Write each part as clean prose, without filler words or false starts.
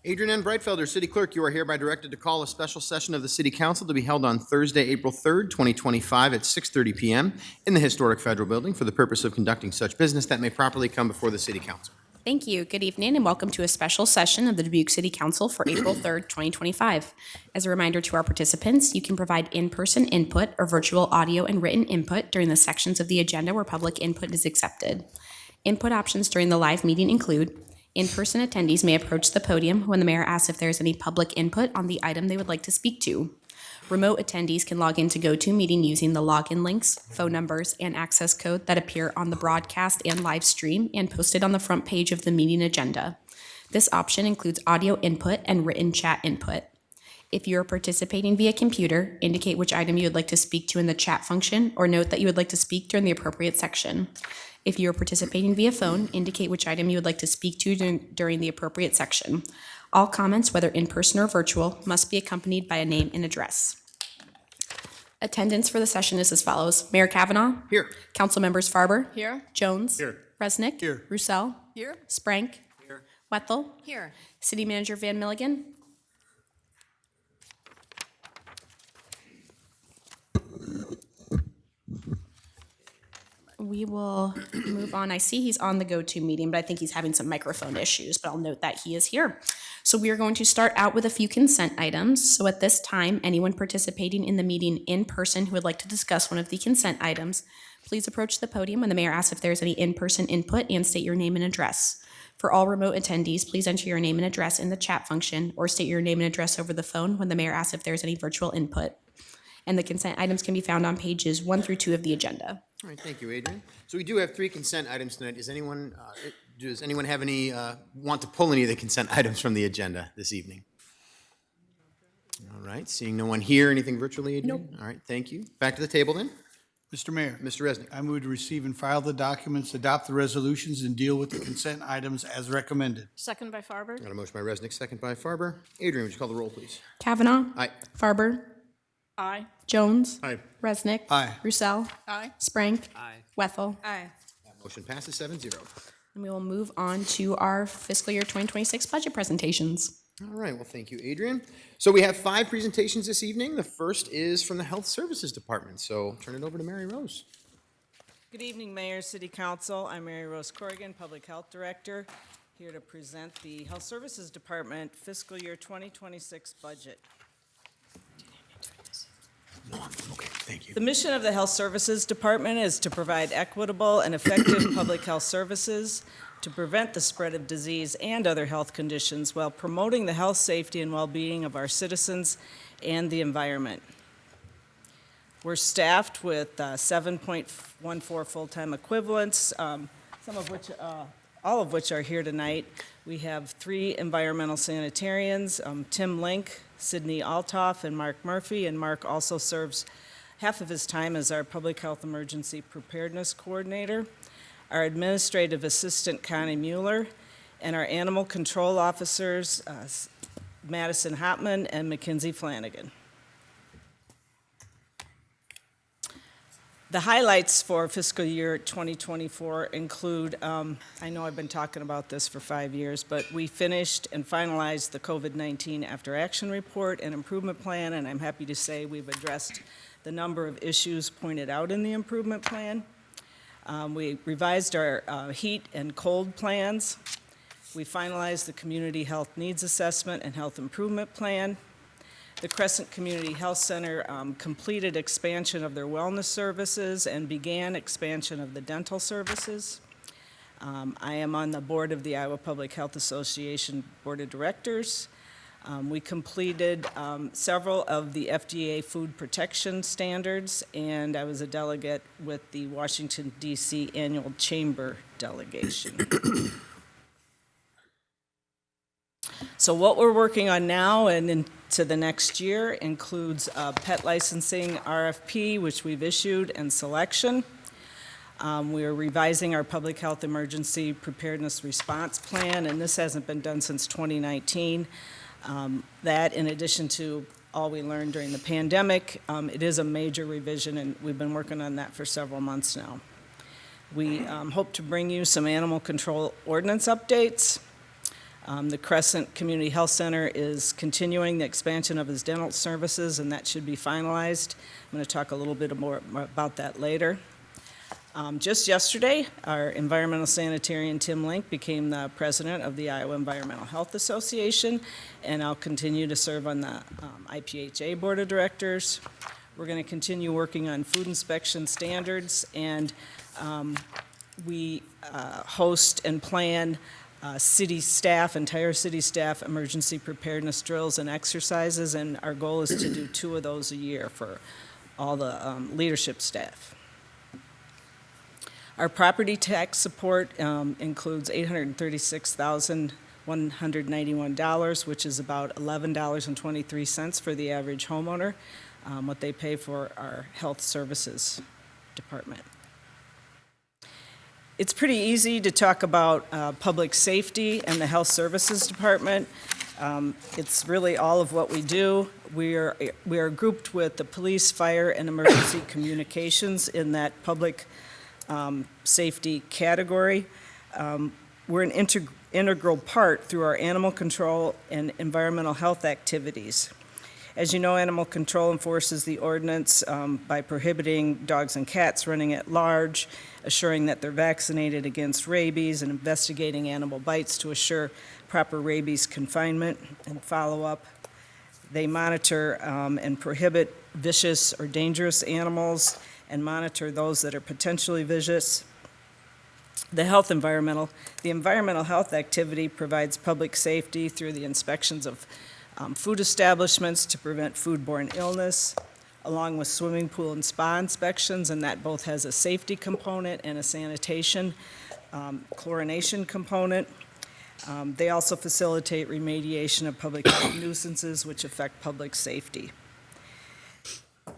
Adrian N. Breitfelder, City Clerk, you are hereby directed to call a special session of the City Council to be held on Thursday, April 3rd, 2025 at 6:30 p.m. in the historic Federal Building for the purpose of conducting such business that may properly come before the City Council. Thank you. Good evening and welcome to a special session of the Dubuque City Council for April 3rd, 2025. As a reminder to our participants, you can provide in-person input or virtual audio and written input during the sections of the agenda where public input is accepted. Input options during the live meeting include in-person attendees may approach the podium when the mayor asks if there is any public input on the item they would like to speak to. Remote attendees can log in to GoToMeeting using the login links, phone numbers, and access code that appear on the broadcast and live stream and posted on the front page of the meeting agenda. This option includes audio input and written chat input. If you are participating via computer, indicate which item you would like to speak to in the chat function or note that you would like to speak during the appropriate section. If you are participating via phone, indicate which item you would like to speak to during the appropriate section. All comments, whether in person or virtual, must be accompanied by a name and address. Attendance for the session is as follows. Mayor Kavanaugh? Here. Council members Farber? Here. Jones? Here. Resnick? Here. Roussel? Here. Sprank? Here. Wethel? Here. City Manager Van Milligan? We will move on. I see he's on the GoToMeeting, but I think he's having some microphone issues, but I'll note that he is here. So we are going to start out with a few consent items. So at this time, anyone participating in the meeting in person who would like to discuss one of the consent items, please approach the podium when the mayor asks if there's any in-person input and state your name and address. For all remote attendees, please enter your name and address in the chat function or state your name and address over the phone when the mayor asks if there's any virtual input. And the consent items can be found on pages 1 through 2 of the agenda. All right, thank you, Adrian. So we do have 3 consent items tonight. Does anyone have any, want to pull any of the consent items from the agenda this evening? All right, seeing no one here, anything virtually, Adrian? Nope. All right, thank you. Back to the table then. Mr. Mayor, Mr. Resnick. I move to receive and file the documents, adopt the resolutions, and deal with the consent items as recommended. Second by Farber. Got a motion by Resnick, second by Farber. Adrian, would you call the roll, please? Kavanaugh? Aye. Farber? Aye. Jones? Aye. Resnick? Aye. Roussel? Aye. Sprank? Wethel? Aye. That motion passes 7-0. And we will move on to our fiscal year 2026 budget presentations. All right, well, thank you, Adrian. So we have 5 presentations this evening. The first is from the Health Services Department, so turn it over to Mary Rose. Good evening, Mayor, City Council. I'm Mary Rose Corrigan, Public Health Director, here to present the Health Services Department Fiscal Year 2026 budget. Okay, thank you. The mission of the Health Services Department is to provide equitable and effective public health services to prevent the spread of disease and other health conditions while promoting the health, safety, and well-being of our citizens and the environment. We're staffed with 7.14 full-time equivalents, all of which are here tonight. We have 3 environmental sanitarians, Tim Link, Sydney Altoff, and Mark Murphy, and Mark also serves half of his time as our Public Health Emergency Preparedness Coordinator, our Administrative Assistant, Connie Mueller, and our Animal Control Officers, Madison Hopman and Mackenzie Flanagan. The highlights for fiscal year 2024 include, I know I've been talking about this for 5 years, but we finished and finalized the COVID-19 After Action Report and Improvement Plan, and I'm happy to say we've addressed the number of issues pointed out in the improvement plan. We revised our heat and cold plans. We finalized the Community Health Needs Assessment and Health Improvement Plan. The Crescent Community Health Center completed expansion of their wellness services and began expansion of the dental services. I am on the board of the Iowa Public Health Association Board of Directors. We completed several of the FDA food protection standards, and I was a delegate with the Washington, D.C. Annual Chamber Delegation. So what we're working on now and into the next year includes pet licensing RFP, which we've issued, and selection. We are revising our Public Health Emergency Preparedness Response Plan, and this hasn't been done since 2019. That, in addition to all we learned during the pandemic, it is a major revision, and we've been working on that for several months now. We hope to bring you some animal control ordinance updates. The Crescent Community Health Center is continuing the expansion of his dental services, and that should be finalized. I'm going to talk a little bit more about that later. Just yesterday, our environmental sanitarian, Tim Link, became the president of the Iowa Environmental Health Association, and I'll continue to serve on the IPHA Board of Directors. We're going to continue working on food inspection standards, and we host and plan city staff, entire city staff emergency preparedness drills and exercises, and our goal is to do 2 of those a year for all the leadership staff. Our property tax support includes $836,191, which is about $11.23 for the average homeowner, what they pay for our health services department. It's pretty easy to talk about public safety and the health services department. It's really all of what we do. We are grouped with the police, fire, and emergency communications in that public safety category. We're an integral part through our animal control and environmental health activities. As you know, animal control enforces the ordinance by prohibiting dogs and cats running at large, assuring that they're vaccinated against rabies, and investigating animal bites to assure proper rabies confinement and follow-up. They monitor and prohibit vicious or dangerous animals and monitor those that are potentially vicious. The environmental health activity provides public safety through the inspections of food establishments to prevent foodborne illness, along with swimming pool and spa inspections, and that both has a safety component and a sanitation chlorination component. They also facilitate remediation of public health nuisances which affect public safety.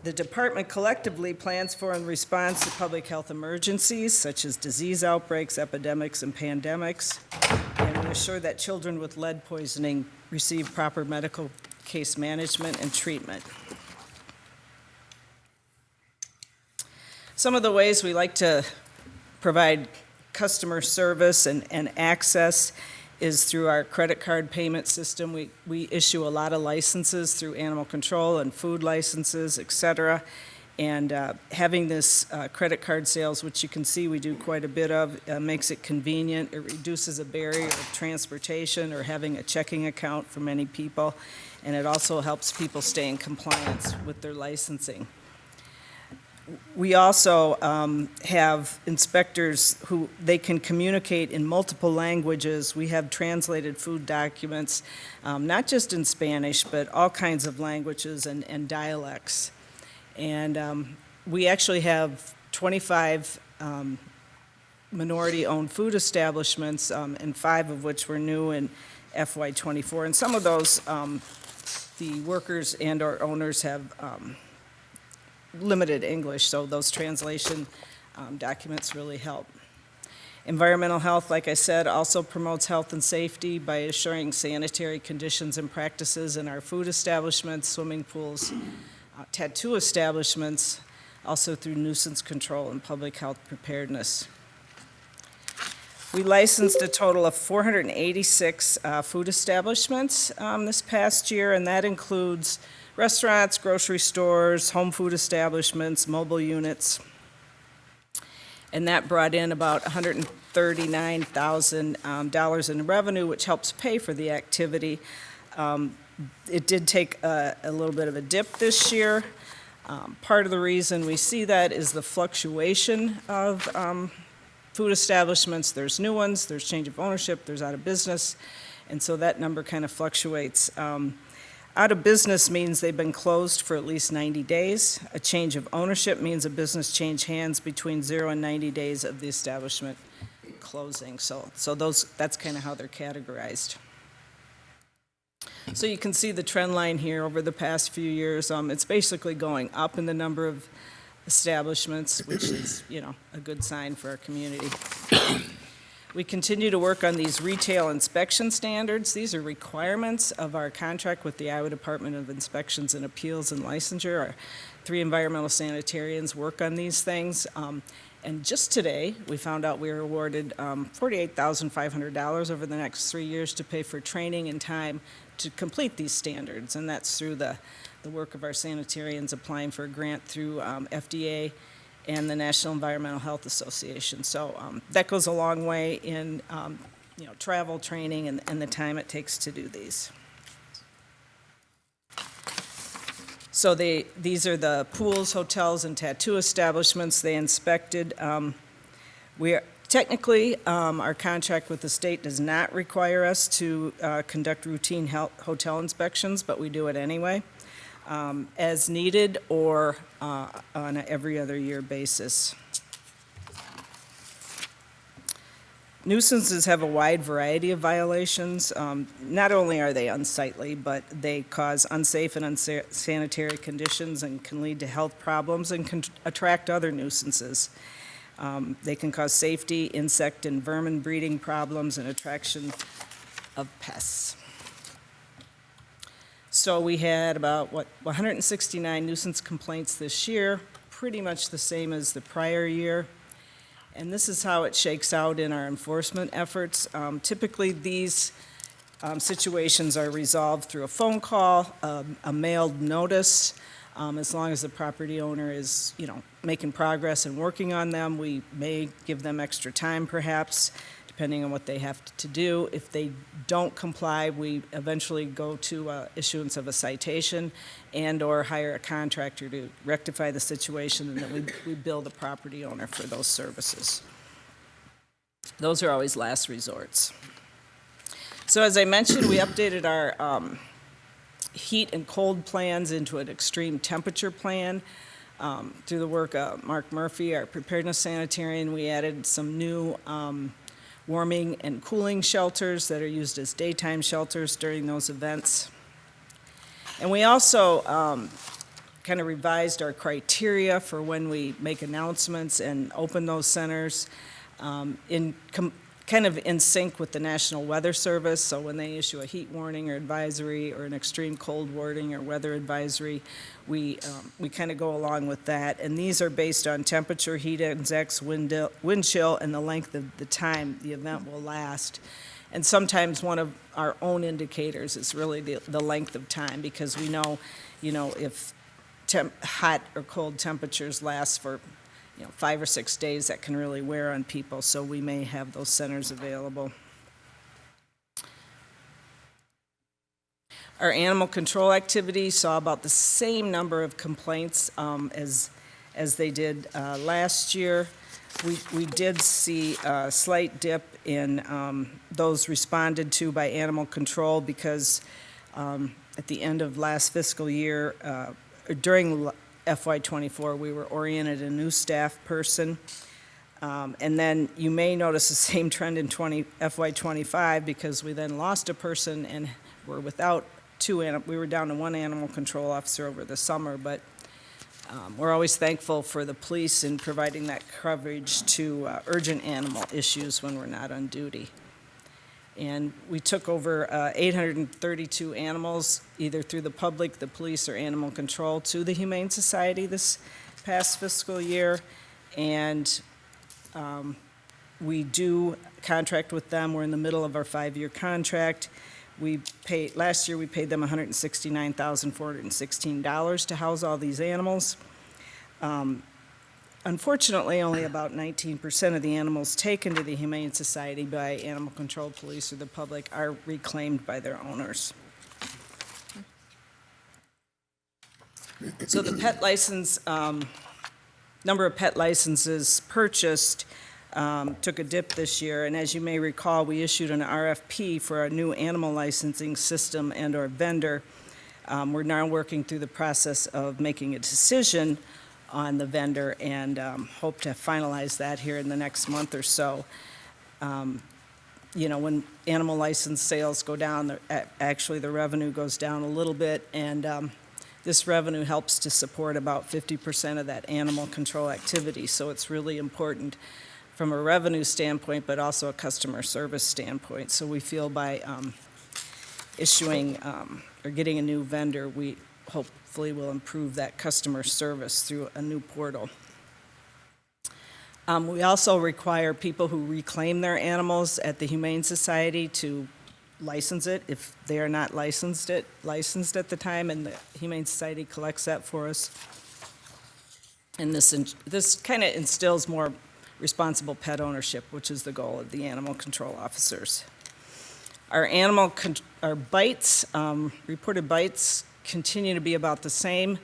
The department collectively plans for and responds to public health emergencies such as disease outbreaks, epidemics, and pandemics, and we assure that children with lead poisoning receive proper medical case management and treatment. Some of the ways we like to provide customer service and access is through our credit card payment system. We issue a lot of licenses through animal control and food licenses, et cetera. And having this credit card sales, which you can see we do quite a bit of, makes it convenient. It reduces a barrier of transportation or having a checking account for many people. And it also helps people stay in compliance with their licensing. We also have inspectors who they can communicate in multiple languages. We have translated food documents, not just in Spanish, but all kinds of languages and dialects. And we actually have 25 minority-owned food establishments, and 5 of which were new in FY24. And some of those, the workers and our owners have limited English, so those translation documents really help. Environmental health, like I said, also promotes health and safety by assuring sanitary conditions and practices in our food establishments, swimming pools, tattoo establishments, also through nuisance control and public health preparedness. We licensed a total of 486 food establishments this past year, and that includes restaurants, grocery stores, home food establishments, mobile units. And that brought in about $139,000 in revenue, which helps pay for the activity. It did take a little bit of a dip this year. Part of the reason we see that is the fluctuation of food establishments. There's new ones, there's change of ownership, there's out of business, and so that number kind of fluctuates. Out of business means they've been closed for at least 90 days. A change of ownership means a business changed hands between 0 and 90 days of the establishment closing. So that's kind of how they're categorized. So you can see the trend line here over the past few years. It's basically going up in the number of establishments, which is, a good sign for our community. We continue to work on these retail inspection standards. These are requirements of our contract with the Iowa Department of Inspections and Appeals and Licensure. Our 3 environmental sanitarians work on these things. And just today, we found out we were awarded $48,500 over the next 3 years to pay for training and time to complete these standards. And that's through the work of our sanitarians applying for a grant through FDA and the National Environmental Health Association. So that goes a long way in travel, training, and the time it takes to do these. So these are the pools, hotels, and tattoo establishments they inspected. Technically, our contract with the state does not require us to conduct routine hotel inspections, but we do it anyway, as needed or on an every other year basis. Nuisances have a wide variety of violations. Not only are they unsightly, but they cause unsafe and unsanitary conditions and can lead to health problems and can attract other nuisances. They can cause safety, insect and vermin breeding problems, and attraction of pests. So we had about, 169 nuisance complaints this year, pretty much the same as the prior year. And this is how it shakes out in our enforcement efforts. Typically, these situations are resolved through a phone call, a mailed notice. As long as the property owner is, making progress and working on them, we may give them extra time perhaps, depending on what they have to do. If they don't comply, we eventually go to issuance of a citation and or hire a contractor to rectify the situation, and then we bill the property owner for those services. Those are always last resorts. So as I mentioned, we updated our heat and cold plans into an extreme temperature plan. Through the work of Mark Murphy, our preparedness sanitarian, we added some new warming and cooling shelters that are used as daytime shelters during those events. And we also kind of revised our criteria for when we make announcements and open those centers kind of in sync with the National Weather Service. So when they issue a heat warning or advisory or an extreme cold warning or weather advisory, we kind of go along with that. And these are based on temperature, heat index, wind chill, and the length of the time the event will last. And sometimes one of our own indicators is really the length of time, because we know, if hot or cold temperatures last for 5 or 6 days, that can really wear on people, so we may have those centers available. Our animal control activity saw about the same number of complaints as they did last year. We did see a slight dip in those responded to by animal control, because at the end of last fiscal year, during FY24, we were oriented a new staff person. And then you may notice the same trend in FY25, because we then lost a person and were without we were down to 1 animal control officer over the summer, but we're always thankful for the police in providing that coverage to urgent animal issues when we're not on duty. And we took over 832 animals, either through the public, the police, or animal control, to the Humane Society this past fiscal year. And we do contract with them. We're in the middle of our 5-year contract. Last year we paid them $169,416 to house all these animals. Unfortunately, only about 19% of the animals taken to the Humane Society by animal control, police, or the public are reclaimed by their owners. So the pet license, number of pet licenses purchased took a dip this year, and as you may recall, we issued an RFP for a new animal licensing system and or vendor. We're now working through the process of making a decision on the vendor, and hope to finalize that here in the next month or so. When animal license sales go down, actually the revenue goes down a little bit, and this revenue helps to support about 50% of that animal control activity, so it's really important from a revenue standpoint, but also a customer service standpoint. So we feel by issuing or getting a new vendor, we hopefully will improve that customer service through a new portal. We also require people who reclaim their animals at the Humane Society to license it if they are not licensed at the time, and the Humane Society collects that for us. And this kind of instills more responsible pet ownership, which is the goal of the animal control officers. Our bites, reported bites, continue to be about the same.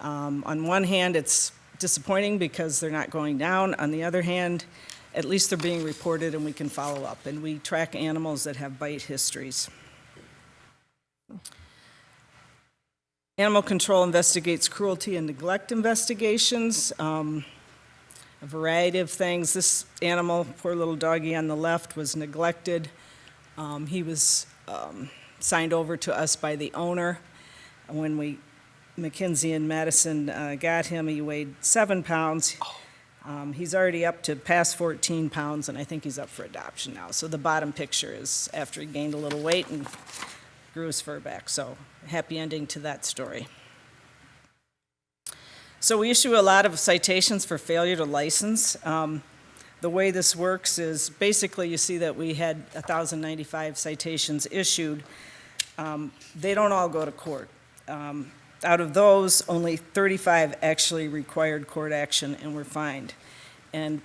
On one hand, it's disappointing because they're not going down. On the other hand, at least they're being reported and we can follow up. And we track animals that have bite histories. Animal control investigates cruelty and neglect investigations, a variety of things. This animal, poor little doggy on the left, was neglected. He was signed over to us by the owner. When Mackenzie and Madison got him, he weighed 7 pounds. He's already up to past 14 pounds, and I think he's up for adoption now. So the bottom picture is after he gained a little weight and grew his fur back. So happy ending to that story. So we issue a lot of citations for failure to license. The way this works is basically you see that we had 1,095 citations issued. They don't all go to court. Out of those, only 35 actually required court action and were fined. And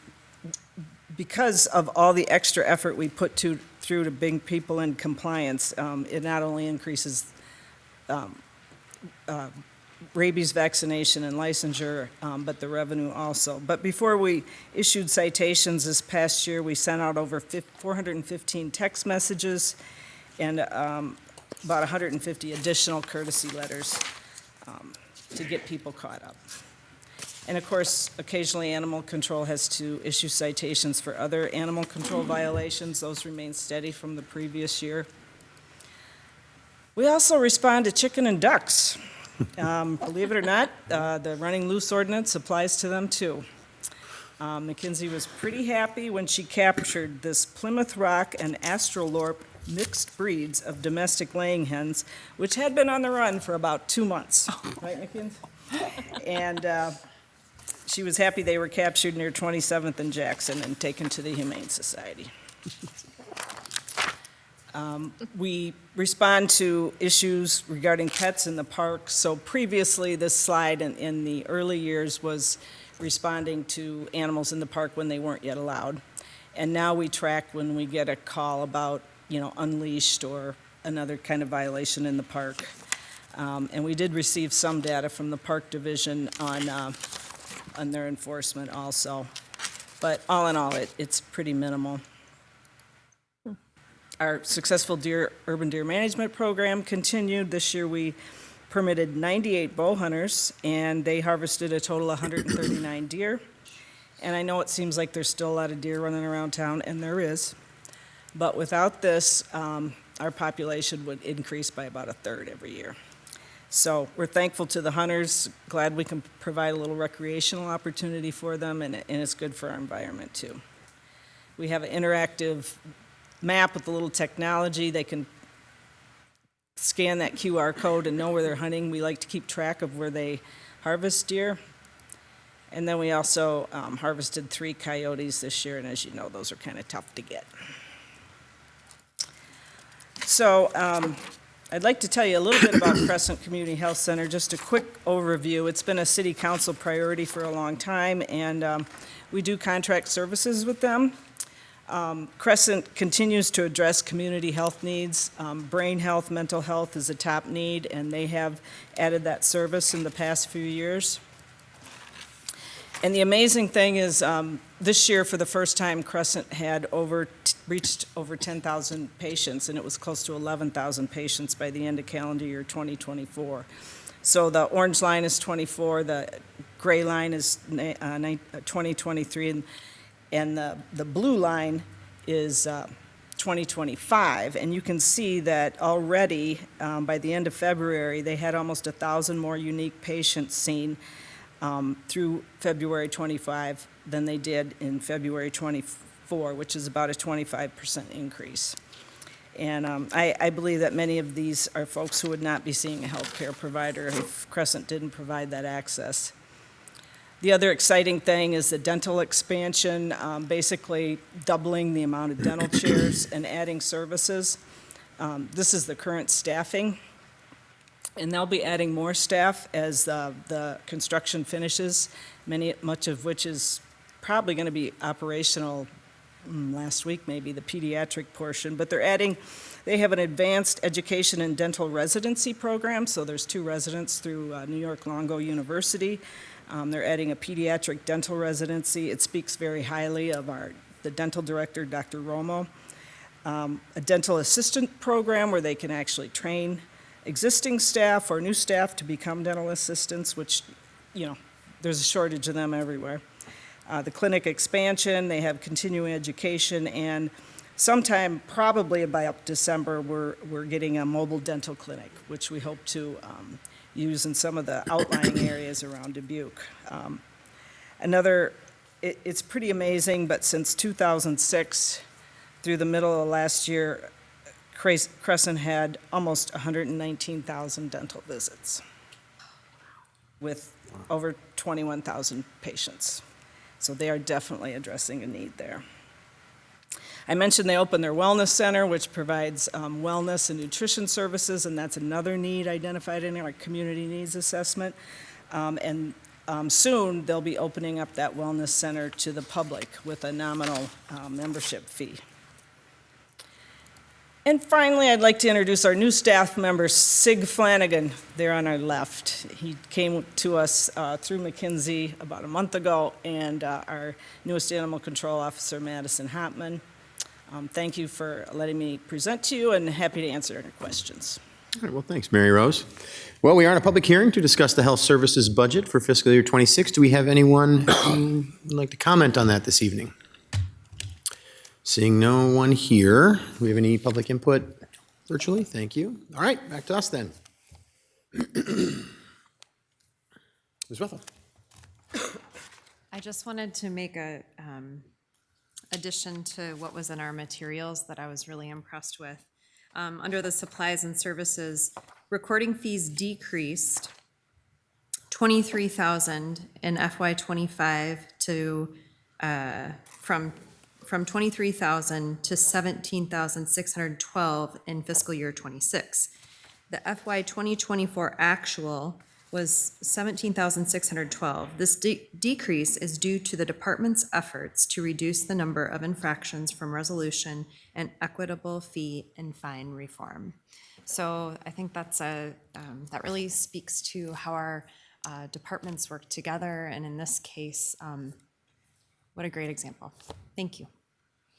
because of all the extra effort we put through to bring people in compliance, it not only increases rabies vaccination and licensure, but the revenue also. But before we issued citations this past year, we sent out over 415 text messages and about 150 additional courtesy letters to get people caught up. And of course, occasionally animal control has to issue citations for other animal control violations. Those remain steady from the previous year. We also respond to chicken and ducks. Believe it or not, the running loose ordinance applies to them too. Mackenzie was pretty happy when she captured this Plymouth Rock and Astrolorp mixed breeds of domestic laying hens, which had been on the run for about 2 months. Right, Mackenzie? And she was happy they were captured near 27th and Jackson and taken to the Humane Society. We respond to issues regarding pets in the park. So previously, this slide in the early years was responding to animals in the park when they weren't yet allowed. And now we track when we get a call about, unleashed or another kind of violation in the park. And we did receive some data from the Park Division on their enforcement also. But all in all, it's pretty minimal. Our successful urban deer management program continued. This year we permitted 98 bow hunters, and they harvested a total of 139 deer. And I know it seems like there's still a lot of deer running around town, and there is. But without this, our population would increase by about a third every year. So we're thankful to the hunters, glad we can provide a little recreational opportunity for them, and it's good for our environment too. We have an interactive map with a little technology. They can scan that QR code and know where they're hunting. We like to keep track of where they harvest deer. And then we also harvested 3 coyotes this year, and as you know, those are kind of tough to get. So I'd like to tell you a little bit about Crescent Community Health Center, just a quick overview. It's been a city council priority for a long time, and we do contract services with them. Crescent continues to address community health needs. Brain health, mental health is a top need, and they have added that service in the past few years. And the amazing thing is, this year, for the first time, Crescent had reached over 10,000 patients, and it was close to 11,000 patients by the end of calendar year 2024. So the orange line is 24, the gray line is 2023, and the blue line is 2025. And you can see that already, by the end of February, they had almost 1,000 more unique patients seen. through February 25 than they did in February 24, which is about a 25% increase. And I believe that many of these are folks who would not be seeing a healthcare provider if Crescent didn't provide that access. The other exciting thing is the dental expansion, basically doubling the amount of dental chairs and adding services. This is the current staffing, and they'll be adding more staff as the construction finishes, much of which is probably going to be operational last week, maybe the pediatric portion, but they have an advanced education and dental residency program, so there's 2 residents through New York Longo University. They're adding a pediatric dental residency. It speaks very highly of the dental director, Dr. Romo. A dental assistant program where they can actually train existing staff or new staff to become dental assistants, which, there's a shortage of them everywhere. The clinic expansion, they have continuing education, and sometime probably by December, we're getting a mobile dental clinic, which we hope to use in some of the outlying areas around Dubuque. It's pretty amazing, but since 2006 through the middle of last year, Crescent had almost 119,000 dental visits with over 21,000 patients. So they are definitely addressing a need there. I mentioned they opened their wellness center, which provides wellness and nutrition services, and that's another need identified in our community needs assessment. Soon, they'll be opening up that wellness center to the public with a nominal membership fee. And finally, I'd like to introduce our new staff member, Sig Flanagan, there on our left. He came to us through McKinsey about a month ago, and our newest animal control officer, Madison Hopman. Thank you for letting me present to you, and happy to answer any questions. All right, well, thanks, Mary Rose. Well, we are in a public hearing to discuss the health services budget for fiscal year 26. Do we have anyone who would like to comment on that this evening? Seeing no one here, do we have any public input virtually? Thank you. All right, back to us then. Ms. Ruffalo. I just wanted to make a addition to what was in our materials that I was really impressed with. Under the supplies and services, recording fees decreased 23,000 in FY25 to from 23,000 to 17,612 in fiscal year 26. The FY 2024 actual was 17,612. This decrease is due to the department's efforts to reduce the number of infractions from resolution and equitable fee and fine reform. So I think that's that really speaks to how our departments work together, and in this case, what a great example. Thank you.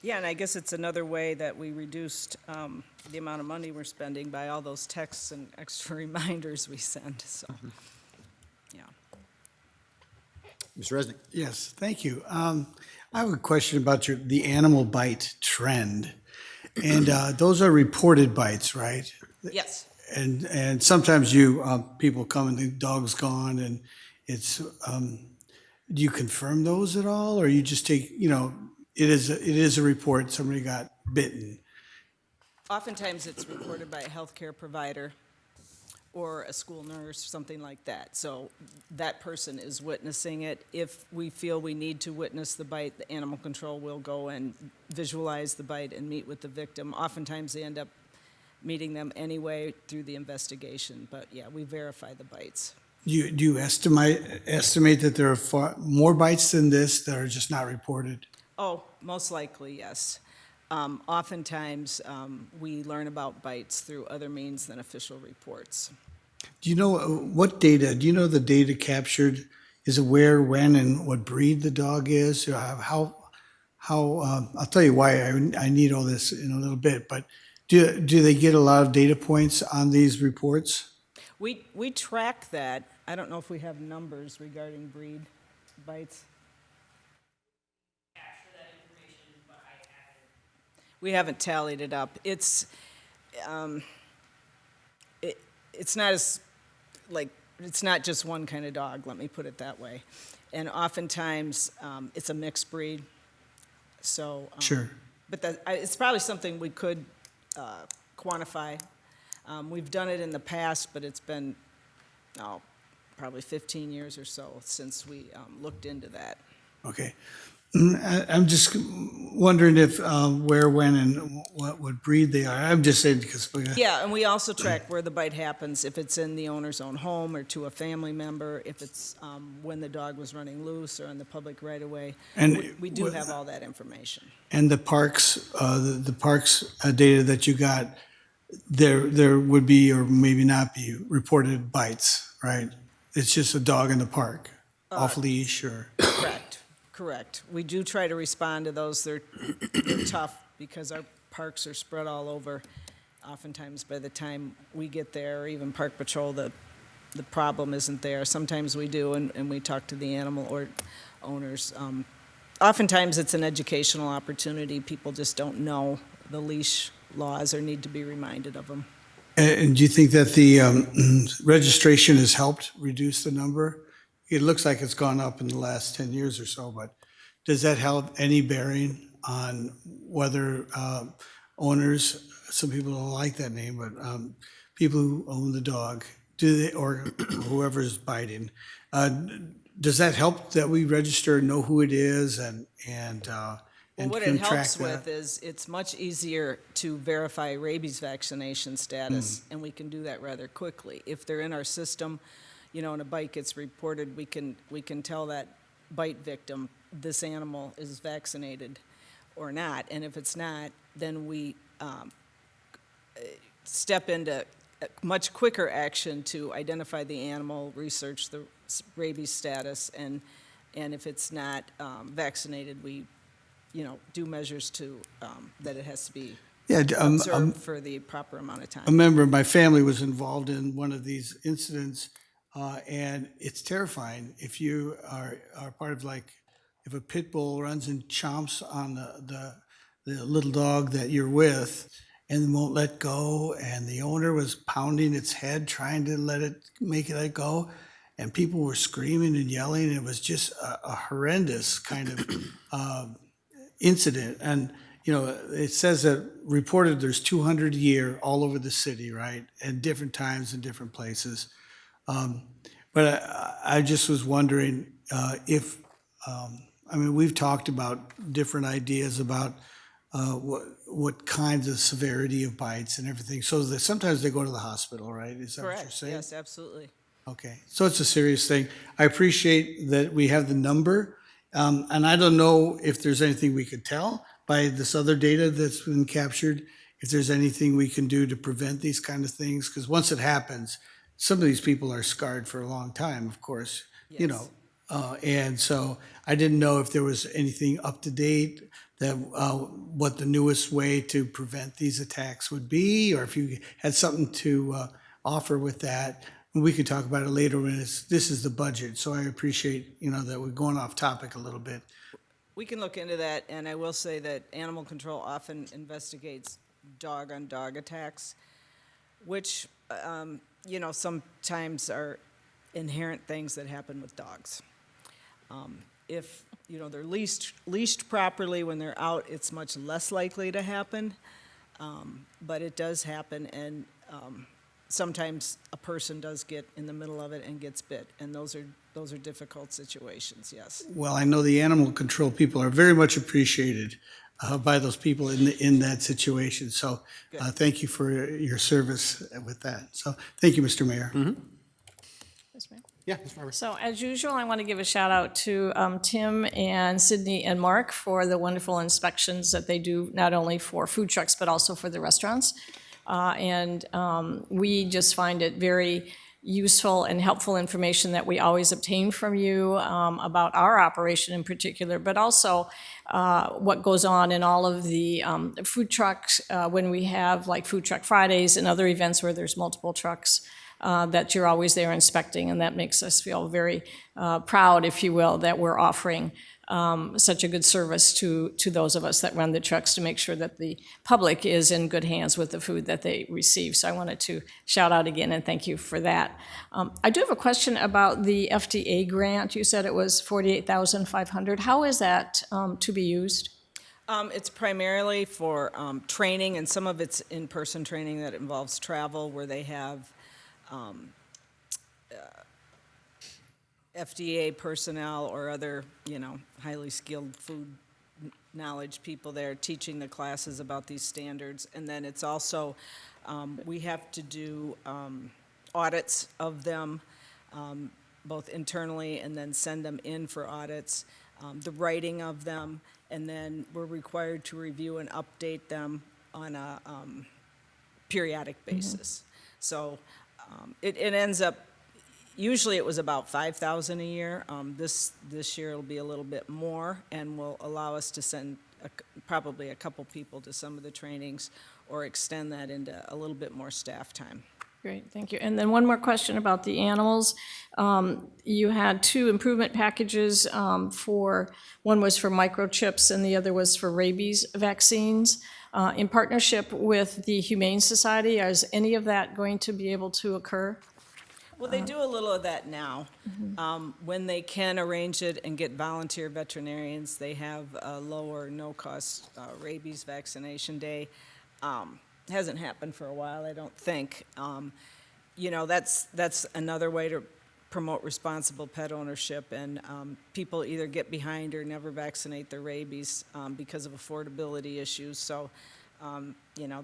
Yeah, and I guess it's another way that we reduced the amount of money we're spending by all those texts and extra reminders we send, so, yeah. Mr. Resnick. Yes, thank you. I have a question about the animal bite trend. And those are reported bites, right? Yes. And sometimes people come and the dog's gone, and it's, do you confirm those at all? Or you just take, it is a report, somebody got bitten? Oftentimes, it's reported by a healthcare provider or a school nurse, something like that. So that person is witnessing it. If we feel we need to witness the bite, the animal control will go and visualize the bite and meet with the victim. Oftentimes, they end up meeting them anyway through the investigation. But yeah, we verify the bites. Do you estimate that there are far more bites than this that are just not reported? Oh, most likely, yes. Oftentimes, we learn about bites through other means than official reports. Do you know what data? Do you know the data captured? Is it where, when, and what breed the dog is? How? I'll tell you why I need all this in a little bit. But do they get a lot of data points on these reports? We track that. I don't know if we have numbers regarding breed bites. We haven't tallied it up. It's not as it's not just one kind of dog, let me put it that way. And oftentimes, it's a mixed breed, so. Sure. But it's probably something we could quantify. We've done it in the past, but it's been, probably 15 years or so since we looked into that. Okay. I'm just wondering if, where, when, and what breed they are. I'm just saying because. Yeah, and we also track where the bite happens, if it's in the owner's own home or to a family member, if it's when the dog was running loose or on the public right-of-way. And We do have all that information. And the parks, the parks data that you got, there would be or maybe not be reported bites, right? It's just a dog in the park, off leash or. Correct. We do try to respond to those. They're tough because our parks are spread all over. Oftentimes, by the time we get there, or even Park Patrol, the problem isn't there. Sometimes we do, and we talk to the animal or owners. Oftentimes, it's an educational opportunity. People just don't know the leash laws or need to be reminded of them. And do you think that the registration has helped reduce the number? It looks like it's gone up in the last 10 years or so, but does that have any bearing on whether owners, some people don't like that name, but people who own the dog, do they, or whoever's biting, does that help that we register, know who it is, and What can it track helps with that? is it's much easier to verify rabies vaccination status, and we can do that rather quickly. If they're in our system, and a bite gets reported, we can tell that bite victim this animal is vaccinated or not, and if it's not, then we step into much quicker action to identify the animal, research the rabies status, and if it's not vaccinated, we do measures to that it has to be observed for the proper amount of time. A member of my family was involved in one of these incidents, and it's terrifying if you are part of, like, if a pit bull runs and chomps on the little dog that you're with and won't let go, and the owner was pounding its head trying to make it let go, and people were screaming and yelling. It was just a horrendous kind of incident. And it says that reported there's 200 a year all over the city, right, at different times in different places. But I just was wondering if, we've talked about different ideas about what kinds of severity of bites and everything. So that sometimes they go to the hospital, right? Is that what you're Correct, saying? yes, absolutely. Okay, so it's a serious thing. I appreciate that we have the number, and I don't know if there's anything we could tell by this other data that's been captured, if there's anything we can do to prevent these kind of things, because once it happens, some of these people are scarred for a long time, of course, Yes. And so I didn't know if there was anything up to date, that what the newest way to prevent these attacks would be, or if you had something to offer with that. We could talk about it later when this is the budget. So I appreciate, that we're going off topic a little bit. We can look into that, and I will say that animal control often investigates dog-on-dog attacks, which, sometimes are inherent things that happen with dogs. If, they're leashed properly when they're out, it's much less likely to happen, but it does happen, and sometimes a person does get in the middle of it and gets bit, and those are difficult situations, yes. Well, I know the animal control people are very much appreciated by those people in that situation. So thank you for your service with that. So thank you, Mr. Mayor. Yes, ma'am. Yeah, Ms. Farber. So as usual, I want to give a shout out to Tim and Sydney and Mark for the wonderful inspections that they do, not only for food trucks, but also for the restaurants. We just find it very useful and helpful information that we always obtain from you about our operation in particular, but also what goes on in all of the food trucks when we have like Food Truck Fridays and other events where there's multiple trucks. that you're always there inspecting, and that makes us feel very proud, if you will, that we're offering such a good service to those of us that run the trucks to make sure that the public is in good hands with the food that they receive. So I wanted to shout out again and thank you for that. I do have a question about the FDA grant. You said it was $48,500. How is that to be used? It's primarily for training, and some of it's in-person training that involves travel, where they have FDA personnel or other, highly skilled food knowledge people there teaching the classes about these standards. And then it's also, we have to do audits of them, both internally, and then send them in for audits, the writing of them, and then we're required to review and update them on a periodic basis. So it ends up, usually it was about $5,000 a year. This year it'll be a little bit more, and will allow us to send probably a couple people to some of the trainings, or extend that into a little bit more staff time. Great, thank you. And then one more question about the animals. You had two improvement packages one was for microchips and the other was for rabies vaccines. In partnership with the Humane Society, is any of that going to be able to occur? Well, they do a little of that now. When they can arrange it and get volunteer veterinarians, they have a low or no-cost rabies vaccination day. Hasn't happened for a while, I don't think. That's another way to promote responsible pet ownership, and people either get behind or never vaccinate their rabies because of affordability issues. So,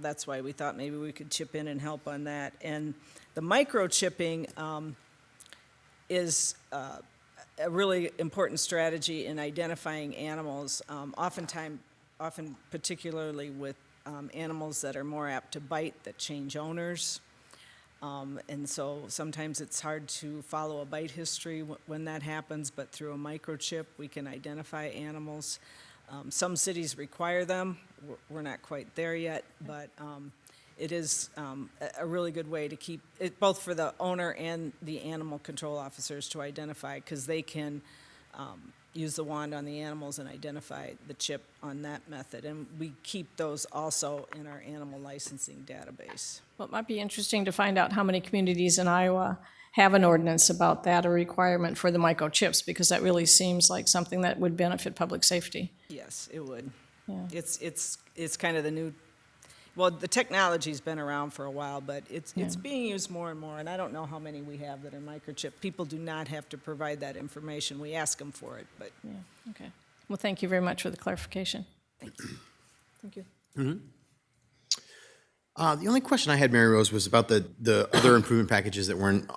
that's why we thought maybe we could chip in and help on that. And the microchipping is a really important strategy in identifying animals, often particularly with animals that are more apt to bite, that change owners. And so sometimes it's hard to follow a bite history when that happens, but through a microchip, we can identify animals. Some cities require them. We're not quite there yet, but it is a really good way to keep it, both for the owner and the animal control officers, to identify, because they can use the wand on the animals and identify the chip on that method. And we keep those also in our animal licensing database. Well, it might be interesting to find out how many communities in Iowa have an ordinance about that, a requirement for the microchips, because that really seems like something that would benefit public safety. Yes, it would. Yeah. It's kind of the new, well, the technology's been around for a while, but it's being used more and more, and I don't know how many we have that are microchipped. People do not have to provide that information. We ask them for it, but. Yeah, okay. Well, thank you very much for the clarification. Thank you. Thank you. The only question I had, Mary Rose, was about the other improvement packages that weren't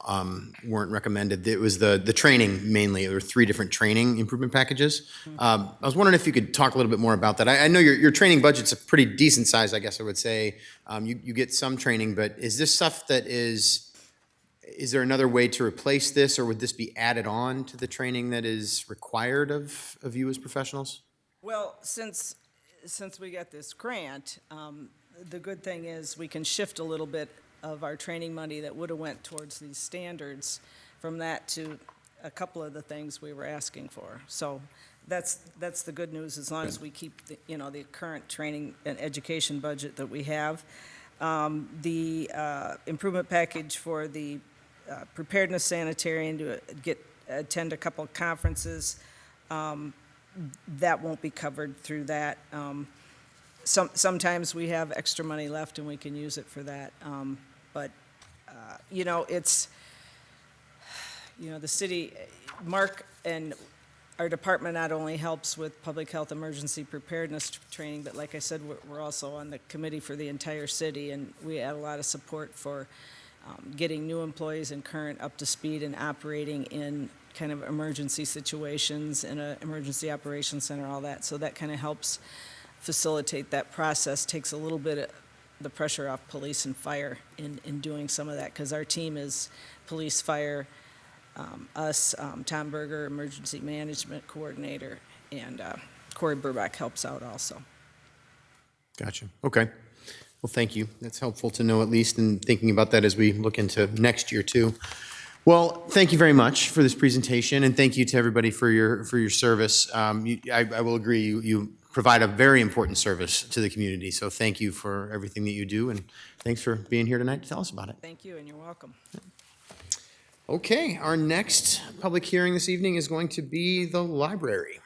recommended. It was the training mainly. There were 3 different training improvement packages. I was wondering if you could talk a little bit more about that. I know your training budget's a pretty decent size, I guess I would say. You get some training, but is this stuff that is there another way to replace this, or would this be added on to the training that is required of you as professionals? Well, since we got this grant, the good thing is we can shift a little bit of our training money that would have went towards these standards from that to a couple of the things we were asking for. So that's the good news, as long as we keep the current training and education budget that we have. The improvement package for the preparedness sanitarian to attend a couple of conferences, that won't be covered through that. Sometimes we have extra money left and we can use it for that. But it's, the city, Mark and our department not only helps with public health emergency preparedness training, but like I said, we're also on the committee for the entire city, and we had a lot of support for getting new employees and current up to speed and operating in kind of emergency situations in an emergency operations center, all that. So that kind of helps facilitate that process, takes a little bit of the pressure off police and fire in doing some of that, because our team is police, fire, Tom Berger, emergency management coordinator, and Corey Burbach helps out also. Gotcha. Okay. Well, thank you. That's helpful to know at least, and thinking about that as we look into next year too. Well, thank you very much for this presentation, and thank you to everybody for your service. I will agree, you provide a very important service to the community, so thank you for everything that you do, and thanks for being here tonight to tell us about it. Thank you, and you're welcome. Okay, our next public hearing this evening is going to be the library.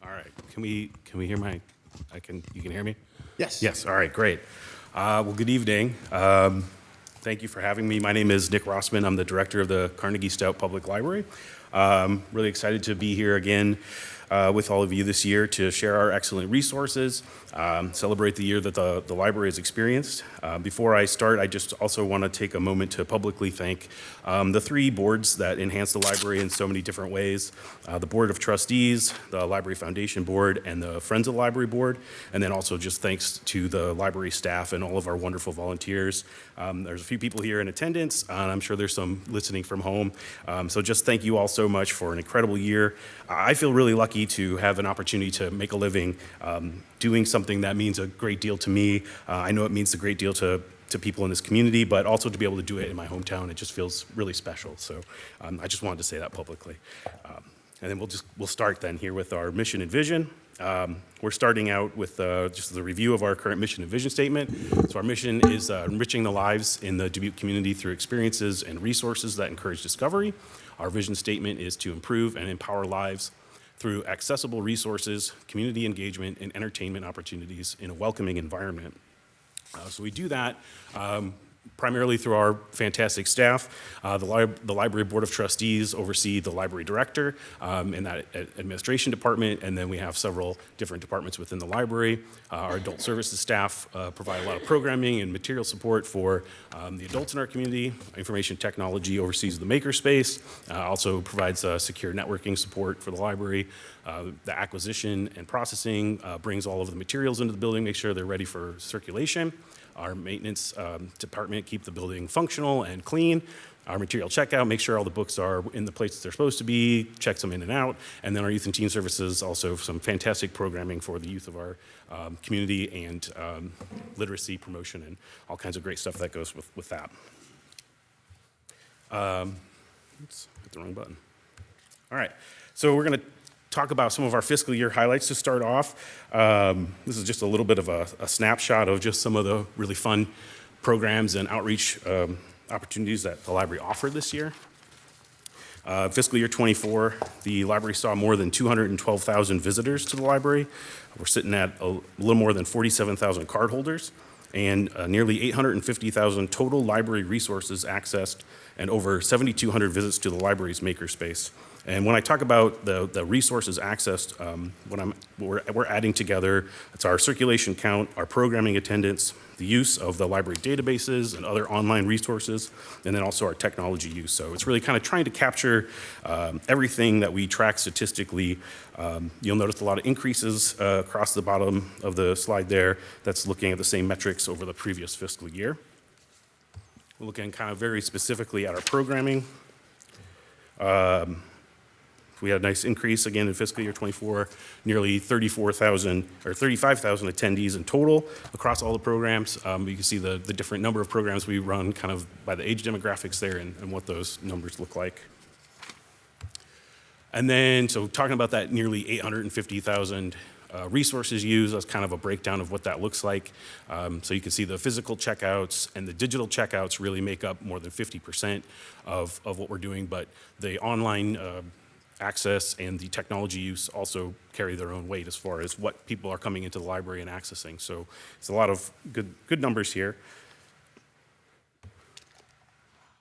All right. Can we hear my? You can hear me? Yes. Yes. All right. Great. Well, good evening. Thank you for having me. My name is Nick Rossman. I'm the director of the Carnegie Stout Public Library. Really excited to be here again with all of you this year to share our excellent resources, celebrate the year that the library has experienced. Before I start, I just also want to take a moment to publicly thank the three boards that enhance the library in so many different ways. The Board of Trustees, the Library Foundation Board, and the Friends of the Library Board. And then also just thanks to the library staff and all of our wonderful volunteers. There's a few people here in attendance, and I'm sure there's some listening from home. So just thank you all so much for an incredible year. I feel really lucky to have an opportunity to make a living doing something that means a great deal to me. I know it means a great deal to people in this community, but also to be able to do it in my hometown, it just feels really special. So I just wanted to say that publicly. And then we'll start then here with our mission and vision. We're starting out with just the review of our current mission and vision statement. So our mission is enriching the lives in the Dubuque community through experiences and resources that encourage discovery. Our vision statement is to improve and empower lives through accessible resources, community engagement, and entertainment opportunities in a welcoming environment. So we do that primarily through our fantastic staff. The Library Board of Trustees oversee the library director and that administration department, and then we have several different departments within the library. Our adult services staff provide a lot of programming and material support for the adults in our community. Information technology oversees the makerspace, also provides secure networking support for the library. The acquisition and processing brings all of the materials into the building, make sure they're ready for circulation. Our maintenance department keep the building functional and clean. Our material checkout, make sure all the books are in the places they're supposed to be, checks them in and out. And then our youth and teen services, also some fantastic programming for the youth of our community and literacy promotion and all kinds of great stuff that goes with that. Oops, hit the wrong button. All right, so we're gonna talk about some of our fiscal year highlights to start off. This is just a little bit of a snapshot of just some of the really fun programs and outreach opportunities that the library offered this year. Fiscal year 24, the library saw more than 212,000 visitors to the library. We're sitting at a little more than 47,000 cardholders and nearly 850,000 total library resources accessed and over 7,200 visits to the library's makerspace. And when I talk about the resources accessed, we're adding together, it's our circulation count, our programming attendance, the use of the library databases and other online resources, and then also our technology use. So it's really kind of trying to capture everything that we track statistically. You'll notice a lot of increases across the bottom of the slide there. That's looking at the same metrics over the previous fiscal year. We're looking kind of very specifically at our programming. We had a nice increase again in fiscal year 24, nearly 34,000 or 35,000 attendees in total across all the programs. You can see the different number of programs we run kind of by the age demographics there and what those numbers look like. And then, so talking about that nearly 850,000 resources used, that's kind of a breakdown of what that looks like. So you can see the physical checkouts and the digital checkouts really make up more than 50% of what we're doing, but the online access and the technology use also carry their own weight as far as what people are coming into the library and accessing. So it's a lot of good numbers here.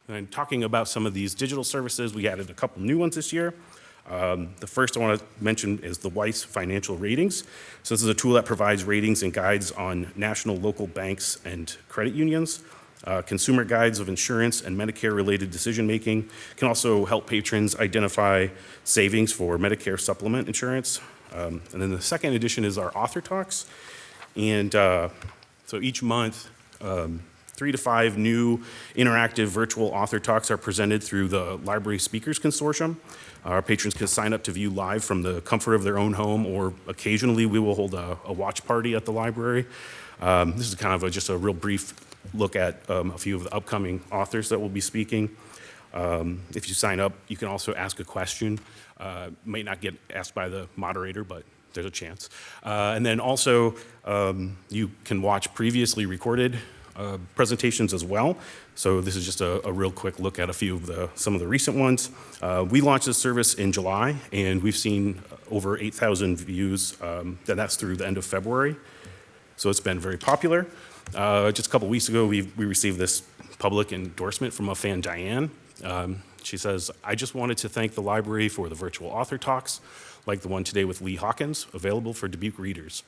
And talking about some of these digital services, we added a couple new ones this year. The first I want to mention is the Weiss Financial Ratings. So this is a tool that provides ratings and guides on national, local banks and credit unions. Consumer guides of insurance and Medicare-related decision-making can also help patrons identify savings for Medicare supplement insurance. And then the second edition is our Author Talks. And so each month, 3 to 5 new interactive virtual author talks are presented through the Library Speakers Consortium. Our patrons can sign up to view live from the comfort of their own home, or occasionally we will hold a watch party at the library. This is kind of just a real brief look at a few of the upcoming authors that will be speaking. If you sign up, you can also ask a question. Might not get asked by the moderator, but there's a chance. And then also, you can watch previously recorded presentations as well. So this is just a real quick look at a few of some of the recent ones. We launched this service in July, and we've seen over 8,000 views, and that's through the end of February. So it's been very popular. Just a couple weeks ago, we received this public endorsement from a fan, Diane. She says, "I just wanted to thank the library for the virtual author talks, like the one today with Lee Hawkins, available for Dubuque readers.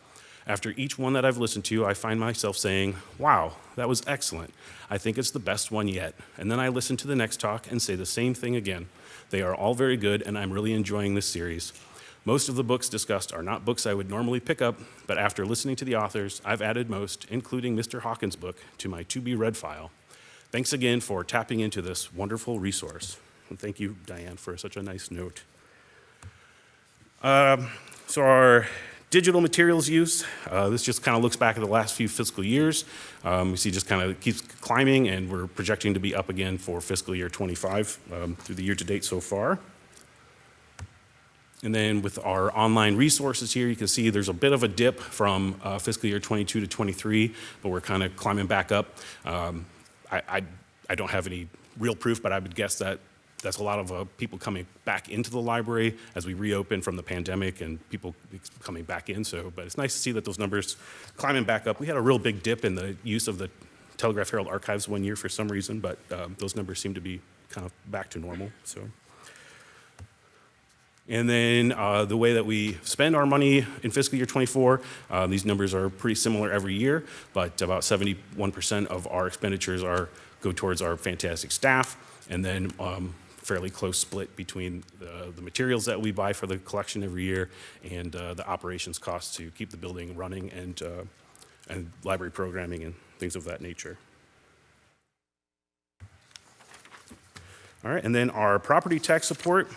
After each one that I've listened to, I find myself saying, wow, that was excellent. I think it's the best one yet. And then I listen to the next talk and say the same thing again. They are all very good, and I'm really enjoying this series. Most of the books discussed are not books I would normally pick up, but after listening to the authors, I've added most, including Mr. Hawkins' book, to my to-be-read file. Thanks again for tapping into this wonderful resource." And thank you, Diane, for such a nice note. So our digital materials use, this just kind of looks back at the last few fiscal years. We see just kind of keeps climbing, and we're projecting to be up again for fiscal year 25 through the year to date so far. And then with our online resources here, you can see there's a bit of a dip from fiscal year 22 to 23, but we're kind of climbing back up. I don't have any real proof, but I would guess that that's a lot of people coming back into the library as we reopen from the pandemic and people coming back in. But it's nice to see that those numbers climbing back up. We had a real big dip in the use of the Telegraph Herald archives one year for some reason, but those numbers seem to be kind of back to normal. And then the way that we spend our money in fiscal year 24, these numbers are pretty similar every year, but about 71% of our expenditures go towards our fantastic staff, and then fairly close split between the materials that we buy for the collection every year and the operations costs to keep the building running and library programming and things of that nature. All right, and then our property tax support.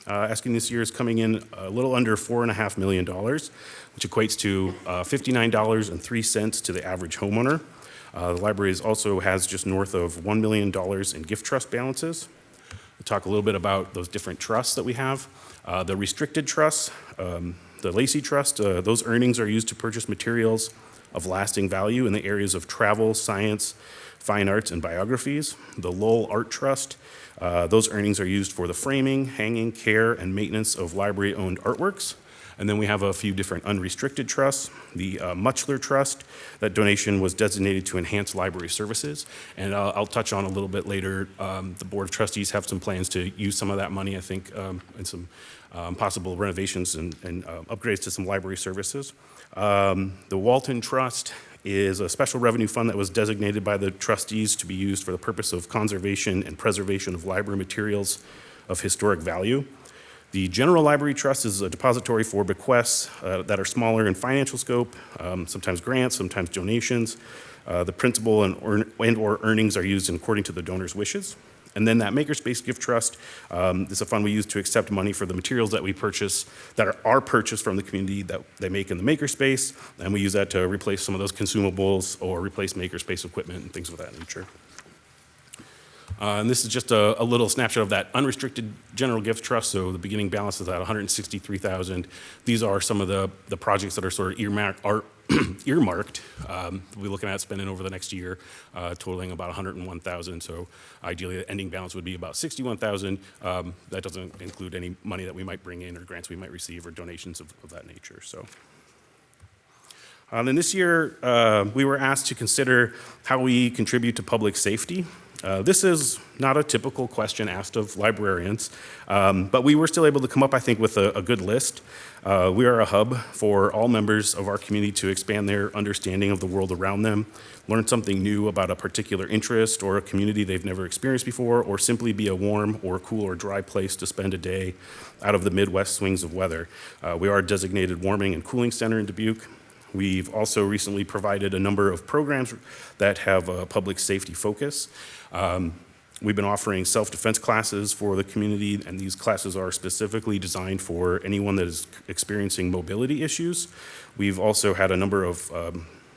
Asking this year is coming in a little under $4.5 million, which equates to $59.03 to the average homeowner. The library also has just north of $1 million in gift trust balances. We'll talk a little bit about those different trusts that we have. The restricted trust, the Lacey Trust, those earnings are used to purchase materials of lasting value in the areas of travel, science, fine arts, and biographies. The Lowell Art Trust, those earnings are used for the framing, hanging, care, and maintenance of library-owned artworks. And then we have a few different unrestricted trusts. The Muchler Trust, that donation was designated to enhance library services. And I'll touch on a little bit later, the Board of Trustees have some plans to use some of that money, I think, in some possible renovations and upgrades to some library services. The Walton Trust is a special revenue fund that was designated by the trustees to be used for the purpose of conservation and preservation of library materials of historic value. The General Library Trust is a depository for bequests that are smaller in financial scope, sometimes grants, sometimes donations. The principal and/or earnings are used according to the donor's wishes. And then that Makerspace Gift Trust is a fund we use to accept money for the materials that we purchase that are purchased from the community that they make in the Makerspace, and we use that to replace some of those consumables or replace Makerspace equipment and things of that nature. And this is just a little snapshot of that unrestricted general gift trust. So the beginning balance is at $163,000. These are some of the projects that are sort of earmarked. We'll be looking at spending over the next year, totaling about $101,000. So ideally, the ending balance would be about $61,000. That doesn't include any money that we might bring in or grants we might receive or donations of that nature. So. Then this year, we were asked to consider how we contribute to public safety. This is not a typical question asked of librarians, but we were still able to come up, I think, with a good list. We are a hub for all members of our community to expand their understanding of the world around them, learn something new about a particular interest or a community they've never experienced before, or simply be a warm or cool or dry place to spend a day out of the Midwest swings of weather. We are a designated warming and cooling center in Dubuque. We've also recently provided a number of programs that have a public safety focus. We've been offering self-defense classes for the community, and these classes are specifically designed for anyone that is experiencing mobility issues. We've also had a number of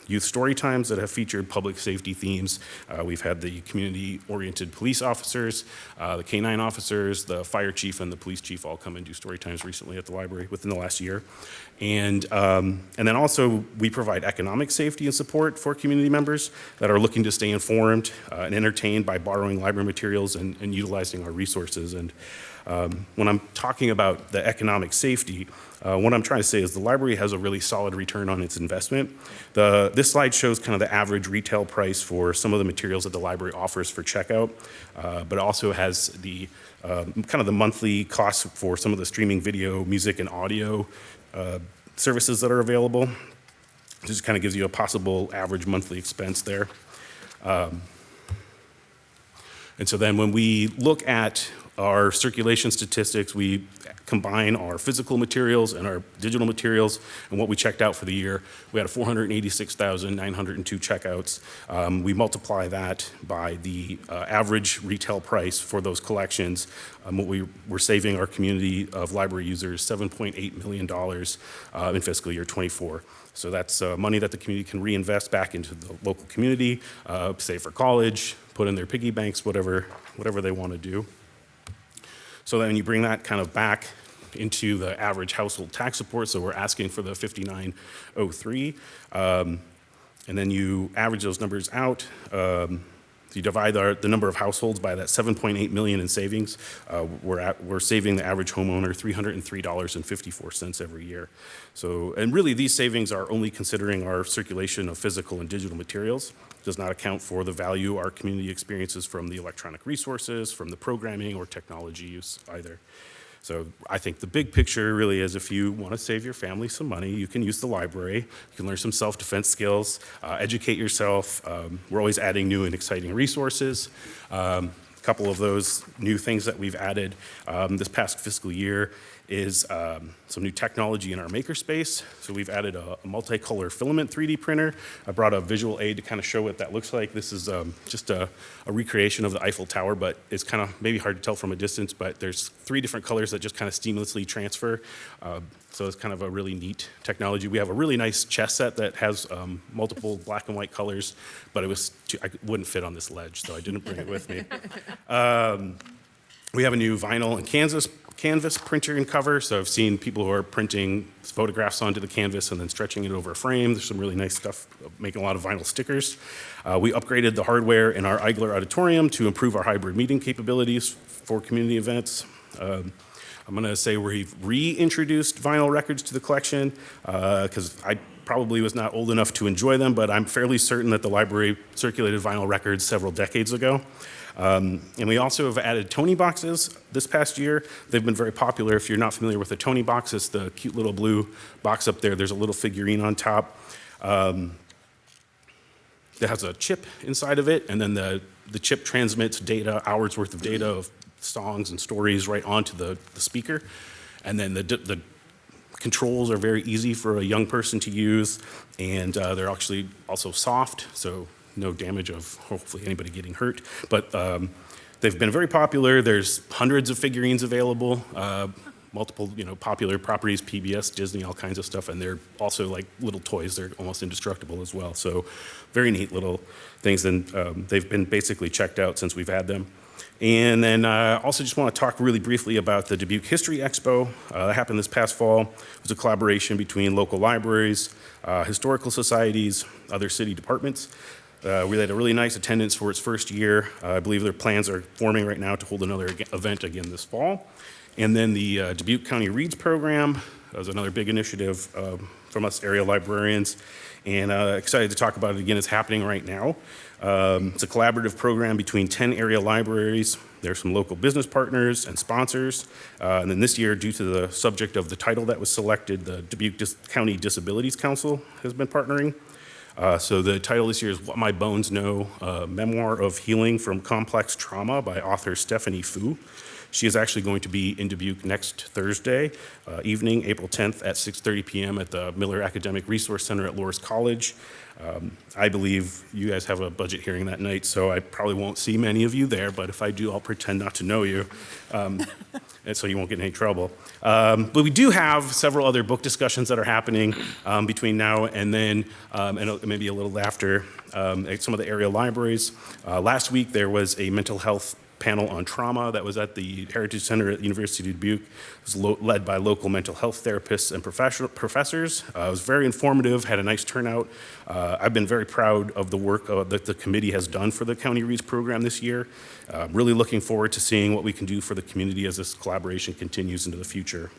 youth story times that have featured public safety themes. We've had the community-oriented police officers, the K-9 officers, the fire chief, and the police chief all come and do story times recently at the library within the last year. And then also we provide economic safety and support for community members that are looking to stay informed and entertained by borrowing library materials and utilizing our resources. And when I'm talking about the economic safety, what I'm trying to say is the library has a really solid return on its investment. This slide shows kind of the average retail price for some of the materials that the library offers for checkout, but it also has the kind of the monthly costs for some of the streaming video, music, and audio services that are available. It just kind of gives you a possible average monthly expense there. And so then when we look at our circulation statistics, we combine our physical materials and our digital materials and what we checked out for the year. We had 486,902 checkouts. We multiply that by the average retail price for those collections. What we were saving our community of library users $7.8 million in fiscal year 24. So that's money that the community can reinvest back into the local community, save for college, put in their piggy banks, whatever they want to do. So then you bring that kind of back into the average household tax support. So we're asking for the 5903, and then you average those numbers out. You divide the number of households by that 7.8 million in savings. We're saving the average homeowner $303.54 every year. So, and really these savings are only considering our circulation of physical and digital materials. It does not account for the value our community experiences from the electronic resources, from the programming or technology use either. So I think the big picture really is if you want to save your family some money, you can use the library. You can learn some self-defense skills, educate yourself. We're always adding new and exciting resources. A couple of those new things that we've added this past fiscal year is some new technology in our makerspace. So we've added a multicolor filament 3D printer. I brought a visual aid to kind of show what that looks like. This is just a recreation of the Eiffel Tower, but it's kind of maybe hard to tell from a distance, but there's 3 different colors that just kind of seamlessly transfer. So it's kind of a really neat technology. We have a really nice chess set that has multiple black and white colors, but I wouldn't fit on this ledge, so I didn't bring it with me. We have a new vinyl and canvas printer and cover. So I've seen people who are printing photographs onto the canvas and then stretching it over a frame. There's some really nice stuff, making a lot of vinyl stickers. We upgraded the hardware in our Eigler Auditorium to improve our hybrid meeting capabilities for community events. I'm going to say we've reintroduced vinyl records to the collection because I probably was not old enough to enjoy them, but I'm fairly certain that the library circulated vinyl records several decades ago. And we also have added Tony boxes this past year. They've been very popular. If you're not familiar with a Tony box, it's the cute little blue box up there. There's a little figurine on top that has a chip inside of it, and then the chip transmits data, hours worth of data of songs and stories right onto the speaker. And then the controls are very easy for a young person to use, and they're actually also soft, so no damage of hopefully anybody getting hurt. But they've been very popular. There's hundreds of figurines available, multiple popular properties, PBS, Disney, all kinds of stuff, and they're also like little toys. They're almost indestructible as well. So very neat little things, and they've been basically checked out since we've had them. And then I also just want to talk really briefly about the Dubuque History Expo. That happened this past fall. It was a collaboration between local libraries, historical societies, other city departments. We had a really nice attendance for its first year. I believe their plans are forming right now to hold another event again this fall. And then the Dubuque County Reads program was another big initiative from us area librarians. and excited to talk about it again. It's happening right now. It's a collaborative program between 10 area libraries. There's some local business partners and sponsors. And then this year, due to the subject of the title that was selected, the Dubuque County Disabilities Council has been partnering. So the title this year is What My Bones Know, a Memoir of Healing from Complex Trauma by author Stephanie Fu. She is actually going to be in Dubuque next Thursday evening, April 10th at 6:30 p.m. at the Miller Academic Resource Center at Loras College. I believe you guys have a budget hearing that night, so I probably won't see many of you there, but if I do, I'll pretend not to know you, and so you won't get in any trouble. But we do have several other book discussions that are happening between now and then, and maybe a little after, at some of the area libraries. Last week, there was a mental health panel on trauma that was at the Heritage Center at the University of Dubuque. It was led by local mental health therapists and professors. It was very informative, had a nice turnout. I've been very proud of the work that the committee has done for the County Reads program this year. Really looking forward to seeing what we can do for the community as this collaboration continues into the future.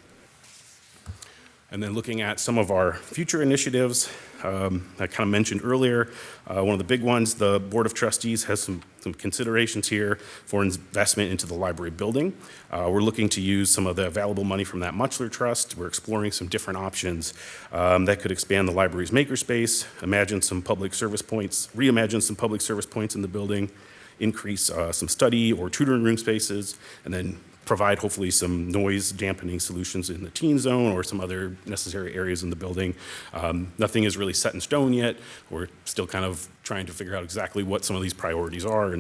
And then looking at some of our future initiatives, I kind of mentioned earlier, one of the big ones, the Board of Trustees has some considerations here for investment into the library building. We're looking to use some of the available money from that Muchler Trust. We're exploring some different options that could expand the library's makerspace, reimagine some public service points in the building, increase some study or tutoring room spaces, and then provide hopefully some noise dampening solutions in the teen zone or some other necessary areas in the building. Nothing is really set in stone yet. We're still kind of trying to figure out exactly what some of these priorities are.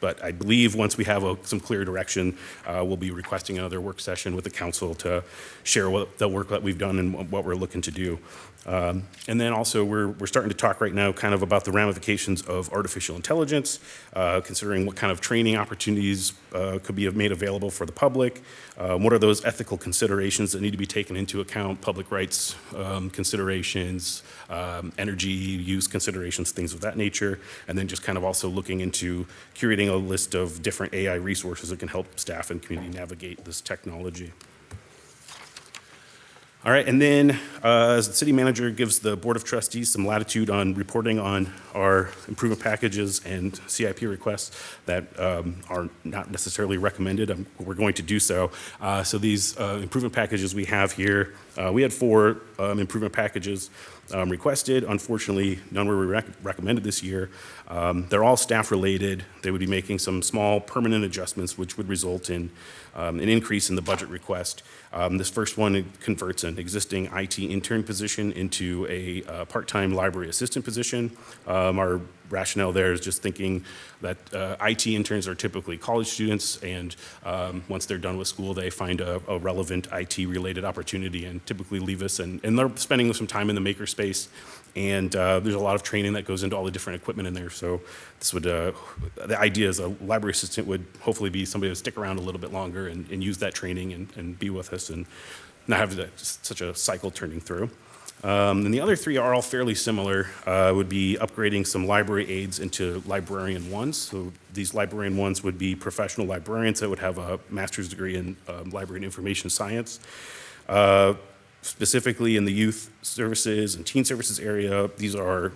But I believe once we have some clear direction, we'll be requesting another work session with the council to share the work that we've done and what we're looking to do. And then also we're starting to talk right now kind of about the ramifications of artificial intelligence, considering what kind of training opportunities could be made available for the public. What are those ethical considerations that need to be taken into account, public rights considerations, energy use considerations, things of that nature. And then just kind of also looking into curating a list of different AI resources that can help staff and community navigate this technology. All right, and then as the city manager gives the Board of Trustees some latitude on reporting on our improvement packages and CIP requests that are not necessarily recommended, we're going to do so. So these improvement packages we have here, we had 4 improvement packages requested. Unfortunately, none were recommended this year. They're all staff related. They would be making some small permanent adjustments, which would result in an increase in the budget request. This first one converts an existing IT intern position into a part-time library assistant position. Our rationale there is just thinking that IT interns are typically college students, and once they're done with school, they find a relevant IT-related opportunity and typically leave us, and they're spending some time in the makerspace, and there's a lot of training that goes into all the different equipment in there. So this would, the idea is a library assistant would hopefully be somebody to stick around a little bit longer and use that training and be with us and not have such a cycle turning through. And the other 3 are all fairly similar. Would be upgrading some library aides into librarian 1s. So these librarian 1s would be professional librarians that would have a master's degree in library and information science. Specifically in the youth services and teen services area, these are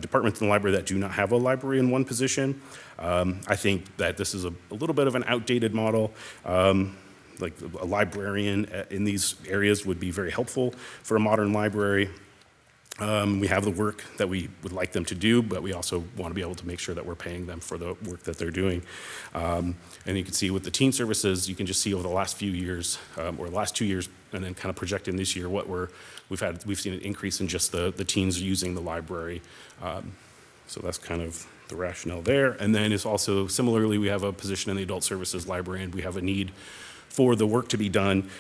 departments in the library that do not have a librarian 1 position. I think that this is a little bit of an outdated model. Like a librarian in these areas would be very helpful for a modern library. We have the work that we would like them to do, but we also want to be able to make sure that we're paying them for the work that they're doing. And you can see with the teen services, you can just see over the last few years, or the last 2 years, and then kind of projecting this year what we've seen an increase in just the teens using the library. So that's kind of the rationale there. And then it's also similarly, we have a position in the adult services library, and we have a need for the work to be done,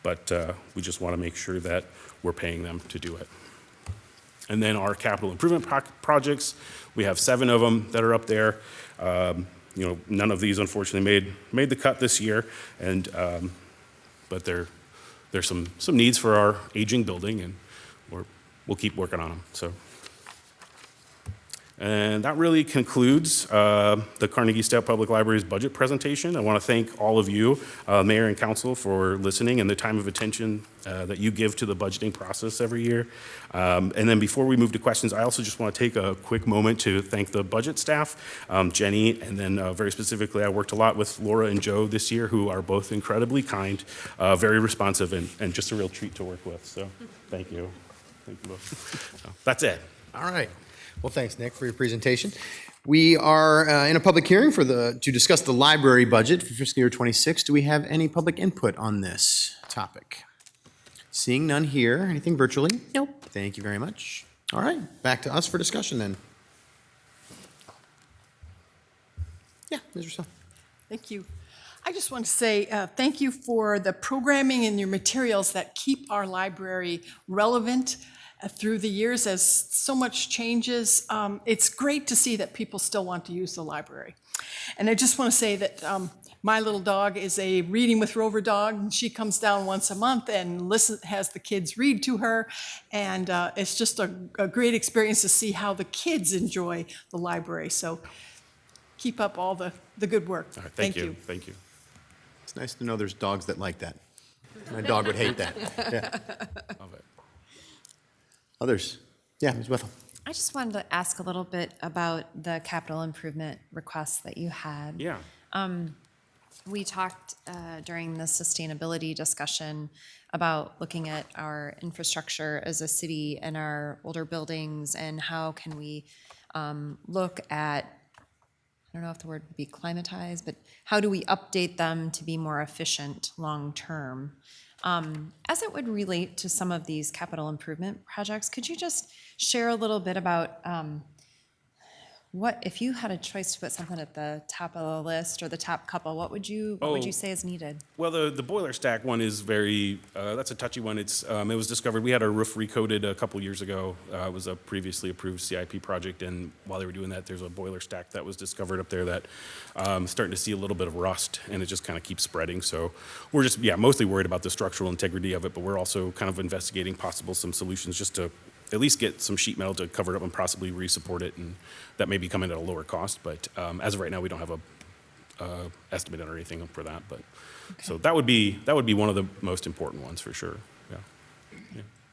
but we just want to make sure that we're paying them to do it. And then our capital improvement projects, we have 7 of them that are up there. None of these unfortunately made the cut this year, and but there's some needs for our aging building, and we'll keep working on them. So And that really concludes the Carnegie Stout Public Library's budget presentation. I want to thank all of you, Mayor and Council, for listening and the time of attention that you give to the budgeting process every year. And then before we move to questions, I also just want to take a quick moment to thank the budget staff, Jenny, and then very specifically, I worked a lot with Laura and Joe this year, who are both incredibly kind, very responsive, and just a real treat to work with. So thank you. Thank you both. So, that's it. All right. Well, thanks, Nick, for your presentation. We are in a public hearing to discuss the library budget for fiscal year 26. Do we have any public input on this topic? Seeing none here. Anything virtually? Nope. Thank you very much. All right, back to us for discussion then. Yeah, Ms. Rousseau. Thank you. I just want to say thank you for the programming and your materials that keep our library relevant through the years as so much changes. It's great to see that people still want to use the library. And I just want to say that my little dog is a Reading with Rover dog, and she comes down once a month and has the kids read to her. And it's just a great experience to see how the kids enjoy the library. So keep up all the good work. All right, thank you. Thank you. It's nice to know there's dogs that like that. My dog would hate that. Yeah. Love it. Others? Yeah, Ms. Wethel. I just wanted to ask a little bit about the capital improvement requests that you had. Yeah. We talked during the sustainability discussion about looking at our infrastructure as a city and our older buildings, and how can we look at, I don't know if the word would be climatize, but how do we update them to be more efficient long-term? As it would relate to some of these capital improvement projects, could you just share a little bit about what, if you had a choice to put something at the top of the list or the top couple, what would you say is needed? Well, the boiler stack one is very, that's a touchy one. It was discovered, we had our roof recoated a couple years ago. It was a previously approved CIP project, and while they were doing that, there's a boiler stack that was discovered up there that starting to see a little bit of rust, and it just kind of keeps spreading. So we're just, mostly worried about the structural integrity of it, but we're also kind of investigating some solutions just to at least get some sheet metal to cover it up and possibly re-support it, and that may be coming at a lower cost. But as of right now, we don't have a estimate or anything for that. But okay. So that would be one of the most important ones for sure. Yeah.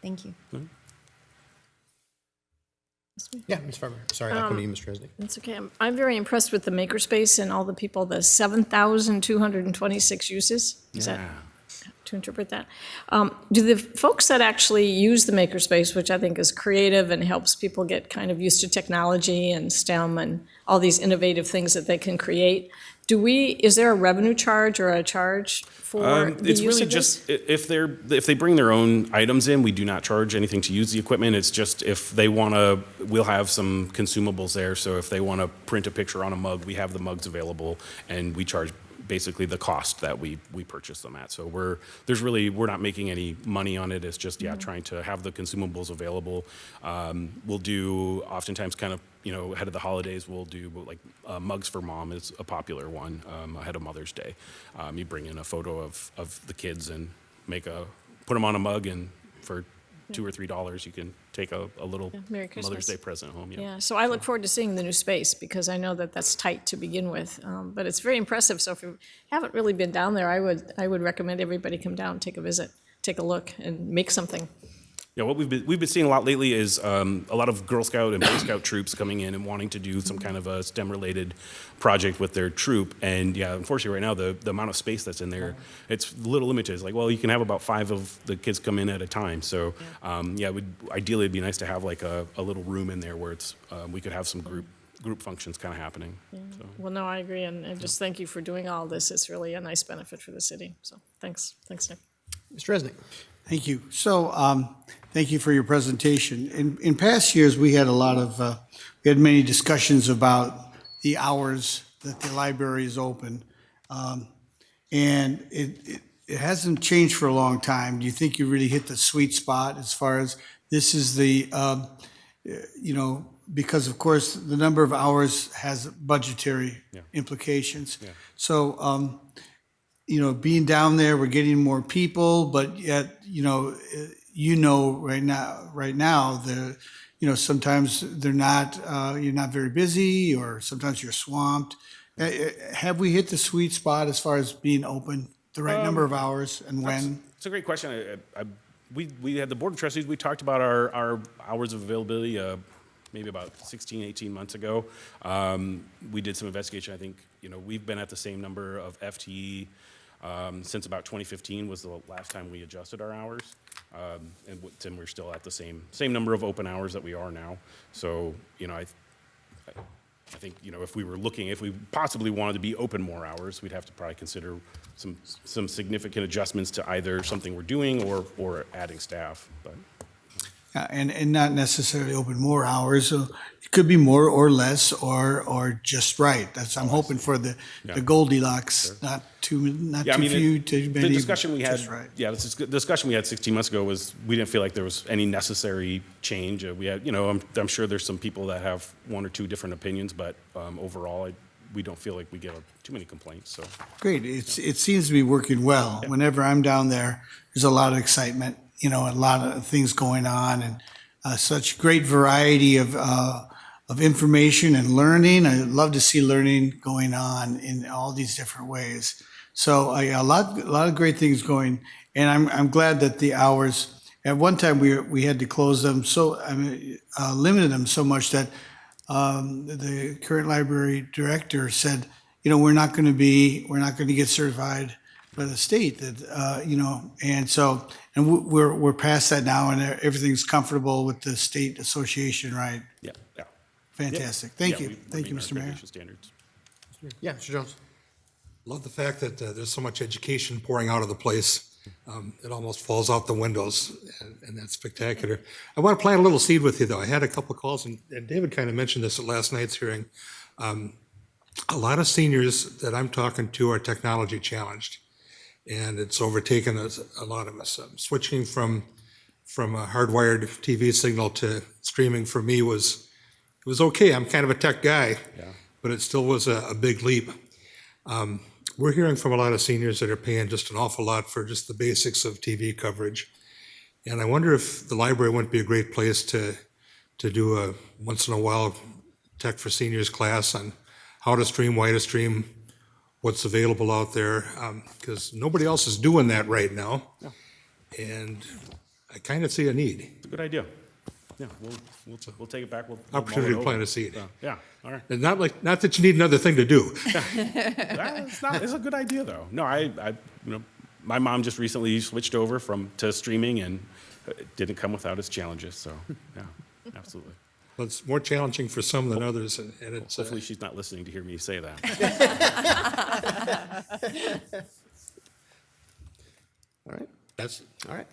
Thank you. Mm-hmm. Yeah, Ms. Farmer. Sorry, I'll come to you, Mr. Resnick. That's okay. I'm very impressed with the makerspace and all the people, the 7,226 uses. Is that to interpret that? Do the folks that actually use the makerspace, which I think is creative and helps people get kind of used to technology and STEM and all these innovative things that they can create, is there a revenue charge or a charge for the it's use really of just this? if they bring their own items in, we do not charge anything to use the equipment. It's just if they want to, we'll have some consumables there. So if they want to print a picture on a mug, we have the mugs available, and we charge basically the cost that we purchase them at. So we're not making any money on it. It's just trying to have the consumables available. We'll do oftentimes kind of ahead of the holidays, we'll do like mugs for mom is a popular one ahead of Mother's Day. You bring in a photo of the kids and put them on a mug, and for $2 or $3 you can take a little Merry Mother's Christmas. Day present home. Yeah, so I look forward to seeing the new space, because I know that that's tight to begin with, but it's very impressive. So if you haven't really been down there, I would recommend everybody come down, take a visit, take a look, and make something. Yeah, what we've been seeing a lot lately is a lot of Girl Scout and Boy Scout troops coming in and wanting to do some kind of a STEM-related project with their troop. And unfortunately, right now the amount of space that's in there, it's a little limited. It's like, well, you can have about 5 of the kids come in at a time. So ideally it'd be nice to have like a little room in there where it's we could have some group functions kind of happening. Yeah. So. Well, no, I agree, and just thank you for doing all this. It's really a nice benefit for the city. So thanks, Nick. Mr. Resnick. Thank you. So, thank you for your presentation. In past years, we had many discussions about the hours that the library is open. And it hasn't changed for a long time. Do you think you really hit the sweet spot as far as this is because of course the number of hours has budgetary implications. Yeah. So, being down there, we're getting more people, but yet, right now, sometimes you're not very busy, or sometimes you're swamped. Have we hit the sweet spot as far as being open, the right number of hours and when? It's a great question. We had the Board of Trustees, we talked about our hours of availability maybe about 16, 18 months ago. We did some investigation. I think, we've been at the same number of FTE since about 2015 was the last time we adjusted our hours. And we're still at the same number of open hours that we are now. So, I think, if we possibly wanted to be open more hours, we'd have to probably consider some significant adjustments to either something we're doing or adding staff. But And not necessarily open more hours. So it could be more or less or just right. I'm hoping for the Goldilocks, not too few, too many. The discussion we had, just right. the discussion we had 16 months ago was we didn't feel like there was any necessary change. We had, I'm sure there's some people that have one or two different opinions, but overall, we don't feel like we get too many complaints. So Great. It seems to be working well. Yeah. Whenever I'm down there, there's a lot of excitement. A lot of things going on, and such great variety of information and learning. I love to see learning going on in all these different ways. So a lot of great things going, and I'm glad that the hours. At one time we had to close them, limited them so much that the current library director said, we're not going to get certified by the state and we're past that now, and everything's comfortable with the state association, right? yeah. Fantastic. Thank you. We're Thank you, meeting Mr. our Mayor. accreditation standards. Yeah, Mr. Jones. Love the fact that there's so much education pouring out of the place. It almost falls out the windows, and that's spectacular. I want to plant a little seed with you, though. I had a couple of calls, and David kind of mentioned this at last night's hearing. A lot of seniors that I'm talking to are technology challenged, and it's overtaken a lot of us. Switching from a hardwired TV signal to streaming for me was okay. I'm kind of a tech guy, but it still was a big leap. We're hearing from a lot of seniors that are paying just an awful lot for just the basics of TV coverage. And I wonder if the library wouldn't be a great place to do a once in a while Tech for Seniors class on how to stream, why to stream, what's available out there, because nobody else is doing that right now. Yeah. And I kind of see a need. It's a good idea. Yeah, we'll take it back. We'll mull Opportunity it to over. plant a seed. Yeah, all right. And not that you need another thing to do. It's a good idea, though. No, my mom just recently switched over to streaming, and it didn't come without its challenges. So, yeah, absolutely. Well, it's more challenging for some than others, and it's Hopefully, she's not listening to hear me say that. All right. that's All right.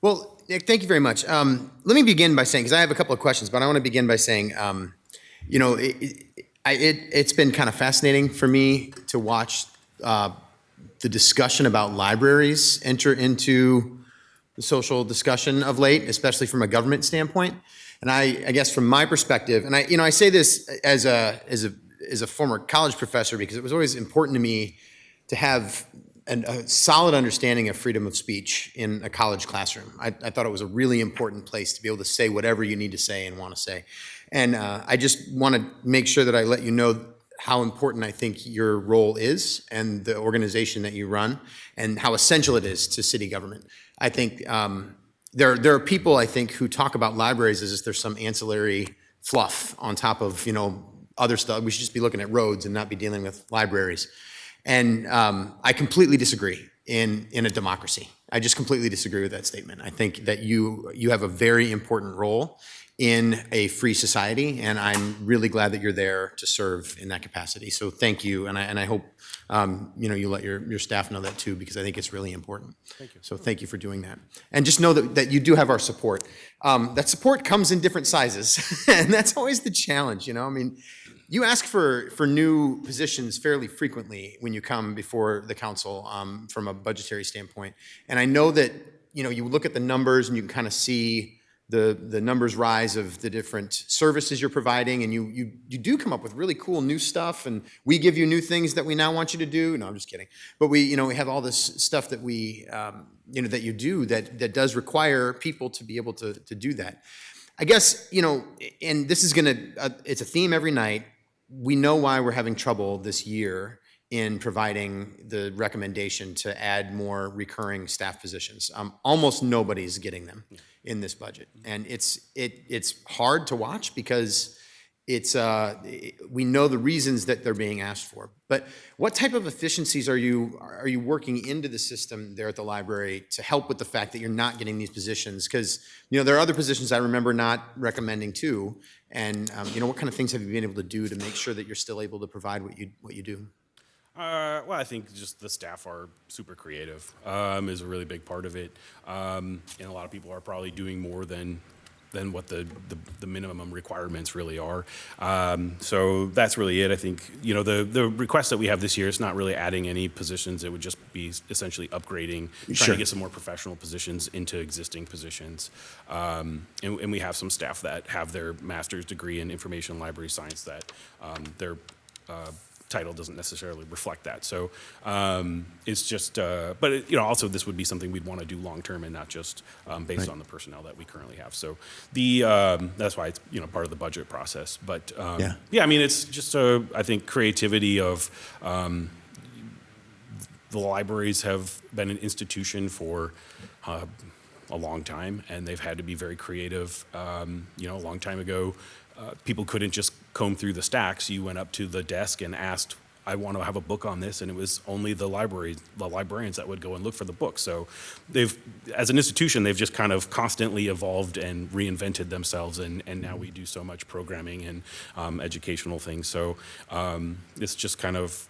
Well, Nick, thank you very much. Let me begin by saying, because I have a couple of questions, but I want to begin by saying, it's been kind of fascinating for me to watch the discussion about libraries enter into the social discussion of late, especially from a government standpoint. And I guess from my perspective, and I say this as a former college professor because it was always important to me to have a solid understanding of freedom of speech in a college classroom. I thought it was a really important place to be able to say whatever you need to say and want to say. And I just want to make sure that I let you know how important I think your role is and the organization that you run and how essential it is to city government. I think there are people, I think, who talk about libraries as if there's some ancillary fluff on top of, other stuff. We should just be looking at roads and not be dealing with libraries. And I completely disagree in a democracy. I just completely disagree with that statement. I think that you have a very important role in a free society, and I'm really glad that you're there to serve in that capacity. So thank you, and I hope you let your staff know that too, because I think it's really important. Thank you. So thank you for doing that. And just know that you do have our support. That support comes in different sizes, and that's always the challenge, You ask for new positions fairly frequently when you come before the council from a budgetary standpoint. And I know that, you look at the numbers and you can kind of see the numbers rise of the different services you're providing, and you do come up with really cool new stuff, and we give you new things that we now want you to do. No, I'm just kidding. But we have all this stuff that we, that you do that does require people to be able to do that. I guess, and this is it's a theme every night. We know why we're having trouble this year in providing the recommendation to add more recurring staff positions. Almost nobody's getting them in this budget. And it's hard to watch because we know the reasons that they're being asked for. But what type of efficiencies are you working into the system there at the library to help with the fact that you're not getting these positions? Because there are other positions I remember not recommending too. And what kind of things have you been able to do to make sure that you're still able to provide what you do? Well, I think just the staff are super creative is a really big part of it. And a lot of people are probably doing more than what the minimum requirements really are. So that's really it. I think, the request that we have this year is not really adding any positions. It would just be essentially upgrading, trying to get some more professional positions into existing positions. And we have some staff that have their master's degree in information library science that their title doesn't necessarily reflect that. So it's just, but also this would be something we'd want to do long term and not just based on the personnel that we currently have. So that's why it's part of the budget process. But I mean, it's just I think creativity of the libraries have been an institution for a long time, and they've had to be very creative. A long time ago, people couldn't just comb through the stacks. You went up to the desk and asked, I want to have a book on this, and it was only the librarians that would go and look for the book. So as an institution, they've just kind of constantly evolved and reinvented themselves, and now we do so much programming and educational things. So it's just kind of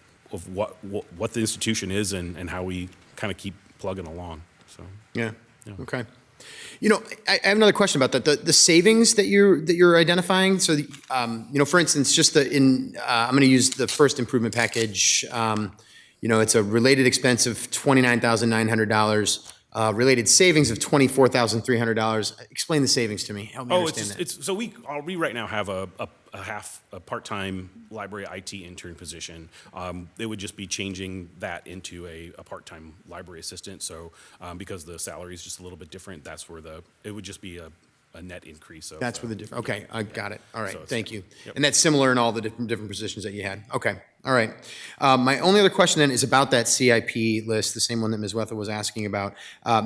what the institution is and how we kind of keep plugging along. So yeah. Okay. I have another question about that. The savings that you're identifying. So, for instance, just I'm going to use the first improvement package. It's a related expense of $29,900. Related savings of $24,300. Explain the savings to me. Help me understand that. So we right now have a part-time library IT intern position. It would just be changing that into a part-time library assistant. So because the salary is just a little bit different, that's where it would just be a net increase. That's where the difference. Okay, I got it. All right, So thank you. Yep. And that's similar in all the different positions that you had. Okay, all right. My only other question then is about that CIP list, the same one that Ms. Wetha was asking about.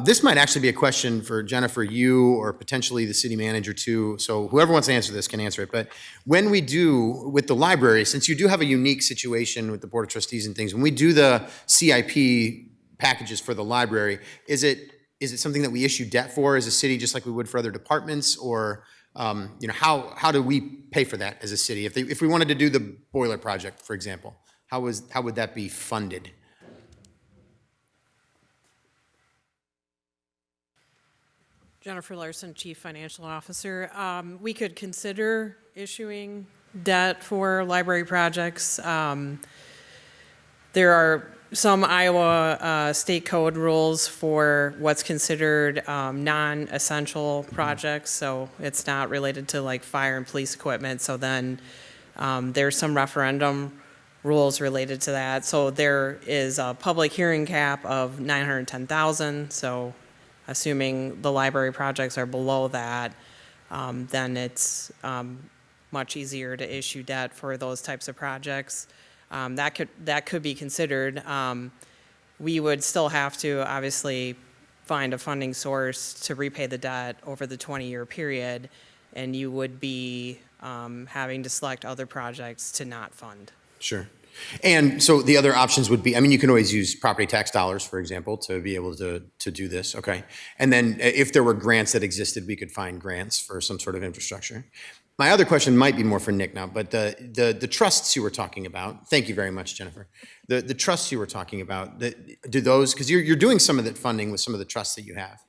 This might actually be a question for Jennifer, you, or potentially the city manager too. So whoever wants to answer this can answer it. But when we do with the library, since you do have a unique situation with the Board of Trustees and things, when we do the CIP packages for the library, is it something that we issue debt for as a city, just like we would for other departments, or how do we pay for that as a city? If we wanted to do the boiler project, for example, how would that be funded? Jennifer Larson, Chief Financial Officer. We could consider issuing debt for library projects. There are some Iowa state code rules for what's considered non-essential projects, so it's not related to like fire and police equipment. So then there's some referendum rules related to that. So there is a public hearing cap of 910,000. So assuming the library projects are below that, then it's much easier to issue debt for those types of projects. That could be considered. We would still have to obviously find a funding source to repay the debt over the 20-year period, and you would be having to select other projects to not fund. Sure. And so the other options would be, you can always use property tax dollars, for example, to be able to do this, okay? And then if there were grants that existed, we could find grants for some sort of infrastructure. My other question might be more for Nick now, but the trusts you were talking about, thank you very much, Jennifer. The trusts you were talking about, do those, because you're doing some of that funding with some of the trusts that you have.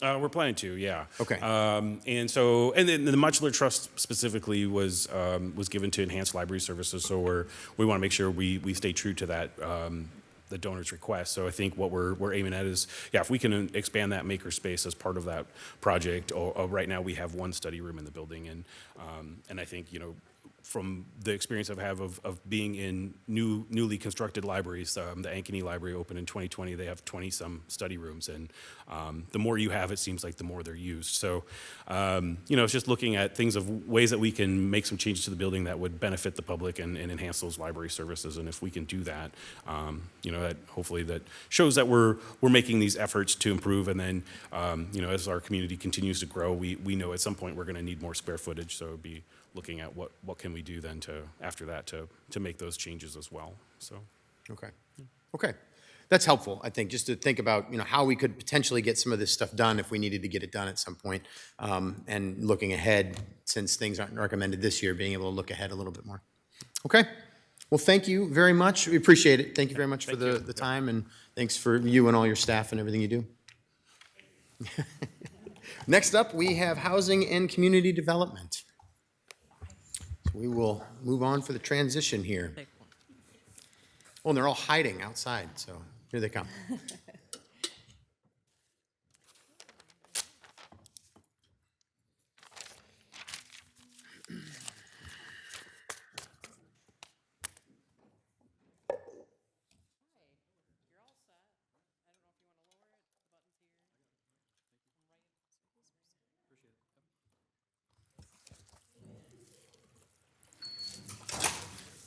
We're planning to, yeah. Okay. And then the Modular Trust specifically was given to enhance library services, so we want to make sure we stay true to that, the donor's request. So I think what we're aiming at is, if we can expand that maker space as part of that project. Right now we have one study room in the building, and I think from the experience I've had of being in newly constructed libraries. The Ankeny Library opened in 2020. They have 20-some study rooms, and the more you have, it seems like the more they're used. So, it's just looking at things of ways that we can make some changes to the building that would benefit the public and enhance those library services. And if we can do that, that hopefully that shows that we're making these efforts to improve. And then, as our community continues to grow, we know at some point we're going to need more square footage. So it'd be looking at what can we do then after that to make those changes as well. So. Okay. That's helpful, I think, just to think about, how we could potentially get some of this stuff done if we needed to get it done at some point. And looking ahead, since things aren't recommended this year, being able to look ahead a little bit more. Okay. Well, thank you very much. We appreciate it. Thank you very much for the time, and thanks for you and all your staff and everything you do. Next up, we have Housing and Community Development. So we will move on for the transition here. Oh, and they're all hiding outside, so here they come.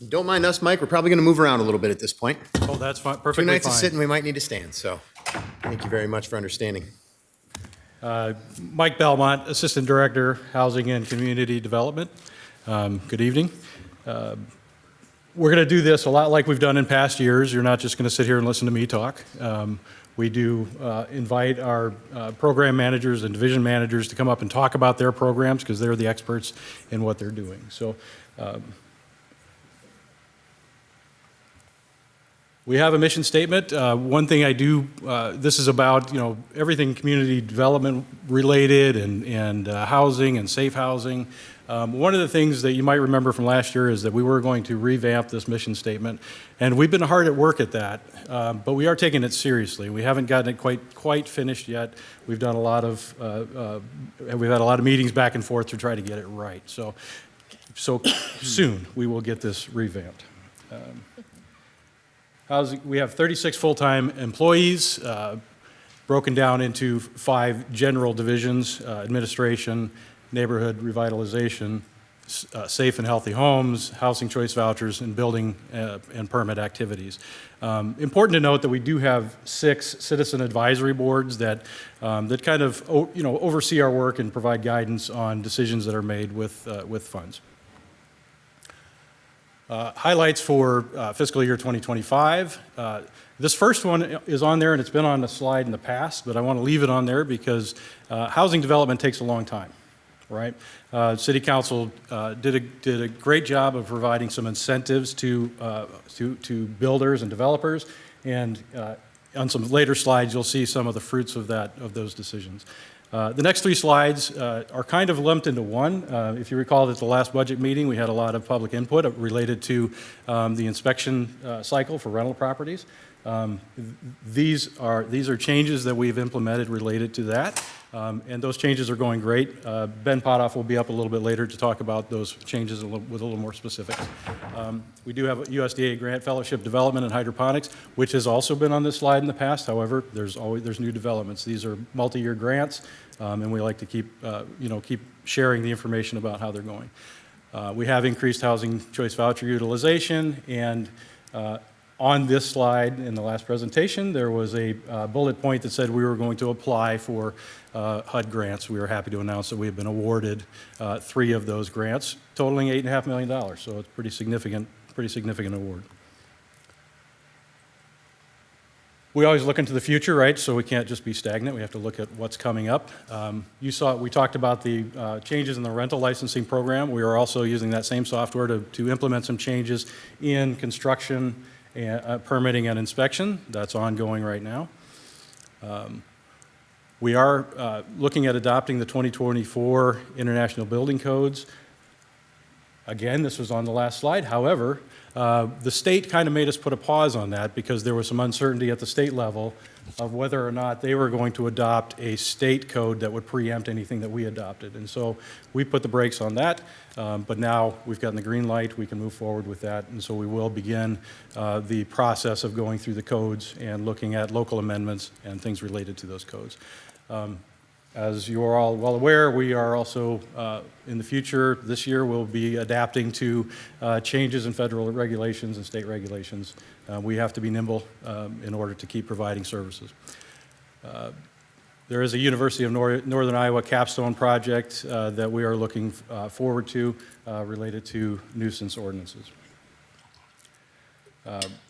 Don't mind us, Mike. We're probably going to move around a little bit at this point. Oh, that's fine. 2 Perfectly nights fine. of sitting, we might need to stand. So thank you very much for understanding. Mike Belmont, Assistant Director, Housing and Community Development. Good evening. We're going to do this a lot like we've done in past years. You're not just going to sit here and listen to me talk. We do invite our program managers and division managers to come up and talk about their programs because they're the experts in what they're doing. So. We have a mission statement. One thing I do, this is about, everything community development related and housing and safe housing. One of the things that you might remember from last year is that we were going to revamp this mission statement, and we've been hard at work at that, but we are taking it seriously. We haven't gotten it quite finished yet. We've done we've had a lot of meetings back and forth to try to get it right. So soon we will get this revamped. We have 36 full-time employees, broken down into 5 general divisions: administration, neighborhood revitalization, safe and healthy homes, housing choice vouchers, and building and permit activities. Important to note that we do have 6 citizen advisory boards that kind of oversee our work and provide guidance on decisions that are made with funds. Highlights for fiscal year 2025. This first one is on there, and it's been on the slide in the past, but I want to leave it on there because housing development takes a long time, right? City Council did a great job of providing some incentives to builders and developers, and on some later slides, you'll see some of the fruits of those decisions. The next 3 slides are kind of lumped into one. If you recall, at the last budget meeting, we had a lot of public input related to the inspection cycle for rental properties. These are changes that we've implemented related to that, and those changes are going great. Ben Potoff will be up a little bit later to talk about those changes with a little more specifics. We do have a USDA grant fellowship development in hydroponics, which has also been on this slide in the past. However, there's new developments. These are multi-year grants, and we like to keep sharing the information about how they're going. We have increased housing choice voucher utilization, and on this slide in the last presentation, there was a bullet point that said we were going to apply for HUD grants. We were happy to announce that we have been awarded 3 of those grants, totaling $8.5 million. So it's pretty significant award. We always look into the future, right? So we can't just be stagnant. We have to look at what's coming up. We talked about the changes in the rental licensing program. We are also using that same software to implement some changes in construction and permitting and inspection. That's ongoing right now. We are looking at adopting the 2024 International Building Codes. Again, this was on the last slide. However, The state kind of made us put a pause on that because there was some uncertainty at the state level of whether or not they were going to adopt a state code that would preempt anything that we adopted. And so we put the brakes on that, but now we've gotten the green light, we can move forward with that. And so we will begin the process of going through the codes and looking at local amendments and things related to those codes. As you are all well aware, we are also, in the future, this year, we'll be adapting to changes in federal regulations and state regulations. We have to be nimble in order to keep providing services. There is a University of Northern Iowa capstone project that we are looking forward to related to nuisance ordinances.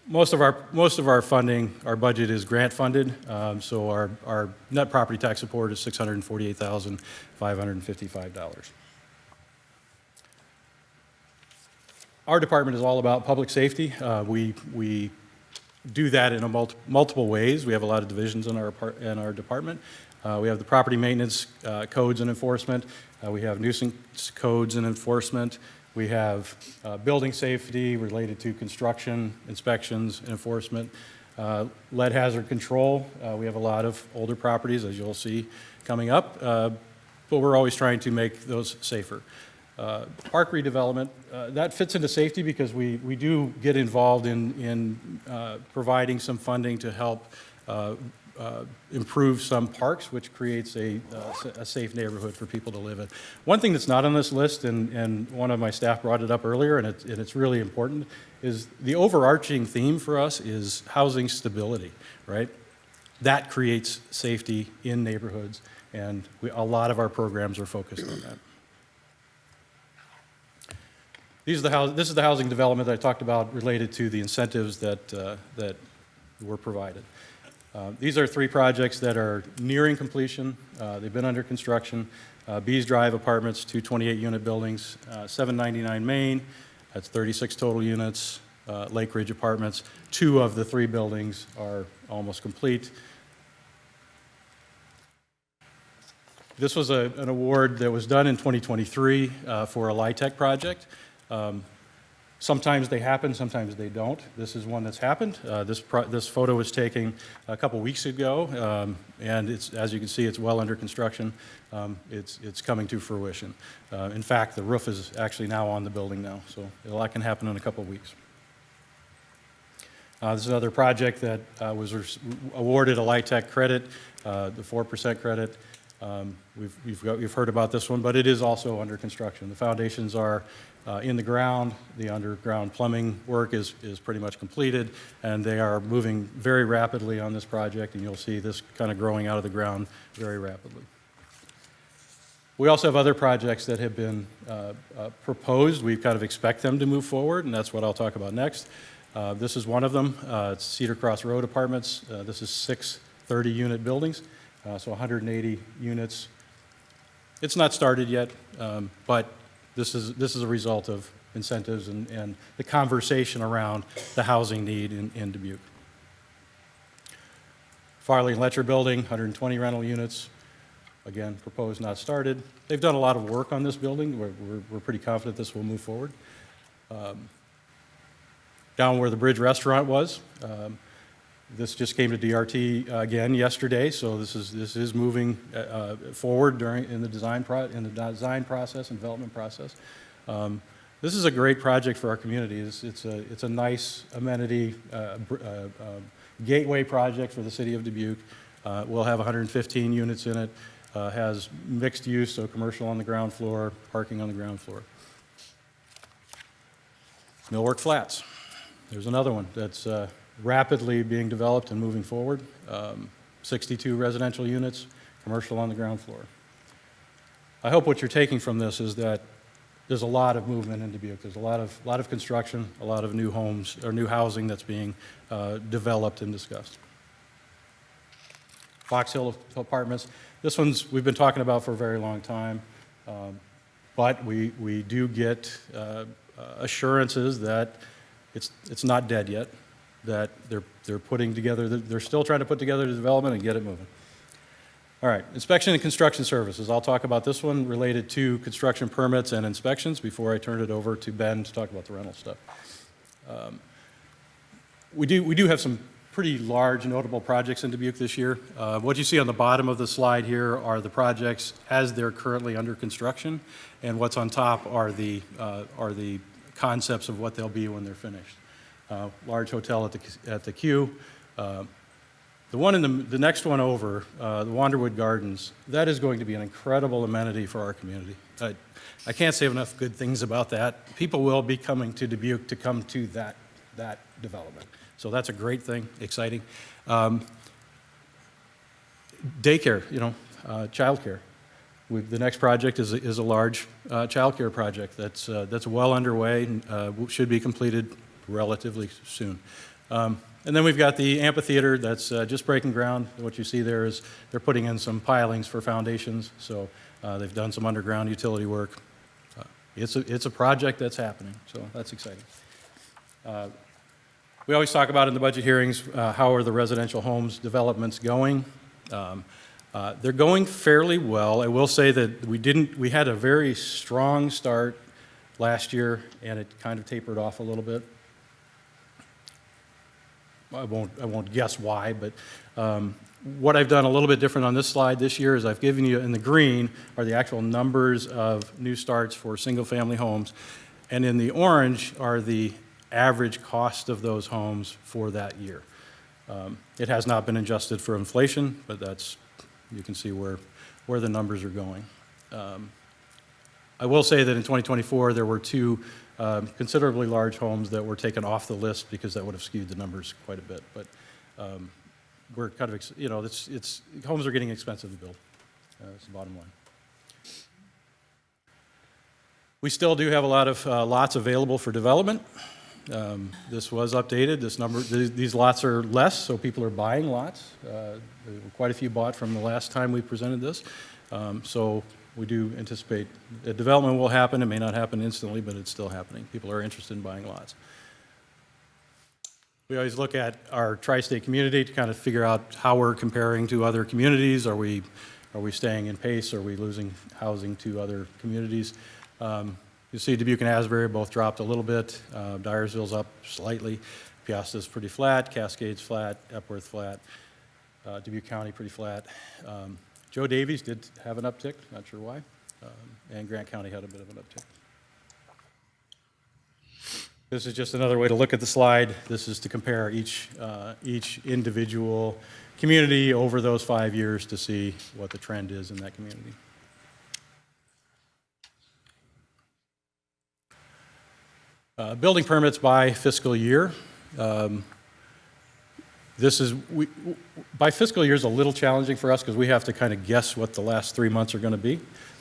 Most of our funding, our budget is grant funded, so our net property tax support is $648,555. Our department is all about public safety. We do that in multiple ways. We have a lot of divisions in our department. We have the property maintenance codes and enforcement. We have nuisance codes and enforcement. We have building safety related to construction, inspections, and enforcement. Lead hazard control. We have a lot of older properties, as you'll see coming up, but we're always trying to make those safer. Park redevelopment, that fits into safety because we do get involved in providing some funding to help improve some parks, which creates a safe neighborhood for people to live in. One thing that's not on this list, and one of my staff brought it up earlier, and it's really important, is the overarching theme for us is housing stability, right? That creates safety in neighborhoods, and a lot of our programs are focused on that. This is the housing development that I talked about related to the incentives that were provided. These are 3 projects that are nearing completion. They've been under construction. Bees Drive Apartments, 2 28-unit buildings. 799 Main, that's 36 total units. Lake Ridge Apartments, 2 of the 3 buildings are almost complete. This was an award that was done in 2023 for a LIHTC project. Sometimes they happen, sometimes they don't. This is one that's happened. This photo was taken a couple weeks ago, and as you can see, it's well under construction. It's coming to fruition. In fact, the roof is actually now on the building now, so a lot can happen in a couple weeks. This is another project that was awarded a LIHTC credit, the 4% credit. You've heard about this one, but it is also under construction. The foundations are in the ground. The underground plumbing work is pretty much completed, and they are moving very rapidly on this project, and you'll see this kind of growing out of the ground very rapidly. We also have other projects that have been proposed. We kind of expect them to move forward, and that's what I'll talk about next. This is one of them. It's Cedar Cross Road Apartments. This is 6 30-unit buildings, so 180 units. It's not started yet, but this is a result of incentives and the conversation around the housing need in Dubuque. Farley and Letcher Building, 120 rental units. Again, proposed, not started. They've done a lot of work on this building. We're pretty confident this will move forward. Down where the Bridge Restaurant was, this just came to DRT again yesterday, so this is moving forward in the design process and development process. This is a great project for our community. It's a nice amenity gateway project for the city of Dubuque. We'll have 115 units in it. Has mixed use, so commercial on the ground floor, parking on the ground floor. Millwork Flats. There's another one that's rapidly being developed and moving forward. 62 residential units, commercial on the ground floor. I hope what you're taking from this is that there's a lot of movement in Dubuque. There's a lot of construction, a lot of new homes or new housing that's being developed and discussed. Fox Hill Apartments. This one's we've been talking about for a very long time, but we do get assurances that it's not dead yet, that they're putting together, they're still trying to put together the development and get it moving. All right, inspection and construction services. I'll talk about this one related to construction permits and inspections before I turn it over to Ben to talk about the rental stuff. We do have some pretty large notable projects in Dubuque this year. What you see on the bottom of the slide here are the projects as they're currently under construction, and what's on top are the concepts of what they'll be when they're finished. Large hotel at the Q. The one in the next one over, the Wanderwood Gardens, that is going to be an incredible amenity for our community. I can't say enough good things about that. People will be coming to Dubuque to come to that development. So that's a great thing, exciting. Daycare, childcare. The next project is a large childcare project that's well underway and should be completed relatively soon. And then we've got the amphitheater that's just breaking ground. What you see there is they're putting in some pilings for foundations, so they've done some underground utility work. It's a project that's happening, so that's exciting. We always talk about in the budget hearings, how are the residential homes developments going? They're going fairly well. I will say that we had a very strong start last year, and it kind of tapered off a little bit. I won't guess why, but what I've done a little bit different on this slide this year is I've given you, in the green are the actual numbers of new starts for single-family homes, and in the orange are the average cost of those homes for that year. It has not been adjusted for inflation, but you can see where the numbers are going. I will say that in 2024 there were two considerably large homes that were taken off the list because that would have skewed the numbers quite a bit. But we're kind of, homes are getting expensive to build. That's the bottom line. We still do have a lot of lots available for development. This was updated. These lots are less, so people are buying lots. There were quite a few bought from the last time we presented this. So we do anticipate that development will happen. It may not happen instantly, but it's still happening. People are interested in buying lots. We always look at our tri-state community to kind of figure out how we're comparing to other communities. Are we staying in pace? Are we losing housing to other communities? You see Dubuque and Asbury both dropped a little bit. Dyersville's up slightly. Piasta's pretty flat. Cascade's flat. Epworth flat. Dubuque County pretty flat. Joe Davies did have an uptick, not sure why. And Grant County had a bit of an uptick. This is just another way to look at the slide. This is to compare each individual community over those 5 years to see what the trend is in that community. Building permits by fiscal year. By fiscal year is a little challenging for us because we have to kind of guess what the last 3 months are going to be.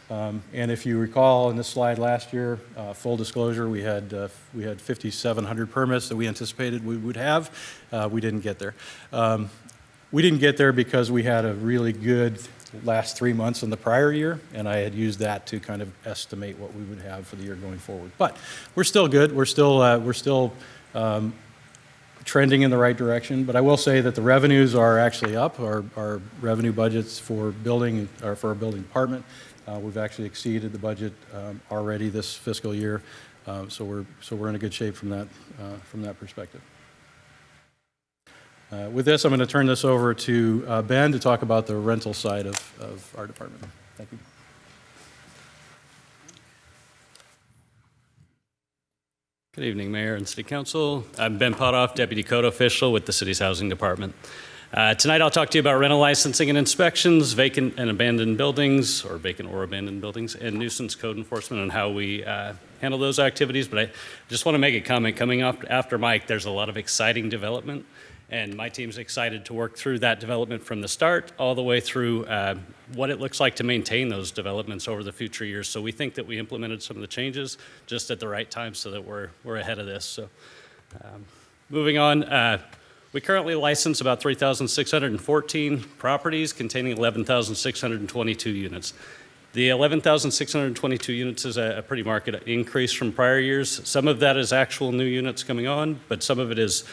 And if you recall in this slide last year, full disclosure, we had 5,700 permits that we anticipated we would have. We didn't get there. We didn't get there because we had a really good last 3 months in the prior year, and I had used that to kind of estimate what we would have for the year going forward. But we're still good. We're still trending in the right direction. But I will say that the revenues are actually up. Our revenue budgets for building, or for our building department, we've actually exceeded the budget already this fiscal year. So we're in a good shape from that perspective. With this, I'm going to turn this over to Ben to talk about the rental side of our department. Thank you. Good evening, Mayor and City Council. I'm Ben Potoff, Deputy Code Official with the City's Housing Department. Tonight I'll talk to you about rental licensing and inspections, vacant and abandoned buildings, or vacant or abandoned buildings, and nuisance code enforcement and how we handle those activities. But I just want to make a comment. Coming up after Mike, there's a lot of exciting development, and my team's excited to work through that development from the start all the way through what it looks like to maintain those developments over the future years. So we think that we implemented some of the changes just at the right time so that we're ahead of this. So moving on, we currently license about 3,614 properties containing 11,622 units. The 11,622 units is a pretty marked increase from prior years. Some of that is actual new units coming on, but some of it is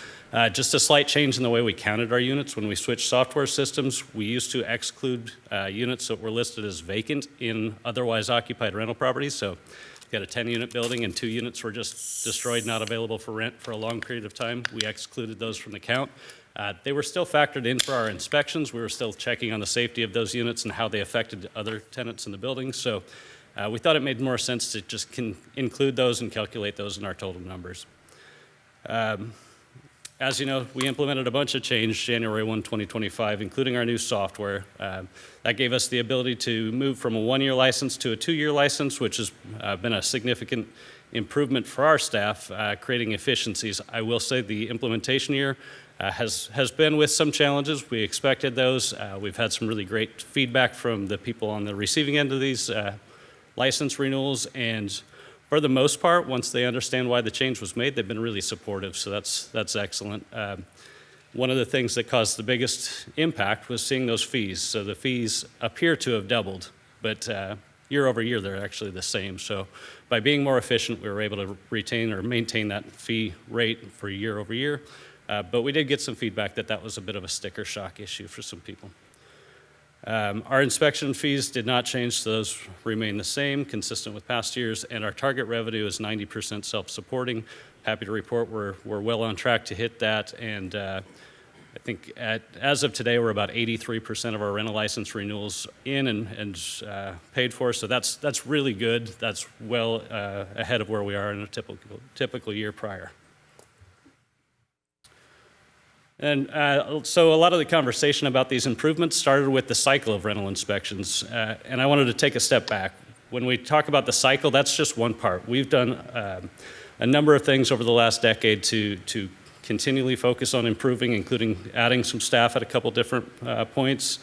just a slight change in the way we counted our units. When we switched software systems, we used to exclude units that were listed as vacant in otherwise occupied rental properties. So got a 10-unit building and 2 units were just destroyed, not available for rent for a long period of time. We excluded those from the count. They were still factored in for our inspections. We were still checking on the safety of those units and how they affected other tenants in the building. So we thought it made more sense to just include those and calculate those in our total numbers. As you know, we implemented a bunch of change January 1, 2025, including our new software. That gave us the ability to move from a 1-year license to a 2-year license, which has been a significant improvement for our staff, creating efficiencies. I will say the implementation year has been with some challenges. We expected those. We've had some really great feedback from the people on the receiving end of these license renewals, and for the most part, once they understand why the change was made, they've been really supportive, so that's excellent. One of the things that caused the biggest impact was seeing those fees. So the fees appear to have doubled, but year over year, they're actually the same. So by being more efficient, we were able to retain or maintain that fee rate for year over year. But we did get some feedback that that was a bit of a sticker shock issue for some people. Our inspection fees did not change, so those remain the same, consistent with past years, and our target revenue is 90% self-supporting. Happy to report we're well on track to hit that, and I think as of today, we're about 83% of our rental license renewals in and paid for, so that's really good. That's well ahead of where we are in a typical year prior. And so a lot of the conversation about these improvements started with the cycle of rental inspections, and I wanted to take a step back. When we talk about the cycle, that's just one part. We've done a number of things over the last decade to continually focus on improving, including adding some staff at a couple different points.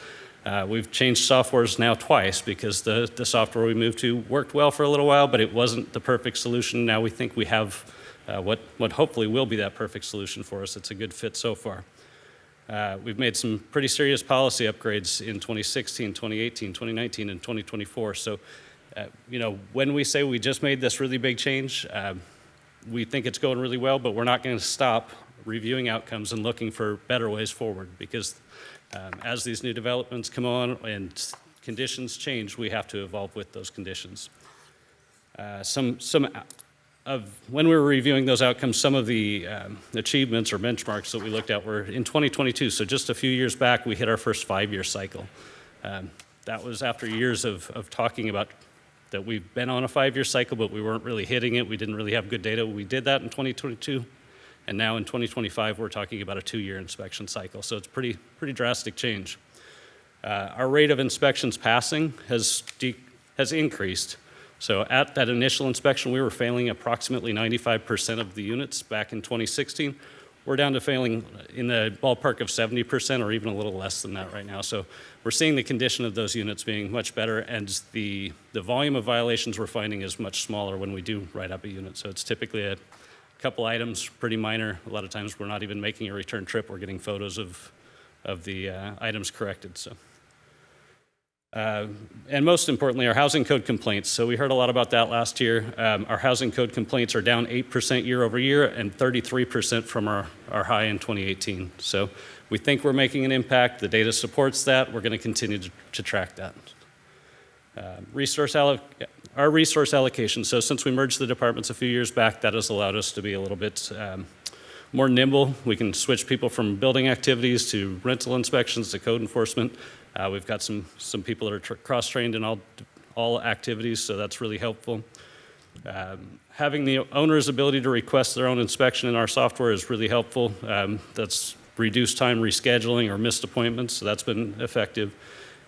We've changed softwares now twice because the software we moved to worked well for a little while, but it wasn't the perfect solution. Now we think we have what hopefully will be that perfect solution for us. It's a good fit so far. We've made some pretty serious policy upgrades in 2016, 2018, 2019, and 2024. So, when we say we just made this really big change, we think it's going really well, but we're not going to stop reviewing outcomes and looking for better ways forward because as these new developments come on and conditions change, we have to evolve with those conditions. When we were reviewing those outcomes, some of the achievements or benchmarks that we looked at were in 2022. So just a few years back, we hit our first 5-year cycle. That was after years of talking about that we've been on a 5-year cycle, but we weren't really hitting it. We didn't really have good data. We did that in 2022. And now in 2025, we're talking about a 2-year inspection cycle. So it's pretty drastic change. Our rate of inspections passing has increased. So at that initial inspection, we were failing approximately 95% of the units back in 2016. We're down to failing in the ballpark of 70% or even a little less than that right now. So we're seeing the condition of those units being much better, and the volume of violations we're finding is much smaller when we do write up a unit. So it's typically a couple items, pretty minor. A lot of times we're not even making a return trip. We're getting photos of the items corrected. So. And most importantly, our housing code complaints. So we heard a lot about that last year. Our housing code complaints are down 8% year over year and 33% from our high in 2018. So we think we're making an impact. The data supports that. We're going to continue to track that. Our resource allocation. So since we merged the departments a few years back, that has allowed us to be a little bit more nimble. We can switch people from building activities to rental inspections to code enforcement. We've got some people that are cross-trained in all activities, so that's really helpful. Having the owner's ability to request their own inspection in our software is really helpful. That's reduced time rescheduling or missed appointments, so that's been effective.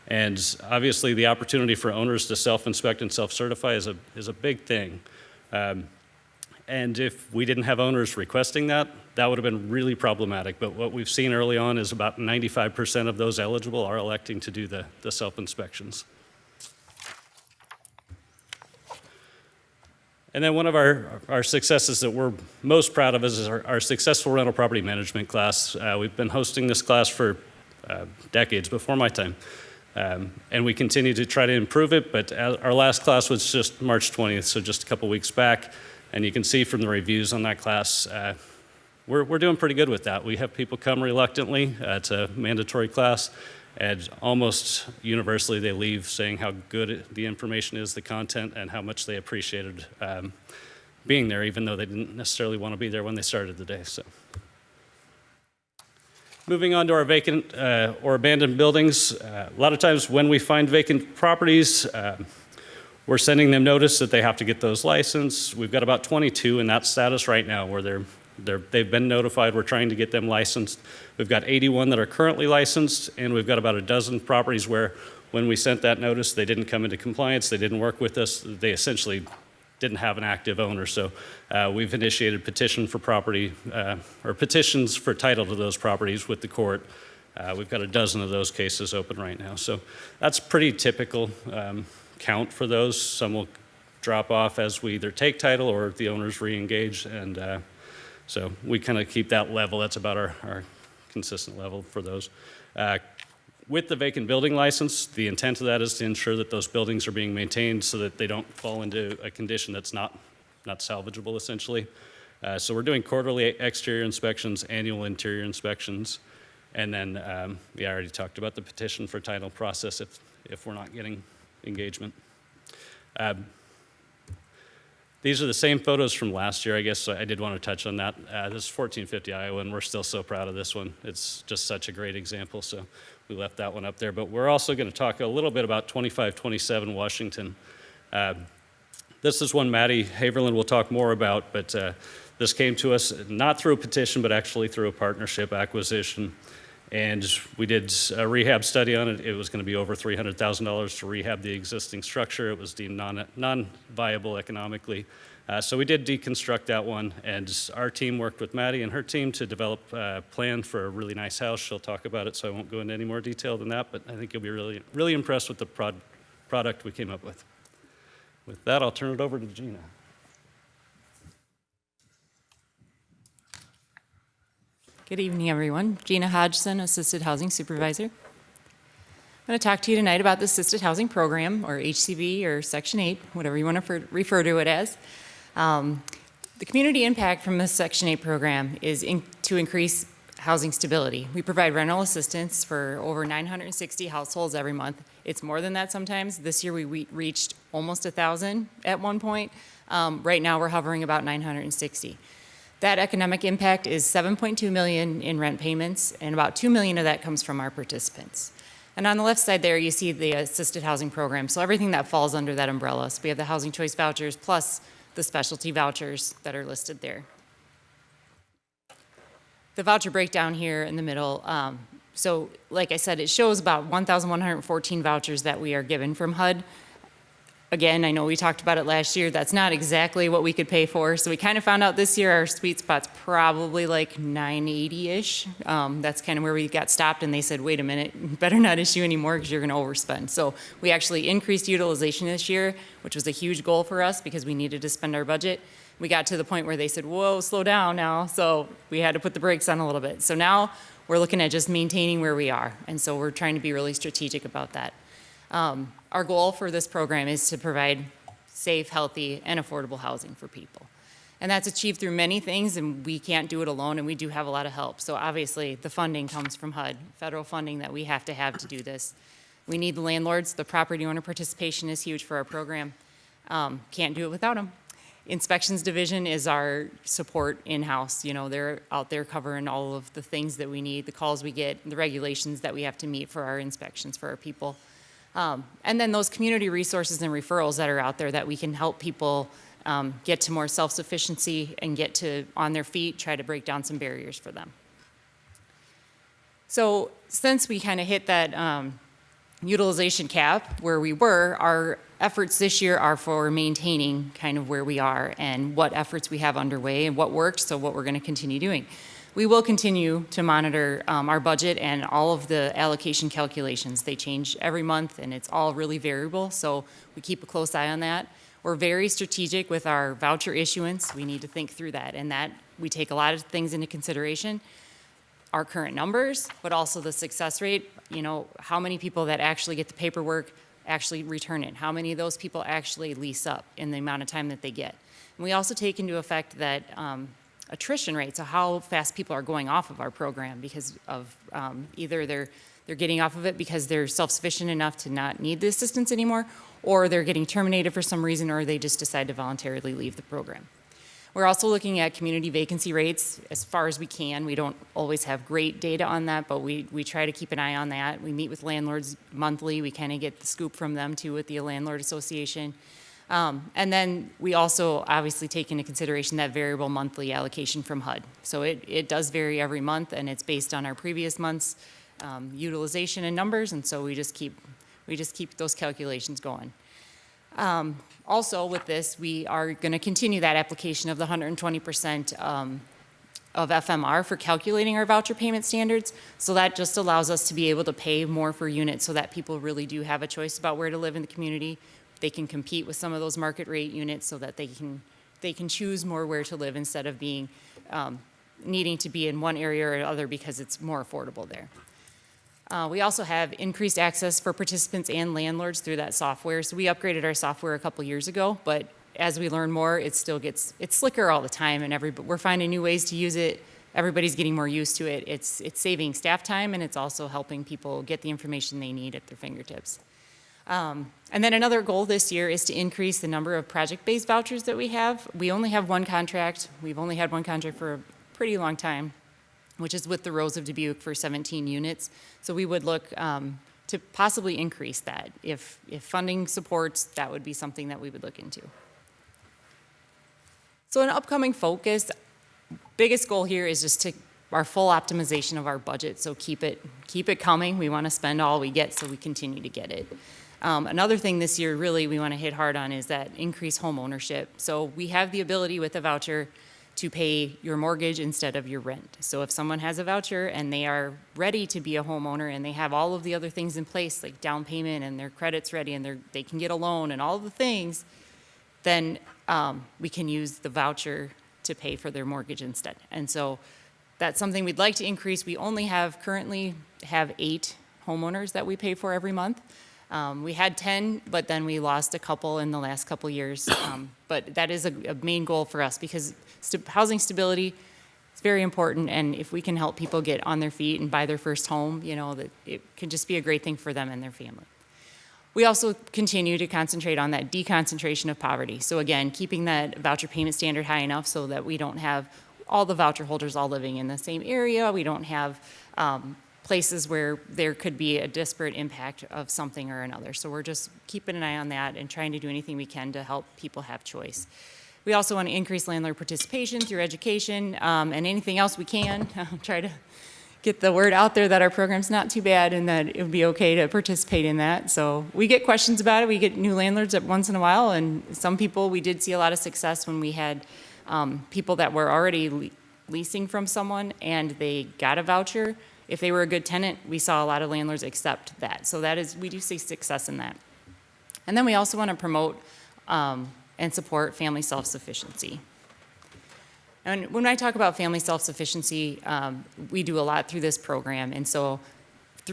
And obviously, the opportunity for owners to self-inspect and self-certify is a big thing. And if we didn't have owners requesting that, that would have been really problematic. But what we've seen early on is about 95% of those eligible are electing to do the self-inspections. And then one of our successes that we're most proud of is our successful rental property management class. We've been hosting this class for decades before my time. And we continue to try to improve it, but our last class was just March 20th, so just a couple weeks back. And you can see from the reviews on that class, we're doing pretty good with that. We have people come reluctantly. It's a mandatory class, And almost universally, they leave saying how good the information is, the content, and how much they appreciated being there, even though they didn't necessarily want to be there when they started the day. So, moving on to our vacant or abandoned buildings, a lot of times when we find vacant properties, we're sending them notice that they have to get those licensed. We've got about 22 in that status right now where they've been notified. We're trying to get them licensed. We've got 81 that are currently licensed, and we've got about a dozen properties where when we sent that notice, they didn't come into compliance, they didn't work with us, they essentially didn't have an active owner. So we've initiated petition for property, or petitions for title to those properties with the court. We've got a dozen of those cases open right now. So that's pretty typical count for those. Some will drop off as we either take title or the owners re-engage, and so we kind of keep that level. That's about our consistent level for those. With the vacant building license, the intent of that is to ensure that those buildings are being maintained so that they don't fall into a condition that's not salvageable, essentially. So we're doing quarterly exterior inspections, annual interior inspections, and then I already talked about the petition for title process if we're not getting engagement. These are the same photos from last year, I guess, so I did want to touch on that. This is 1450 Iowa, and we're still so proud of this one. It's just such a great example, so we left that one up there. But we're also going to talk a little bit about 2527 Washington. This is one Maddie Haverland will talk more about, but this came to us not through a petition, but actually through a partnership acquisition. And we did a rehab study on it. It was going to be over $300,000 to rehab the existing structure. It was deemed non-viable economically. So we did deconstruct that one, and our team worked with Maddie and her team to develop a plan for a really nice house. She'll talk about it, so I won't go into any more detail than that, but I think you'll be really, really impressed with the product we came up with. With that, I'll turn it over to Gina. Good evening, everyone. Gina Hodgson, Assisted Housing Supervisor. I'm going to talk to you tonight about the Assisted Housing Program, or HCV, or Section 8, whatever you want to refer to it as. The community impact from this Section 8 program is to increase housing stability. We provide rental assistance for over 960 households every month. It's more than that sometimes. This year we reached almost 1,000 at one point. Right now we're hovering about 960. That economic impact is $7.2 million in rent payments, and about $2 million of that comes from our participants. And on the left side there, you see the assisted housing program, so everything that falls under that umbrella. So we have the housing choice vouchers plus the specialty vouchers that are listed there. The voucher breakdown here in the middle, so like I said, it shows about 1,114 vouchers that we are given from HUD. Again, I know we talked about it last year. That's not exactly what we could pay for. So we kind of found out this year our sweet spot's probably like 980-ish. That's kind of where we got stopped, and they said, wait a minute, you better not issue anymore because you're going to overspend. So we actually increased utilization this year, which was a huge goal for us because we needed to spend our budget. We got to the point where they said, whoa, slow down now. So we had to put the brakes on a little bit. So now we're looking at just maintaining where we are. And so we're trying to be really strategic about that. Our goal for this program is to provide safe, healthy, and affordable housing for people. And that's achieved through many things, and we can't do it alone, and we do have a lot of help. So obviously, the funding comes from HUD, federal funding that we have to do this. We need the landlords. The property owner participation is huge for our program. Can't do it without them. Inspections division is our support in-house. You know, they're out there covering all of the things that we need, the calls we get, the regulations that we have to meet for our inspections for our people. And then those community resources and referrals that are out there that we can help people get to more self-sufficiency and get to on their feet, try to break down some barriers for them. So since we kind of hit that utilization cap where we were, our efforts this year are for maintaining kind of where we are and what efforts we have underway and what worked, so what we're going to continue doing. We will continue to monitor our budget and all of the allocation calculations. They change every month, and it's all really variable, so we keep a close eye on that. We're very strategic with our voucher issuance. We need to think through that, and that we take a lot of things into consideration. Our current numbers, but also the success rate, you know, how many people that actually get the paperwork actually return it, how many of those people actually lease up in the amount of time that they get. And we also take into effect that attrition rate, so how fast people are going off of our program because of either they're getting off of it because they're self-sufficient enough to not need the assistance anymore, or they're getting terminated for some reason, or they just decide to voluntarily leave the program. We're also looking at community vacancy rates as far as we can. We don't always have great data on that, but we try to keep an eye on that. We meet with landlords monthly. We kind of get the scoop from them too with the Landlord Association. And then we also obviously take into consideration that variable monthly allocation from HUD. So it does vary every month, and it's based on our previous month's utilization and numbers, and so we just keep those calculations going. Also with this, we are going to continue that application of the 120% of FMR for calculating our voucher payment standards. So that just allows us to be able to pay more for units so that people really do have a choice about where to live in the community. They can compete with some of those market rate units so that they can choose more where to live instead of being needing to be in one area or another because it's more affordable there. We also have increased access for participants and landlords through that software. So we upgraded our software a couple years ago, but as we learn more, it's slicker all the time, and we're finding new ways to use it. Everybody's getting more used to it. It's saving staff time, and it's also helping people get the information they need at their fingertips. And then another goal this year is to increase the number of project-based vouchers that we have. We only have one contract. We've only had one contract for a pretty long time, which is with the Rose of Dubuque for 17 units. So we would look to possibly increase that. If funding supports, that would be something that we would look into. So an upcoming focus, biggest goal here is just our full optimization of our budget. So keep it coming. We want to spend all we get so we continue to get it. Another thing this year really we want to hit hard on is that increased home ownership. So we have the ability with a voucher to pay your mortgage instead of your rent. So if someone has a voucher and they are ready to be a homeowner and they have all of the other things in place, like down payment and their credit's ready and they can get a loan and all the things, then we can use the voucher to pay for their mortgage instead. And so that's something we'd like to increase. We only currently have 8 homeowners that we pay for every month. We had 10, but then we lost a couple in the last couple years. But that is a main goal for us because housing stability is very important. And if we can help people get on their feet and buy their first home, that it can just be a great thing for them and their family. We also continue to concentrate on that deconcentration of poverty. So again, keeping that voucher payment standard high enough so that we don't have all the voucher holders all living in the same area. We don't have places where there could be a disparate impact of something or another. So we're just keeping an eye on that and trying to do anything we can to help people have choice. We also want to increase landlord participation through education and anything else we can. Try to get the word out there that our program's not too bad and that it would be okay to participate in that. So we get questions about it. We get new landlords once in a while, and some people, we did see a lot of success when we had people that were already leasing from someone and they got a voucher. If they were a good tenant, we saw a lot of landlords accept that. So we do see success in that. And then we also want to promote and support family self-sufficiency. And when I talk about family self-sufficiency, we do a lot through this program. And so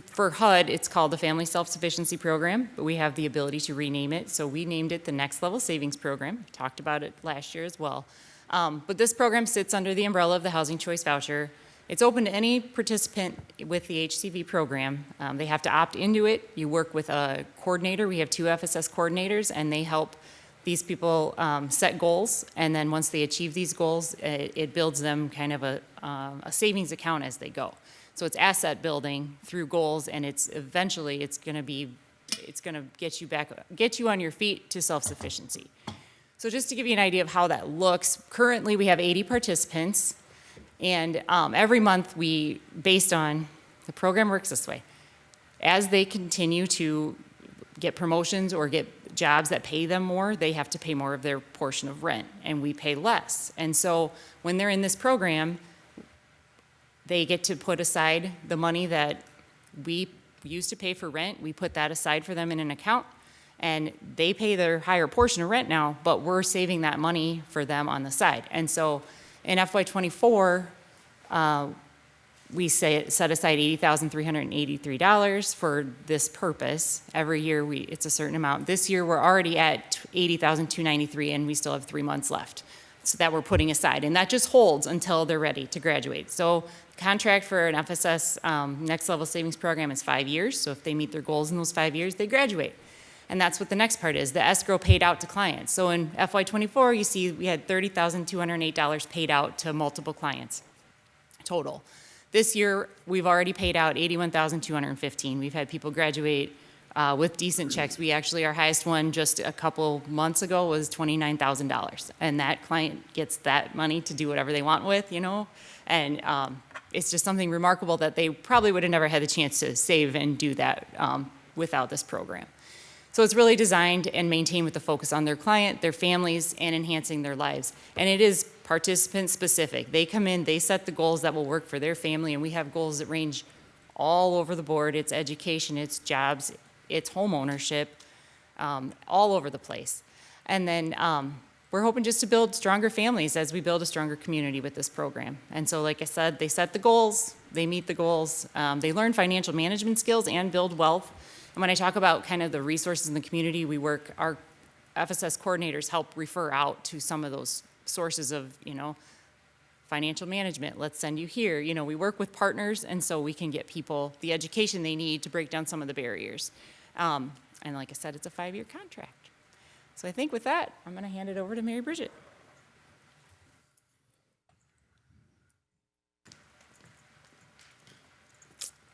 for HUD, it's called the Family Self-Sufficiency Program, but we have the ability to rename it. So we named it the Next Level Savings Program. We talked about it last year as well. But this program sits under the umbrella of the Housing Choice Voucher. It's open to any participant with the HCV program. They have to opt into it. You work with a coordinator. We have 2 FSS coordinators, and they help these people set goals. And then once they achieve these goals, it builds them kind of a savings account as they go. So it's asset building through goals, and it's going to get you on your feet to self-sufficiency. So just to give you an idea of how that looks, currently we have 80 participants. And every month the program works this way. As they continue to get promotions or get jobs that pay them more, they have to pay more of their portion of rent, and we pay less. And so when they're in this program, they get to put aside the money that we used to pay for rent. We put that aside for them in an account, and they pay their higher portion of rent now, but we're saving that money for them on the side. And so in FY24, we set aside $80,383 for this purpose. Every year, it's a certain amount. This year, we're already at $80,293, and we still have 3 months left. So that we're putting aside, and that just holds until they're ready to graduate. So contract for an FSS Next Level Savings Program is 5 years, so if they meet their goals in those 5 years, they graduate. And that's what the next part is, the escrow paid out to clients. So in FY24, you see we had $30,208 paid out to multiple clients total. This year, we've already paid out $81,215. We've had people graduate with decent checks. We actually, our highest one just a couple months ago was $29,000. And that client gets that money to do whatever they want with, you know? And it's just something remarkable that they probably would have never had the chance to save and do that without this program. So it's really designed and maintained with the focus on their client, their families, and enhancing their lives. And it is participant specific. They come in, they set the goals that will work for their family, and we have goals that range all over the board. It's education, it's jobs, it's home ownership, all over the place. And then we're hoping just to build stronger families as we build a stronger community with this program. And so, like I said, they set the goals, they meet the goals, they learn financial management skills and build wealth. And when I talk about kind of the resources in the community, we work, our FSS coordinators help refer out to some of those sources of, you know, financial management. Let's send you here. You know, we work with partners, and so we can get people the education they need to break down some of the barriers. And like I said, it's a 5-year contract. So I think with that, I'm going to hand it over to Mary Bridget.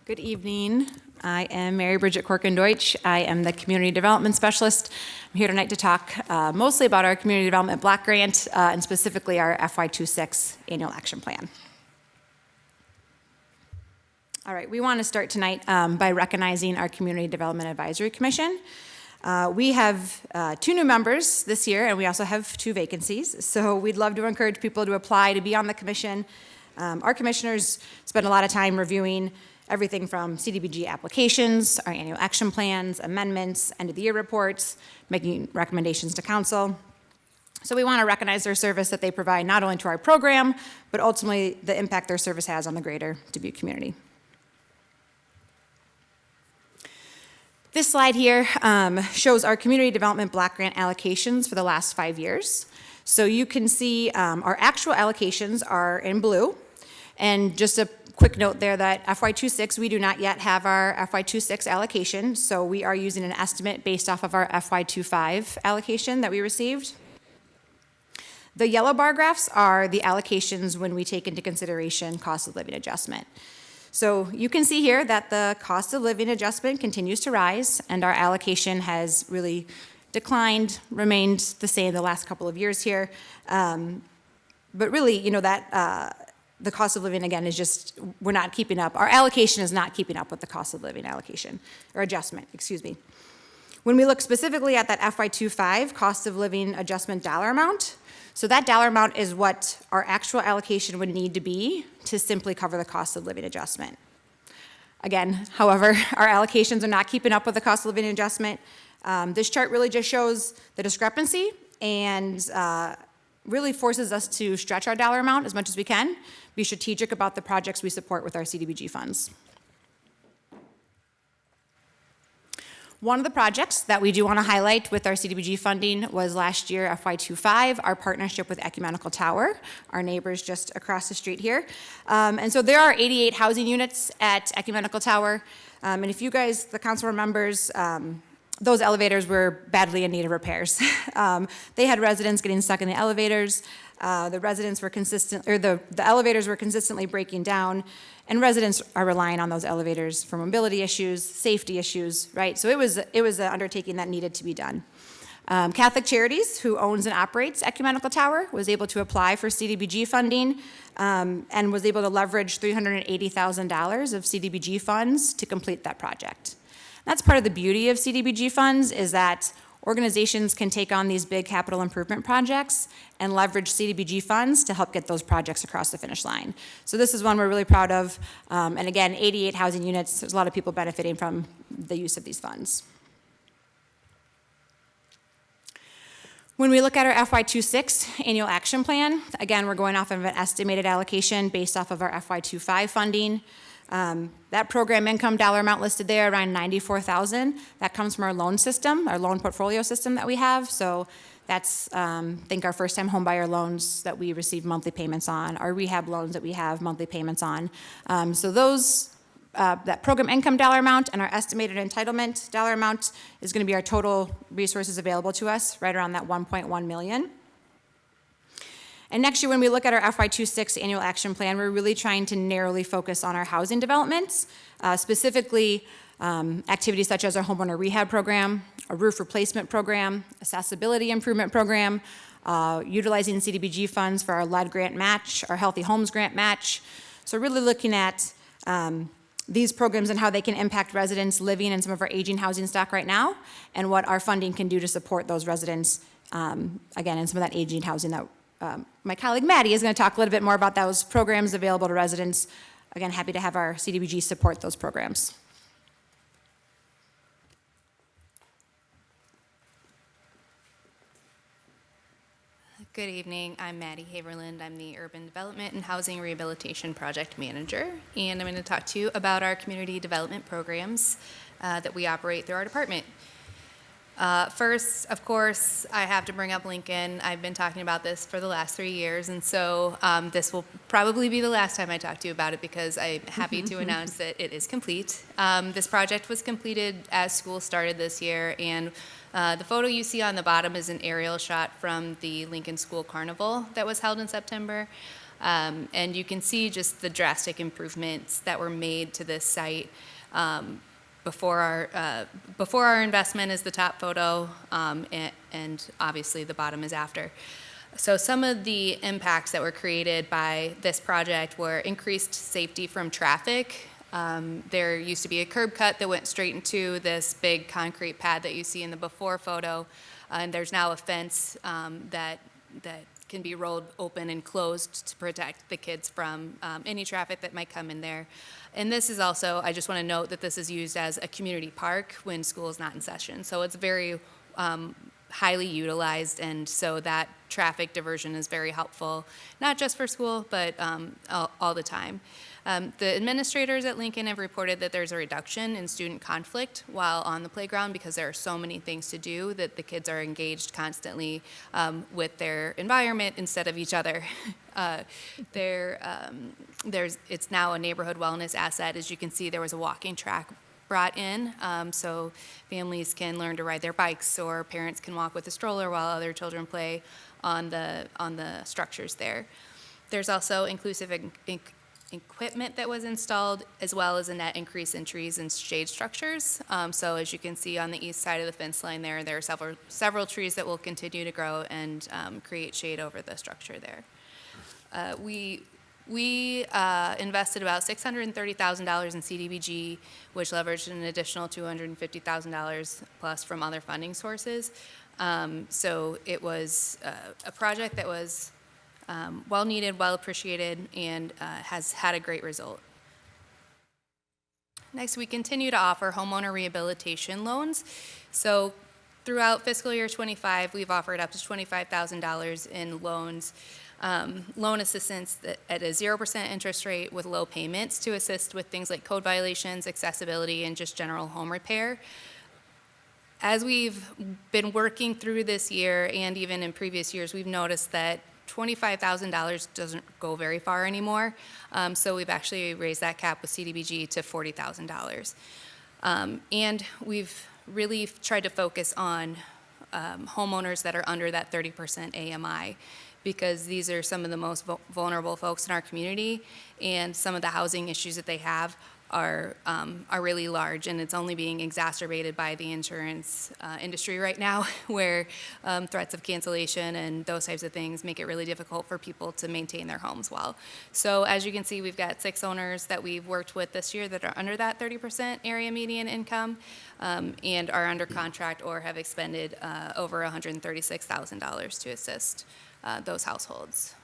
Good evening. I am Mary Bridget Corkin-Deutsch. I am the Community Development Specialist. I'm here tonight to talk mostly about our Community Development Block Grant and specifically our FY26 Annual Action Plan. All right, we want to start tonight by recognizing our Community Development Advisory Commission. We have 2 new members this year, and we also have 2 vacancies. So we'd love to encourage people to apply to be on the commission. Our commissioners spend a lot of time reviewing everything from CDBG applications, our annual action plans, amendments, end of the year reports, making recommendations to council. So we want to recognize their service that they provide not only to our program, but ultimately the impact their service has on the greater Dubuque community. This slide here shows our community development block grant allocations for the last 5 years. So you can see our actual allocations are in blue. And just a quick note there that FY26, we do not yet have our FY26 allocation. So we are using an estimate based off of our FY25 allocation that we received. The yellow bar graphs are the allocations when we take into consideration cost of living adjustment. So you can see here that the cost of living adjustment continues to rise, and our allocation has really declined, remained the same the last couple of years here. But really, you know, that the cost of living, again, is just, we're not keeping up. Our allocation is not keeping up with the cost of living allocation, or adjustment, excuse me. When we look specifically at that FY25 cost of living adjustment dollar amount, so that dollar amount is what our actual allocation would need to be to simply cover the cost of living adjustment. Again, however, our allocations are not keeping up with the cost of living adjustment. This chart really just shows the discrepancy and really forces us to stretch our dollar amount as much as we can, be strategic about the projects we support with our CDBG funds. One of the projects that we do want to highlight with our CDBG funding was last year, FY25, our partnership with Ecumenical Tower, our neighbors just across the street here. And so there are 88 housing units at Ecumenical Tower. And if you guys, the council remembers, those elevators were badly in need of repairs. They had residents getting stuck in the elevators. The elevators were consistently breaking down, and residents are relying on those elevators for mobility issues, safety issues, right? So it was an undertaking that needed to be done. Catholic Charities, who owns and operates Ecumenical Tower, was able to apply for CDBG funding and was able to leverage $380,000 of CDBG funds to complete that project. That's part of the beauty of CDBG funds, is that organizations can take on these big capital improvement projects and leverage CDBG funds to help get those projects across the finish line. So this is one we're really proud of. And again, 88 housing units, there's a lot of people benefiting from the use of these funds. When we look at our FY26 annual action plan, again, we're going off of an estimated allocation based off of our FY25 funding. That program income dollar amount listed there, around 94,000, that comes from our loan system, our loan portfolio system that we have. So that's, I think, our first-time homebuyer loans that we receive monthly payments on, our rehab loans that we have monthly payments on. So those, that program income dollar amount and our estimated entitlement dollar amount is going to be our total resources available to us, right around that 1.1 million. And next year, when we look at our FY26 annual action plan, we're really trying to narrowly focus on our housing developments, specifically activities such as our homeowner rehab program, a roof replacement program, accessibility improvement program, utilizing CDBG funds for our lead grant match, our healthy homes grant match. So really looking at these programs and how they can impact residents living in some of our aging housing stock right now, and what our funding can do to support those residents, again, in some of that aging housing that my colleague Maddie is going to talk a little bit more about those programs available to residents. Again, happy to have our CDBG support those programs. Good evening, I'm Maddie Haverland. I'm the Urban Development and Housing Rehabilitation Project Manager, and I'm going to talk to you about our community development programs that we operate through our department. First, of course, I have to bring up Lincoln. I've been talking about this for the last 3 years, and so this will probably be the last time I talk to you about it, because I'm happy to announce that it is complete. This project was completed as school started this year, and the photo you see on the bottom is an aerial shot from the Lincoln School Carnival that was held in September. And you can see just the drastic improvements that were made to this site. Before our investment is the top photo, and obviously the bottom is after. So some of the impacts that were created by this project were increased safety from traffic. There used to be a curb cut that went straight into this big concrete pad that you see in the before photo, and there's now a fence that can be rolled open and closed to protect the kids from any traffic that might come in there. And this is also, I just want to note that this is used as a community park when school is not in session. So it's very highly utilized, and so that traffic diversion is very helpful, not just for school, but all the time. The administrators at Lincoln have reported that there's a reduction in student conflict while on the playground, because there are so many things to do that the kids are engaged constantly with their environment instead of each other. It's now a neighborhood wellness asset. As you can see, there was a walking track brought in, so families can learn to ride their bikes, or parents can walk with a stroller while other children play on the structures there. There's also inclusive equipment that was installed, as well as a net increase in trees and shade structures. So as you can see on the east side of the fence line there are several trees that will continue to grow and create shade over the structure there. We invested about $630,000 in CDBG, which leveraged an additional $250,000 plus from other funding sources. So it was a project that was well needed, well appreciated, and has had a great result. Next, we continue to offer homeowner rehabilitation loans. So throughout fiscal year 25, we've offered up to $25,000 in loans, loan assistance at a 0% interest rate with low payments to assist with things like code violations, accessibility, and just general home repair. As we've been working through this year, and even in previous years, we've noticed that $25,000 doesn't go very far anymore. So we've actually raised that cap with CDBG to $40,000. And we've really tried to focus on homeowners that are under that 30% AMI, because these are some of the most vulnerable folks in our community, and some of the housing issues that they have are really large, and it's only being exacerbated by the insurance industry right now, where threats of cancellation and those types of things make it really difficult for people to maintain their homes well. So as you can see, we've got 6 owners that we've worked with this year that are under that 30% area median income, and are under contract or have expended over $136,000 to assist those households.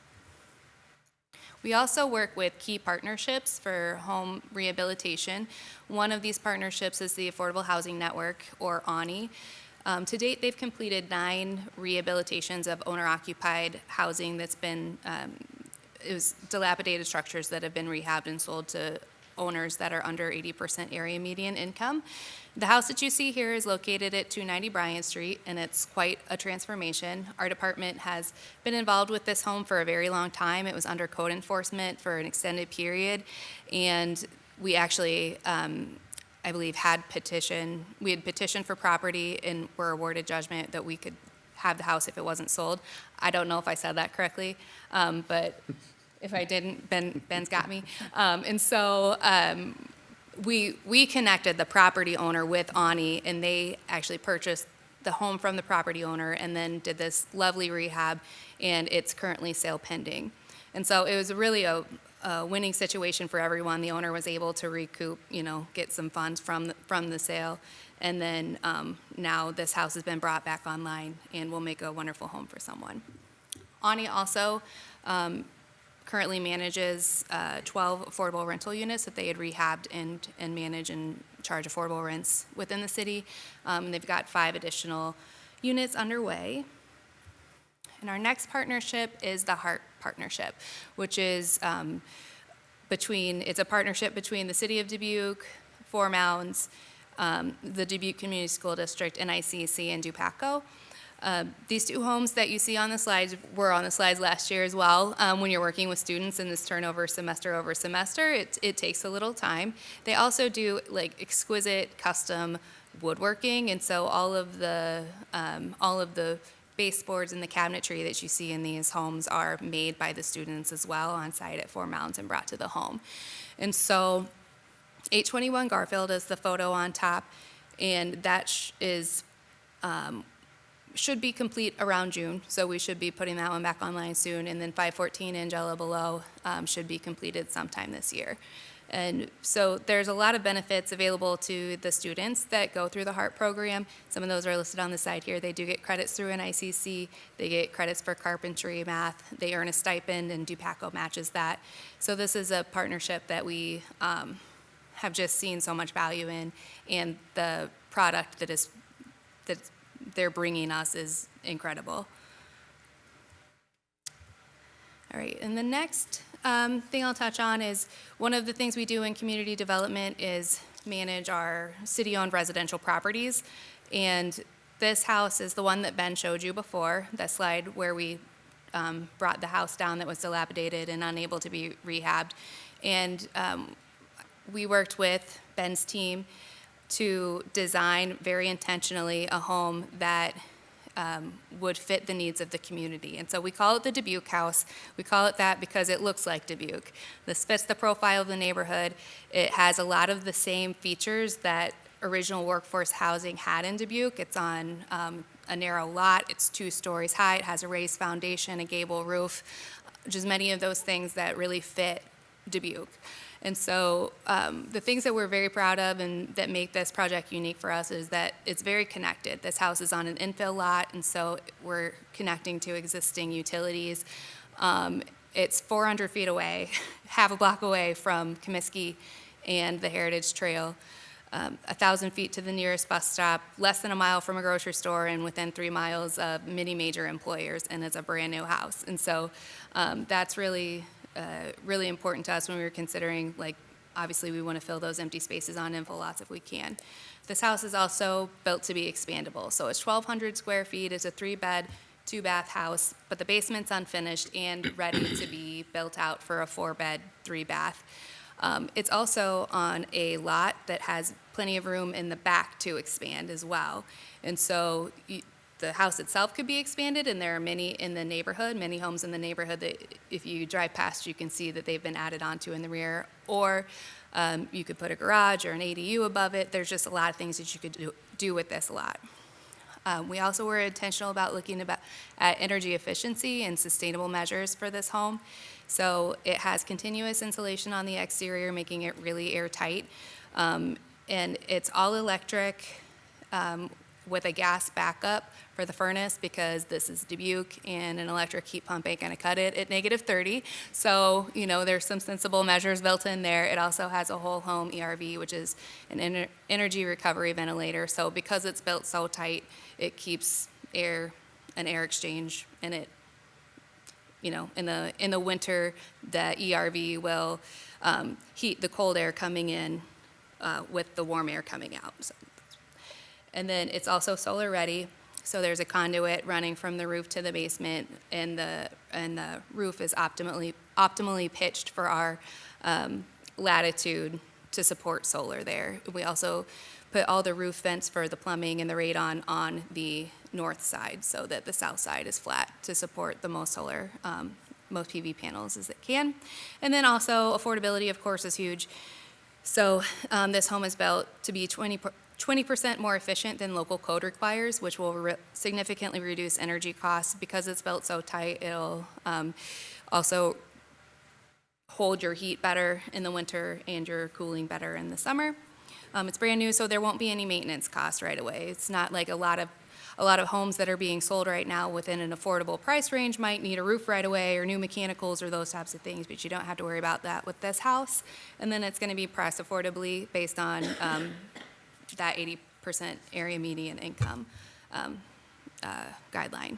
We also work with key partnerships for home rehabilitation. One of these partnerships is the Affordable Housing Network, or AWNI. To date, they've completed 9 rehabilitations of owner-occupied housing that's been, it was dilapidated structures that have been rehabbed and sold to owners that are under 80% area median income. The house that you see here is located at 290 Bryant Street, and it's quite a transformation. Our department has been involved with this home for a very long time. It was under code enforcement for an extended period, and we actually, I believe, we had petitioned for property and were awarded judgment that we could have the house if it wasn't sold. I don't know if I said that correctly, but if I didn't, Ben's got me. We connected the property owner with Ani, and they actually purchased the home from the property owner and then did this lovely rehab, and it's currently sale pending. And so it was really a winning situation for everyone. The owner was able to recoup, get some funds from the sale, and then now this house has been brought back online and will make a wonderful home for someone. Ani also currently manages 12 affordable rental units that they had rehabbed and manage and charge affordable rents within the city. They've got 5 additional units underway. And our next partnership is the Heart Partnership, which is it's a partnership between the City of Dubuque, Four Mounds, the Dubuque Community School District, NICC, and DuPaco. These 2 homes that you see on the slides were on the slides last year as well. When you're working with students in this turnover semester over semester, it takes a little time. They also do exquisite custom woodworking, and so all of the baseboards and the cabinetry that you see in these homes are made by the students as well on site at Four Mounds and brought to the home. And so 821 Garfield is the photo on top, and that should be complete around June, so we should be putting that one back online soon. And then 514 Angela below should be completed sometime this year. And so there's a lot of benefits available to the students that go through the HEART program. Some of those are listed on the side here. They do get credits through NICC. They get credits for carpentry, math. They earn a stipend, and DuPaco matches that. So this is a partnership that we have just seen so much value in, and the product that they're bringing us is incredible. All right, and the next thing I'll touch on is one of the things we do in community development is manage our city-owned residential properties. And this house is the one that Ben showed you before, that slide where we brought the house down that was dilapidated and unable to be rehabbed. And we worked with Ben's team to design very intentionally a home that would fit the needs of the community. And so we call it the Dubuque House. We call it that because it looks like Dubuque. This fits the profile of the neighborhood. It has a lot of the same features that original workforce housing had in Dubuque. It's on a narrow lot. It's 2 stories high. It has a raised foundation, a gable roof, just many of those things that really fit Dubuque. And so the things that we're very proud of and that make this project unique for us is that it's very connected. This house is on an infill lot, and so we're connecting to existing utilities. It's 400 feet away, half a block away from Comiskey and the Heritage Trail, 1,000 feet to the nearest bus stop, less than a mile from a grocery store, and within 3 miles of many major employers, and it's a brand new house. And so that's really important to us when we were considering, obviously we want to fill those empty spaces on infill lots if we can. This house is also built to be expandable. So it's 1,200 square feet. It's a 3-bed, 2-bath house, but the basement's unfinished and ready to be built out for a 4-bed, 3-bath. It's also on a lot that has plenty of room in the back to expand as well. And so the house itself could be expanded, and there are many homes in the neighborhood that if you drive past, you can see that they've been added onto in the rear. Or you could put a garage or an ADU above it. There's just a lot of things that you could do with this lot. We also were intentional about looking at energy efficiency and sustainable measures for this home. So it has continuous insulation on the exterior, making it really airtight. And it's all electric with a gas backup for the furnace, because this is Dubuque and an electric heat pump ain't gonna cut it at -30. So, there's some sensible measures built in there. It also has a whole home ERV, which is an energy recovery ventilator. So because it's built so tight, it keeps an air exchange, and it, in the winter, the ERV will heat the cold air coming in with the warm air coming out. So, and then it's also solar ready. So there's a conduit running from the roof to the basement, and the roof is optimally pitched for our latitude to support solar there. We also put all the roof vents for the plumbing and the radon on the north side so that the south side is flat to support the most solar, most PV panels as it can. And then also affordability, of course, is huge. So this home is built to be 20% more efficient than local code requires, which will significantly reduce energy costs. Because it's built so tight, it'll also hold your heat better in the winter and your cooling better in the summer. It's brand new, so there won't be any maintenance costs right away. It's not like a lot of homes that are being sold right now within an affordable price range might need a roof right away or new mechanicals or those types of things, but you don't have to worry about that with this house. And then it's going to be priced affordably based on that 80% area median income guideline.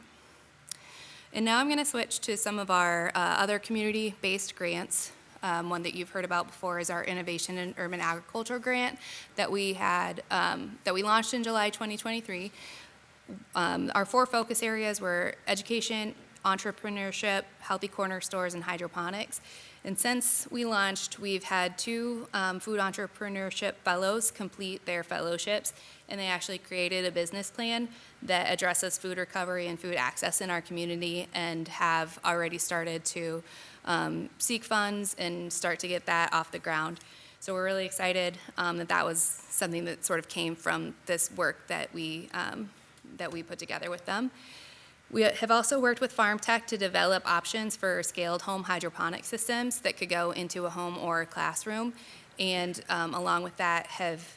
And now I'm going to switch to some of our other community-based grants. One that you've heard about before is our Innovation in Urban Agriculture grant that we had that we launched in July 2023. Our 4 focus areas were education, entrepreneurship, healthy corner stores, and hydroponics. And since we launched, we've had 2 food entrepreneurship fellows complete their fellowships, and they actually created a business plan that addresses food recovery and food access in our community, and have already started to seek funds and start to get that off the ground. So we're really excited that was something that sort of came from this work that we put together with them. We have also worked with Farm Tech to develop options for scaled home hydroponic systems that could go into a home or a classroom, and along with that have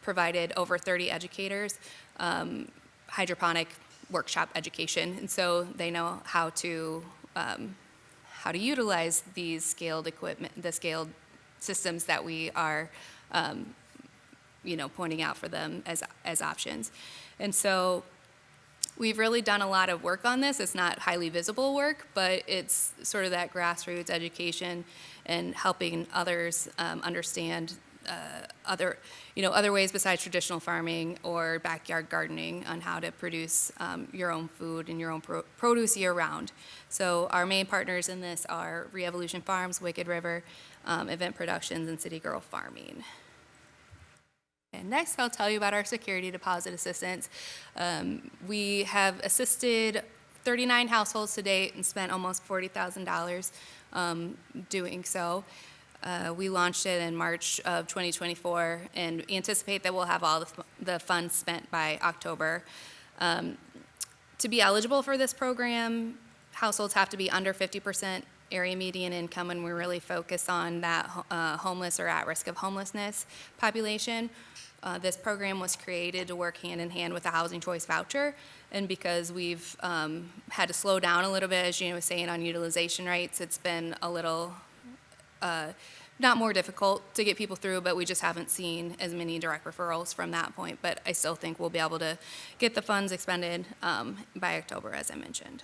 provided over 30 educators hydroponic workshop education, and so they know how to utilize these scaled equipment, the scaled systems that we are pointing out for them as options. And so we've really done a lot of work on this. It's not highly visible work, but it's sort of that grassroots education and helping others understand other ways besides traditional farming or backyard gardening on how to produce your own food and your own produce year-round. So our main partners in this are Re-Evolution Farms, Wicked River, Event Productions, and City Girl Farming. And next, I'll tell you about our security deposit assistance. We have assisted 39 households to date and spent almost $40,000 doing so. We launched it in March of 2024 and anticipate that we'll have all the funds spent by October. To be eligible for this program, households have to be under 50% area median income, and we really focus on that homeless or at risk of homelessness population. This program was created to work hand in hand with the Housing Choice Voucher, and because we've had to slow down a little bit, as Gina was saying, on utilization rates, it's been a little not more difficult to get people through, but we just haven't seen as many direct referrals from that point. But I still think we'll be able to get the funds expended by October, as I mentioned.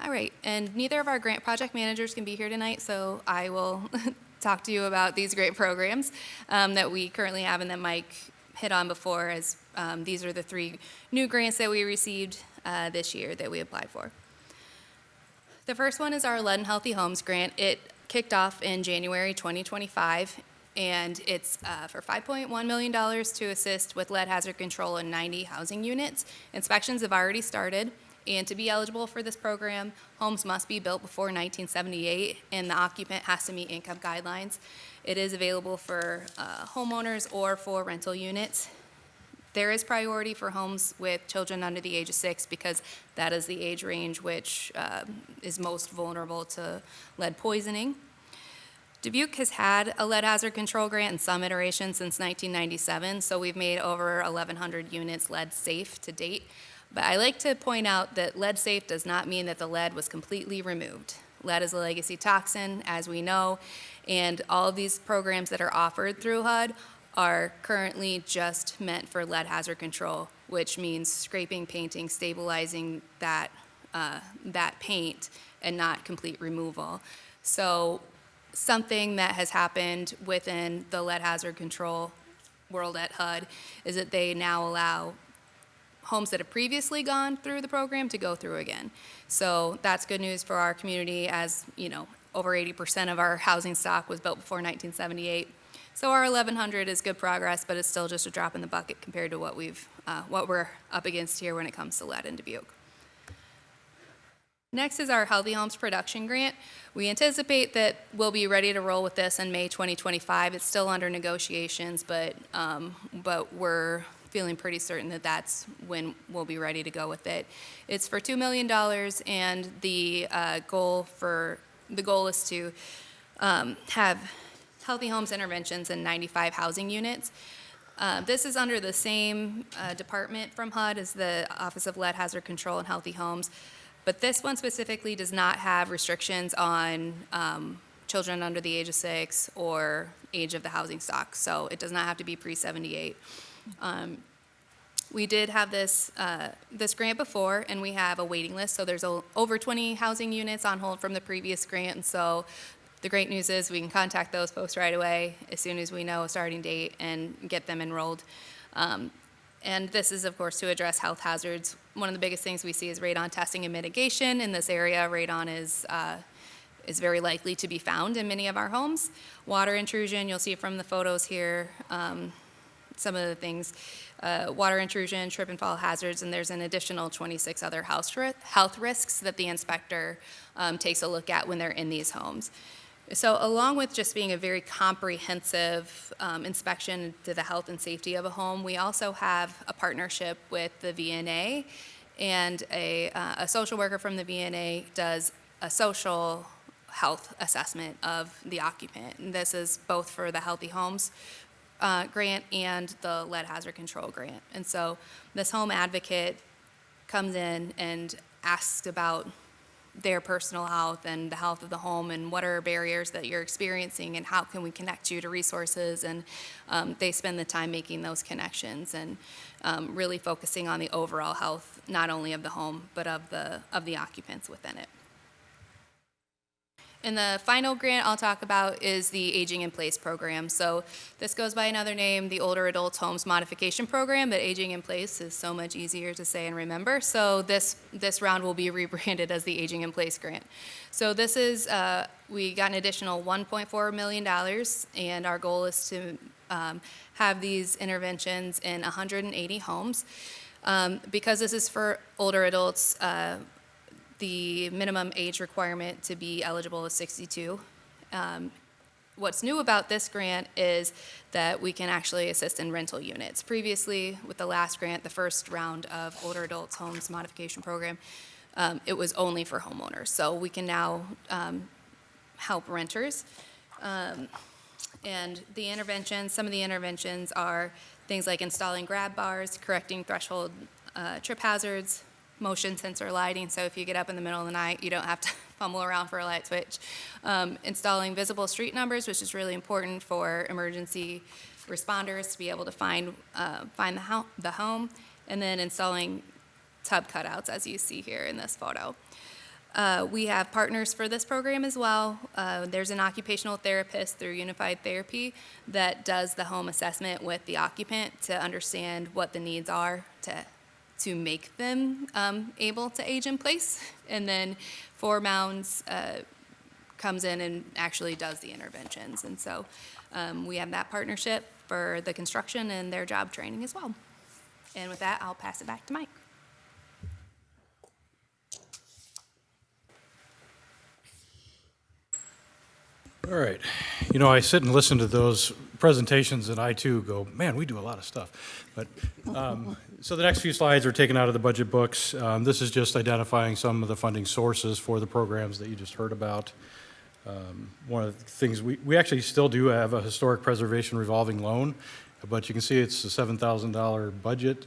All right, and neither of our grant project managers can be here tonight, so I will talk to you about these great programs that we currently have and that Mike hit on before, as these are the 3 new grants that we received this year that we applied for. The first one is our Lead and Healthy Homes grant. It kicked off in January 2025, and it's for $5.1 million to assist with lead hazard control in 90 housing units. Inspections have already started. And to be eligible for this program, homes must be built before 1978, and the occupant has to meet income guidelines. It is available for homeowners or for rental units. There is priority for homes with children under the age of 6 because that is the age range which is most vulnerable to lead poisoning. Dubuque has had a lead hazard control grant in some iterations since 1997, so we've made over 1,100 units lead safe to date. But I like to point out that lead safe does not mean that the lead was completely removed. Lead is a legacy toxin, as we know, and all of these programs that are offered through HUD are currently just meant for lead hazard control, which means scraping, painting, stabilizing that paint, and not complete removal. So something that has happened within the lead hazard control world at HUD is that they now allow homes that have previously gone through the program to go through again. So that's good news for our community, as you know, over 80% of our housing stock was built before 1978. So our 1,100 is good progress, but it's still just a drop in the bucket compared to what we're up against here when it comes to lead in Dubuque. Next is our Healthy Homes Production Grant. We anticipate that we'll be ready to roll with this in May 2025. It's still under negotiations, but we're feeling pretty certain that that's when we'll be ready to go with it. It's for $2 million, and the goal is to have healthy homes interventions in 95 housing units. This is under the same department from HUD as the Office of Lead Hazard Control and Healthy Homes, but this one specifically does not have restrictions on children under the age of 6 or age of the housing stock, so it does not have to be pre-78. We did have this grant before, and we have a waiting list, so there's over 20 housing units on hold from the previous grant, and so the great news is we can contact those folks right away as soon as we know a starting date and get them enrolled. And this is, of course, to address health hazards. One of the biggest things we see is radon testing and mitigation. In this area, radon is very likely to be found in many of our homes. Water intrusion, you'll see from the photos here, some of the things, water intrusion, trip and fall hazards, and there's an additional 26 other health risks that the inspector takes a look at when they're in these homes. So along with just being a very comprehensive inspection to the health and safety of a home, we also have a partnership with the VNA, and a social worker from the VNA does a social health assessment of the occupant. And this is both for the Healthy Homes grant and the Lead Hazard Control grant. And so this home advocate comes in and asks about their personal health and the health of the home, and what are barriers that you're experiencing, and how can we connect you to resources, and they spend the time making those connections and really focusing on the overall health, not only of the home, but of the occupants within it. And the final grant I'll talk about is the Aging in Place program. So this goes by another name, the Older Adults Homes Modification Program, but Aging in Place is so much easier to say and remember. So this round will be rebranded as the Aging in Place grant. So this is, we got an additional $1.4 million, and our goal is to have these interventions in 180 homes. Because this is for older adults, the minimum age requirement to be eligible is 62. What's new about this grant is that we can actually assist in rental units. Previously, with the last grant, the first round of Older Adults Homes Modification Program, it was only for homeowners. So we can now help renters. And the interventions, some of the interventions are things like installing grab bars, correcting threshold trip hazards, motion sensor lighting, so if you get up in the middle of the night, you don't have to fumble around for a light switch. Installing visible street numbers, which is really important for emergency responders to be able to find the home, and then installing tub cutouts, as you see here in this photo. We have partners for this program as well. There's an occupational therapist through Unified Therapy that does the home assessment with the occupant to understand what the needs are to make them able to age in place. And then Four Mounds comes in and actually does the interventions. And so we have that partnership for the construction and their job training as well. And with that, I'll pass it back to Mike. All right. You know, I sit and listen to those presentations, and I too go, man, we do a lot of stuff. But so the next few slides are taken out of the budget books. This is just identifying some of the funding sources for the programs that you just heard about. One of the things, we actually still do have a historic preservation revolving loan, but you can see it's a $7,000 budget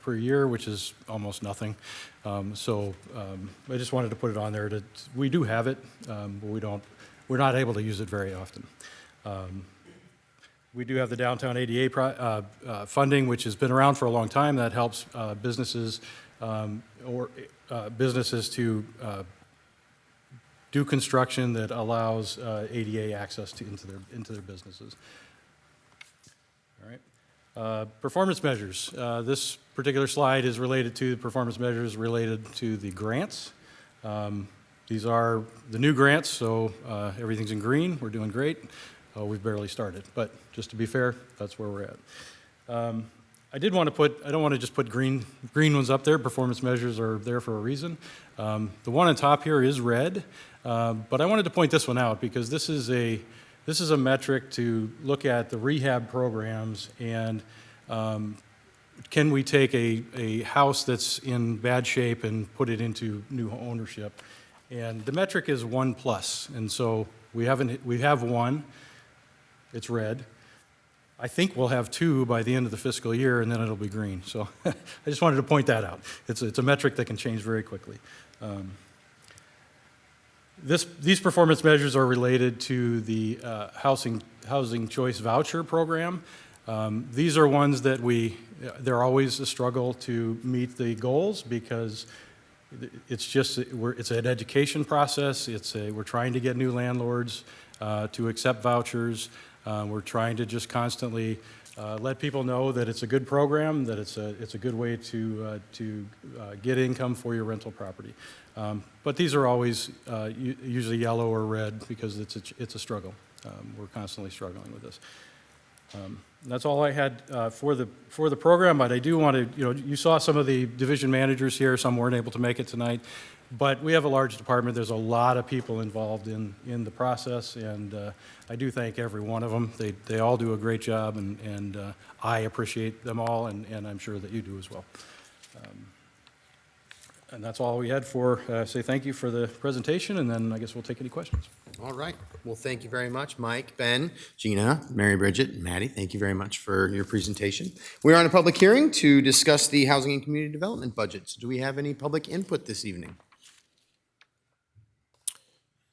per year, which is almost nothing. I just wanted to put it on there. We do have it, but we're not able to use it very often. We do have the Downtown ADA funding, which has been around for a long time. That helps businesses to do construction that allows ADA access into their businesses. All right. Performance measures. This particular slide is related to the performance measures related to the grants. These are the new grants, so everything's in green. We're doing great. We've barely started, but just to be fair, that's where we're at. I don't want to just put green ones up there. Performance measures are there for a reason. The one on top here is red, but I wanted to point this one out because this is a metric to look at the rehab programs and can we take a house that's in bad shape and put it into new ownership? And the metric is 1+, and so we have one. It's red. I think we'll have 2 by the end of the fiscal year, and then it'll be green. So I just wanted to point that out. It's a metric that can change very quickly. These performance measures are related to the Housing Choice Voucher Program. These are ones that they're always a struggle to meet the goals because it's an education process. We're trying to get new landlords to accept vouchers. We're trying to just constantly let people know that it's a good program, that it's a good way to get income for your rental property. But these are always usually yellow or red because it's a struggle. We're constantly struggling with this. That's all I had for the program, but I do want to, you saw some of the division managers here, some weren't able to make it tonight, but we have a large department. There's a lot of people involved in the process, and I do thank every one of them. They all do a great job, and I appreciate them all, and I'm sure that you do as well. And that's all we had for, say thank you for the presentation, and then I guess we'll take any questions. All right. Well, thank you very much, Mike, Ben, Gina, Mary Bridget, and Maddie. Thank you very much for your presentation. We're on a public hearing to discuss the housing and community development budgets. Do we have any public input this evening?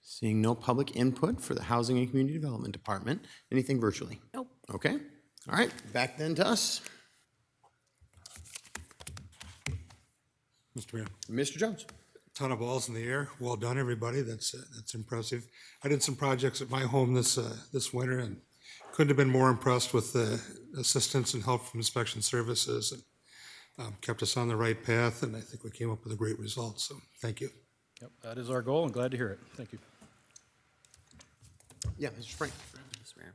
Seeing no public input for the Housing and Community Development Department. Anything virtually? Nope. Okay. All right. Back then to us. Mr. Mayor. Mr. Jones. Ton of balls in the air. Well done, everybody. That's impressive. I did some projects at my home this winter and couldn't have been more impressed with the assistance and help from inspection services and kept us on the right path. And I think we came up with a great result. So thank you. Yep, that is our goal, and glad to hear it. Thank you. Yeah, Mr. Frank. Mr. Mayor.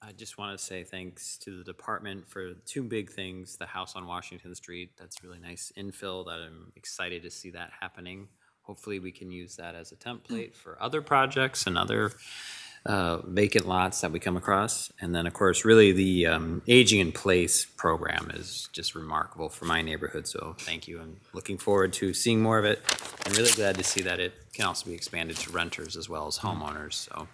I just want to say thanks to the department for 2 big things. The house on Washington Street, that's really nice infill that I'm excited to see that happening. Hopefully we can use that as a template for other projects and other vacant lots that we come across. And then of course, really the aging in place program is just remarkable for my neighborhood. So thank you. I'm looking forward to seeing more of it. I'm really glad to see that it can also be expanded to renters as well as homeowners. So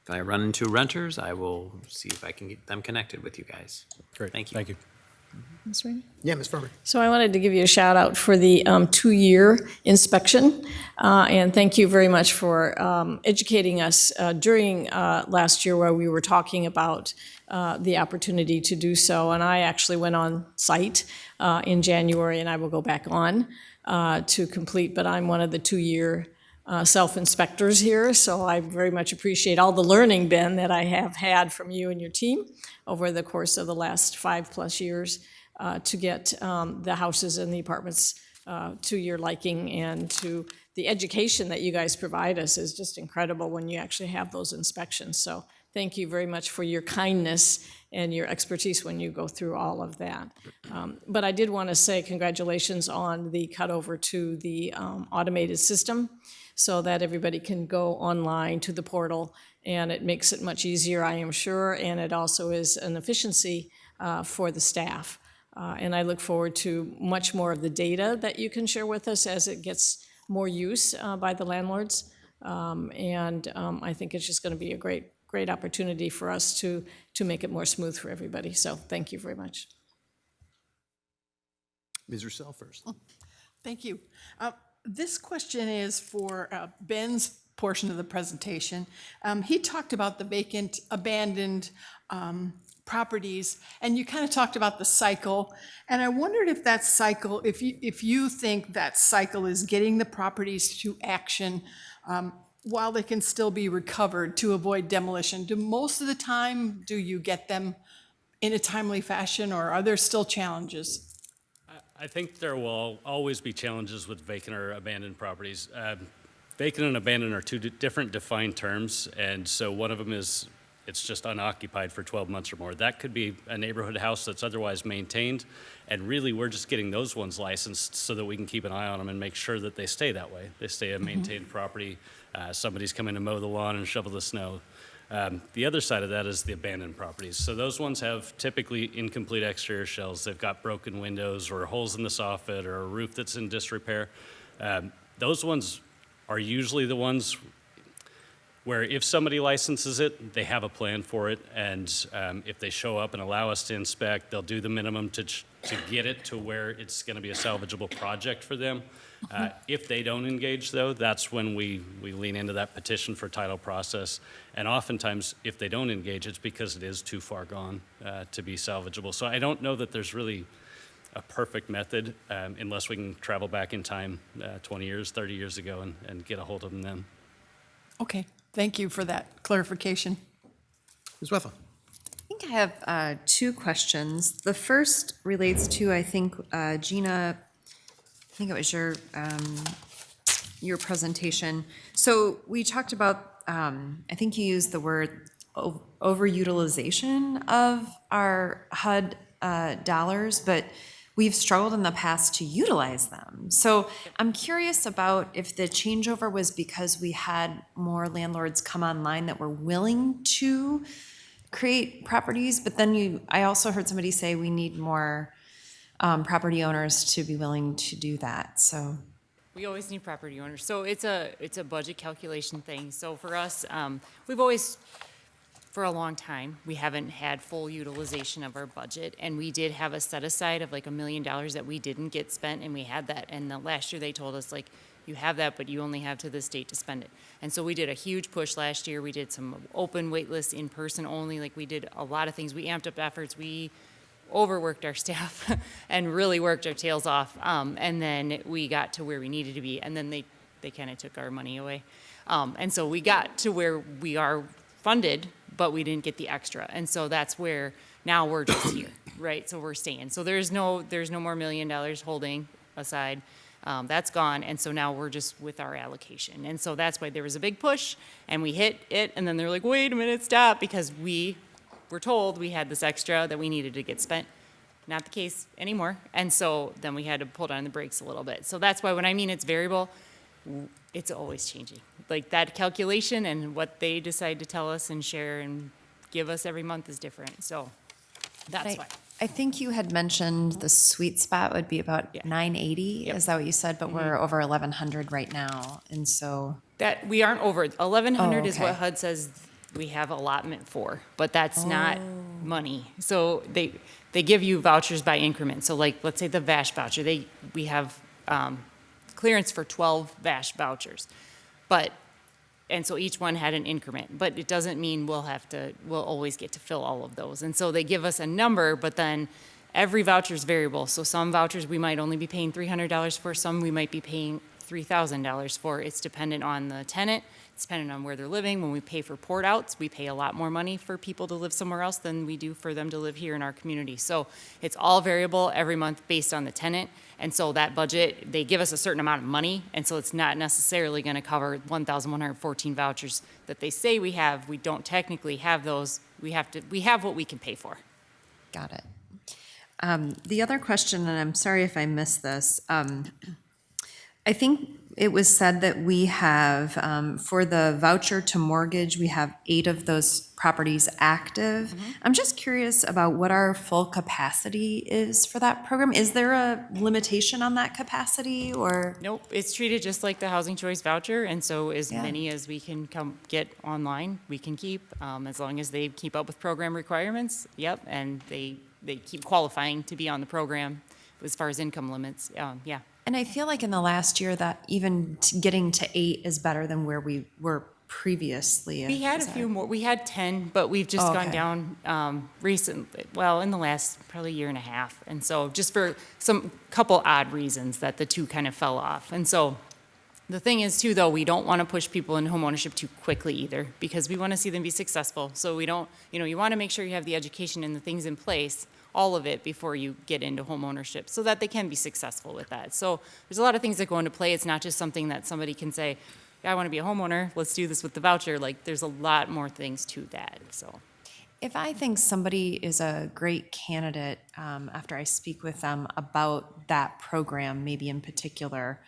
if I run into renters, I will see if I can get them connected with you guys. Great. Thank you. Thank you. Ms. Rainey? Yeah, Ms. Farmer. So I wanted to give you a shout out for the 2-year inspection, and thank you very much for educating us during last year where we were talking about the opportunity to do so. And I actually went on site in January, and I will go back on to complete, but I'm one of the 2-year self-inspectors here, so I very much appreciate all the learning, Ben, that I have had from you and your team over the course of the last 5+ years to get the houses and the apartments to your liking, and to the education that you guys provide us is just incredible when you actually have those inspections. So thank you very much for your kindness and your expertise when you go through all of that. But I did want to say congratulations on the cutover to the automated system, so that everybody can go online to the portal, and it makes it much easier, I am sure, and it also is an efficiency for the staff. And I look forward to much more of the data that you can share with us as it gets more use by the landlords. I think it's just going to be a great opportunity for us to make it more smooth for everybody. So thank you very much. Ms. Russell first. Thank you. This question is for Ben's portion of the presentation. He talked about the vacant, abandoned properties, and you kind of talked about the cycle. And I wondered if that cycle, if you think that cycle is getting the properties to action while they can still be recovered to avoid demolition, do most of the time, do you get them in a timely fashion, or are there still challenges? I think there will always be challenges with vacant or abandoned properties. Vacant and abandoned are two different defined terms, and so one of them is it's just unoccupied for 12 months or more. That could be a neighborhood house that's otherwise maintained, and really we're just getting those ones licensed so that we can keep an eye on them and make sure that they stay that way. They stay a maintained property. Somebody's coming to mow the lawn and shovel the snow. The other side of that is the abandoned properties. So those ones have typically incomplete exterior shells. They've got broken windows or holes in the soffit or a roof that's in disrepair. Those ones are usually the ones where if somebody licenses it, they have a plan for it, and if they show up and allow us to inspect, they'll do the minimum to get it to where it's going to be a salvageable project for them. If they don't engage, though, that's when we lean into that petition for title process, and oftentimes, if they don't engage, it's because it is too far gone to be salvageable. So I don't know that there's really a perfect method unless we can travel back in time 20 years, 30 years ago and get a hold of them then. Okay, thank you for that clarification. Ms. Weffa? I think I have two questions. The first relates to, I think, Gina, I think it was your presentation. So we talked about, I think you used the word overutilization of our HUD dollars, but we've struggled in the past to utilize them. So I'm curious about if the changeover was because we had more landlords come online that were willing to create properties, but then I also heard somebody say we need more property owners to be willing to do that, so. We always need property owners. So it's a budget calculation thing. So for us, we've always, for a long time, we haven't had full utilization of our budget, and we did have a set aside of like $1 million that we didn't get spent, and we had that. And the last year they told us, like, you have that, but you only have to this date to spend it. And so we did a huge push last year. We did some open wait lists in person only. Like, we did a lot of things. We amped up efforts. We overworked our staff and really worked our tails off. And then we got to where we needed to be, and then they kind of took our money away. And so we got to where we are funded, but we didn't get the extra. And so that's where now we're just here, right? So we're staying. So there's no more $1 million holding aside. That's gone. And so now we're just with our allocation. And so that's why there was a big push, and we hit it. And then they're like, wait a minute, stop, because we were told we had this extra that we needed to get spent. Not the case anymore. And so then we had to pull down the brakes a little bit. So that's why when I mean it's variable, it's always changing. Like, that calculation and what they decide to tell us and share and give us every month is different. So that's why. I think you had mentioned the sweet spot would be about 980. Yep. Is that what you said? But we're over 1,100 right now, and so. That we aren't over. 1,100 is what okay. HUD says we have allotment for, but that's not money. So they give you vouchers by increment. So, like, let's say the VASH voucher, we have clearance for 12 VASH vouchers, and so each one had an increment, but it doesn't mean we'll always get to fill all of those. And so they give us a number, but then every voucher is variable. So some vouchers we might only be paying $300 for, some we might be paying $3,000 for. It's dependent on the tenant. It's dependent on where they're living. When we pay for port outs, we pay a lot more money for people to live somewhere else than we do for them to live here in our community. So it's all variable every month based on the tenant. And so that budget, they give us a certain amount of money, and so it's not necessarily going to cover 1,114 vouchers that they say we have. We don't technically have those. We have what we can pay for. Got it. The other question, and I'm sorry if I missed this, I think it was said that we have, for the voucher to mortgage, we have 8 of those properties active. I'm just curious about what our full capacity is for that program. Is there a limitation on that capacity, or? Nope, it's treated just like the Housing Choice Voucher, and so as many as we can get online, we can keep, as long as they keep up with program requirements. Yep, and they keep qualifying to be on the program as far as income limits. Yeah. And I feel like in the last year that even getting to 8 is better than where we were previously. We had a few more. We had 10, but we've just gone down recently, well, in the last probably year and a half. And so just for some couple odd reasons that the 2 kind of fell off. And so The thing is too, though, we don't want to push people into homeownership too quickly either, because we want to see them be successful. So we don't, you want to make sure you have the education and the things in place, all of it, before you get into homeownership, so that they can be successful with that. So there's a lot of things that go into play. It's not just something that somebody can say, yeah, I want to be a homeowner, let's do this with the voucher. Like, there's a lot more things to that, so. If I think somebody is a great candidate, after I speak with them about that program, maybe in particular,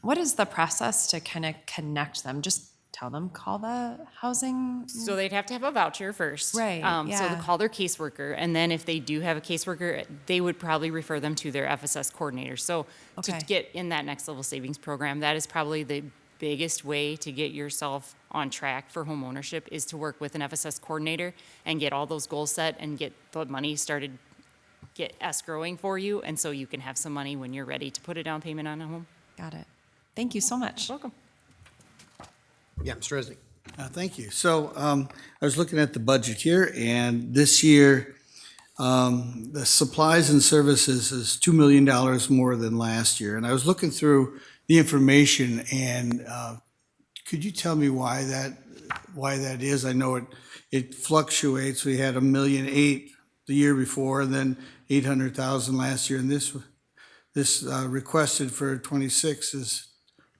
what is the process to kind of connect them? Just tell them, call the housing? So they'd have to have a voucher first. Right, So yeah. they call their caseworker, and then if they do have a caseworker, they would probably refer them to their FSS coordinator. So Okay. to get in that next level savings program, that is probably the biggest way to get yourself on track for homeownership, is to work with an FSS coordinator and get all those goals set and get the money started, get escrowing for you, and so you can have some money when you're ready to put a down payment on a home. Got it. Thank you so much. Welcome. Yeah, Mr. Resnick. Thank you. So I was looking at the budget here, and this year, the supplies and services is $2 million more than last year. And I was looking through the information, and could you tell me why that is? I know it fluctuates. We had $1.8 million the year before, and then $800,000 last year, and this requested for 26 is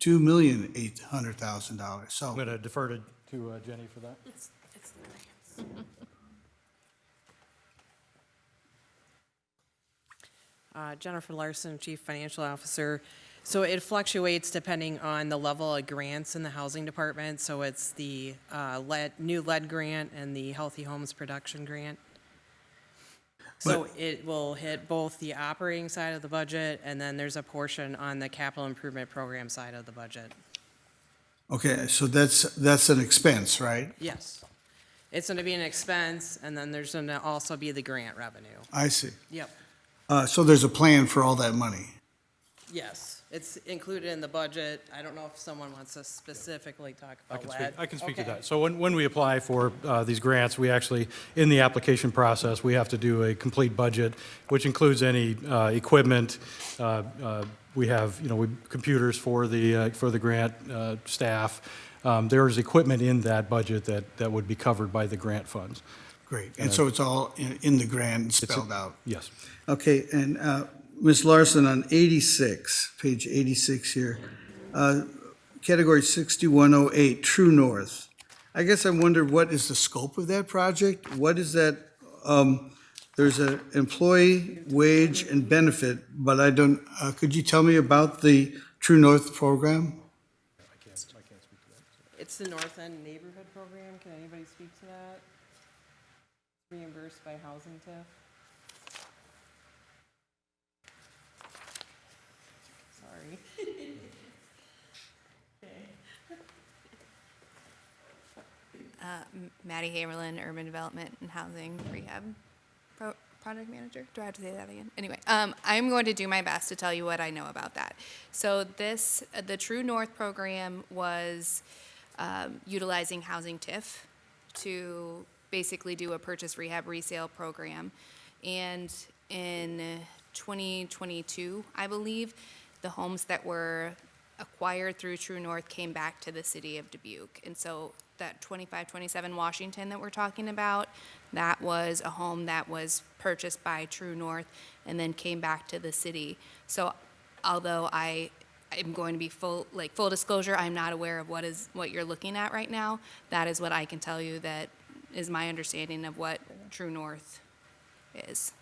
$2,800,000. So I'm going to defer to Jenny for that. Jennifer Larson, Chief Financial Officer. So it fluctuates depending on the level of grants in the housing department. So it's the new lead grant and the Healthy Homes Production Grant. So it will hit both the operating side of the budget, and then there's a portion on the capital improvement program side of the budget. okay, so that's an expense, right? Yes. It's going to be an expense, and then there's going to also be the grant revenue. I see. Yep. So there's a plan for all that money. Yes. It's included in the budget. I don't know if someone wants to specifically talk about lead. I can speak to Okay. that. So when we apply for these grants, we actually, in the application process, we have to do a complete budget, which includes any equipment. We have, computers for the grant staff. There's equipment in that budget that would be covered by the grant funds. Great. And so it's all in the grant spelled out? Yes. Okay, and Ms. Larson, on 86, page 86 here, category 6108, True North. I guess I wonder, what is the scope of that project? What is that? There's an employee wage and benefit, but I don't, could you tell me about the True North program? It's the North End Neighborhood Program. Can anybody speak to that? Reimbursed by housing TIF. Sorry. Maddie Hamerlin, Urban Development and Housing Rehab Project Manager. Do I have to say that again? Anyway, I'm going to do my best to tell you what I know about that. So the True North program was utilizing housing TIF to basically do a purchase rehab resale program. And in 2022, I believe, the homes that were acquired through True North came back to the city of Dubuque. And so that 2527 Washington that we're talking about, that was a home that was purchased by True North and then came back to the city. So although I'm going to be full disclosure, I'm not aware of what you're looking at right now. That is what I can tell you, that is my understanding of what True North is.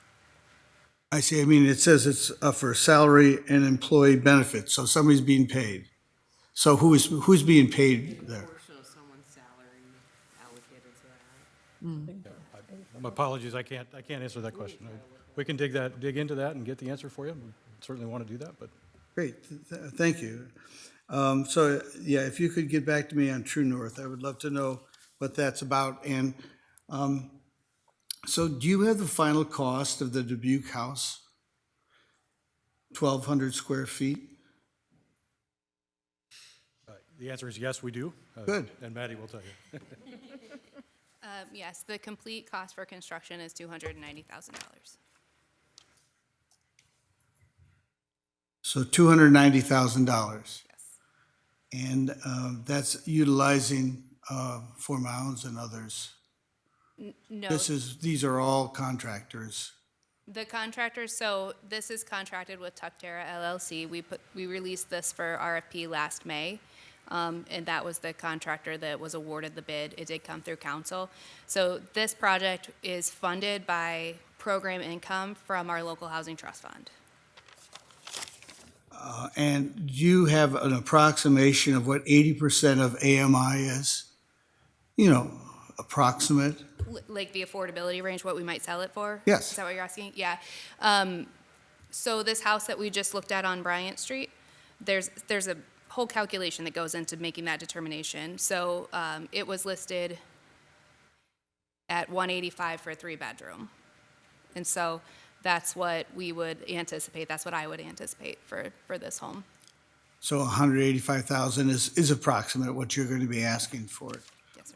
I see. I mean, it says it's for salary and employee benefits, so somebody's being paid. So who's being paid there? Portion of someone's salary allocated to that. My apologies, I can't answer that question. We can dig into that and get the answer for you. We certainly want to do that, but. Great, thank you. So, yeah, if you could get back to me on True North, I would love to know what that's about. And so do you have the final cost of the Dubuque house? 1,200 square feet? The answer is yes, we do. Good. And Maddie will tell you. Yes, the complete cost for construction is $290,000. So $290,000. Yes. And that's utilizing Four Mounds and others. No, These are all contractors. the contractors, so this is contracted with Tucterra LLC. We released this for RFP last May, and that was the contractor that was awarded the bid. It did come through council. So this project is funded by program income from our local housing trust fund. And you have an approximation of what 80% of AMI is? You know, approximate? Like the affordability range, what we might sell it for? Yes. Is that what you're asking? Yeah. So this house that we just looked at on Bryant Street, there's a whole calculation that goes into making that determination. So it was listed at 185 for a 3-bedroom. And so that's what we would anticipate, that's what I would anticipate for this home. So 185,000 is approximate what you're going to be asking for it. Yes, sir.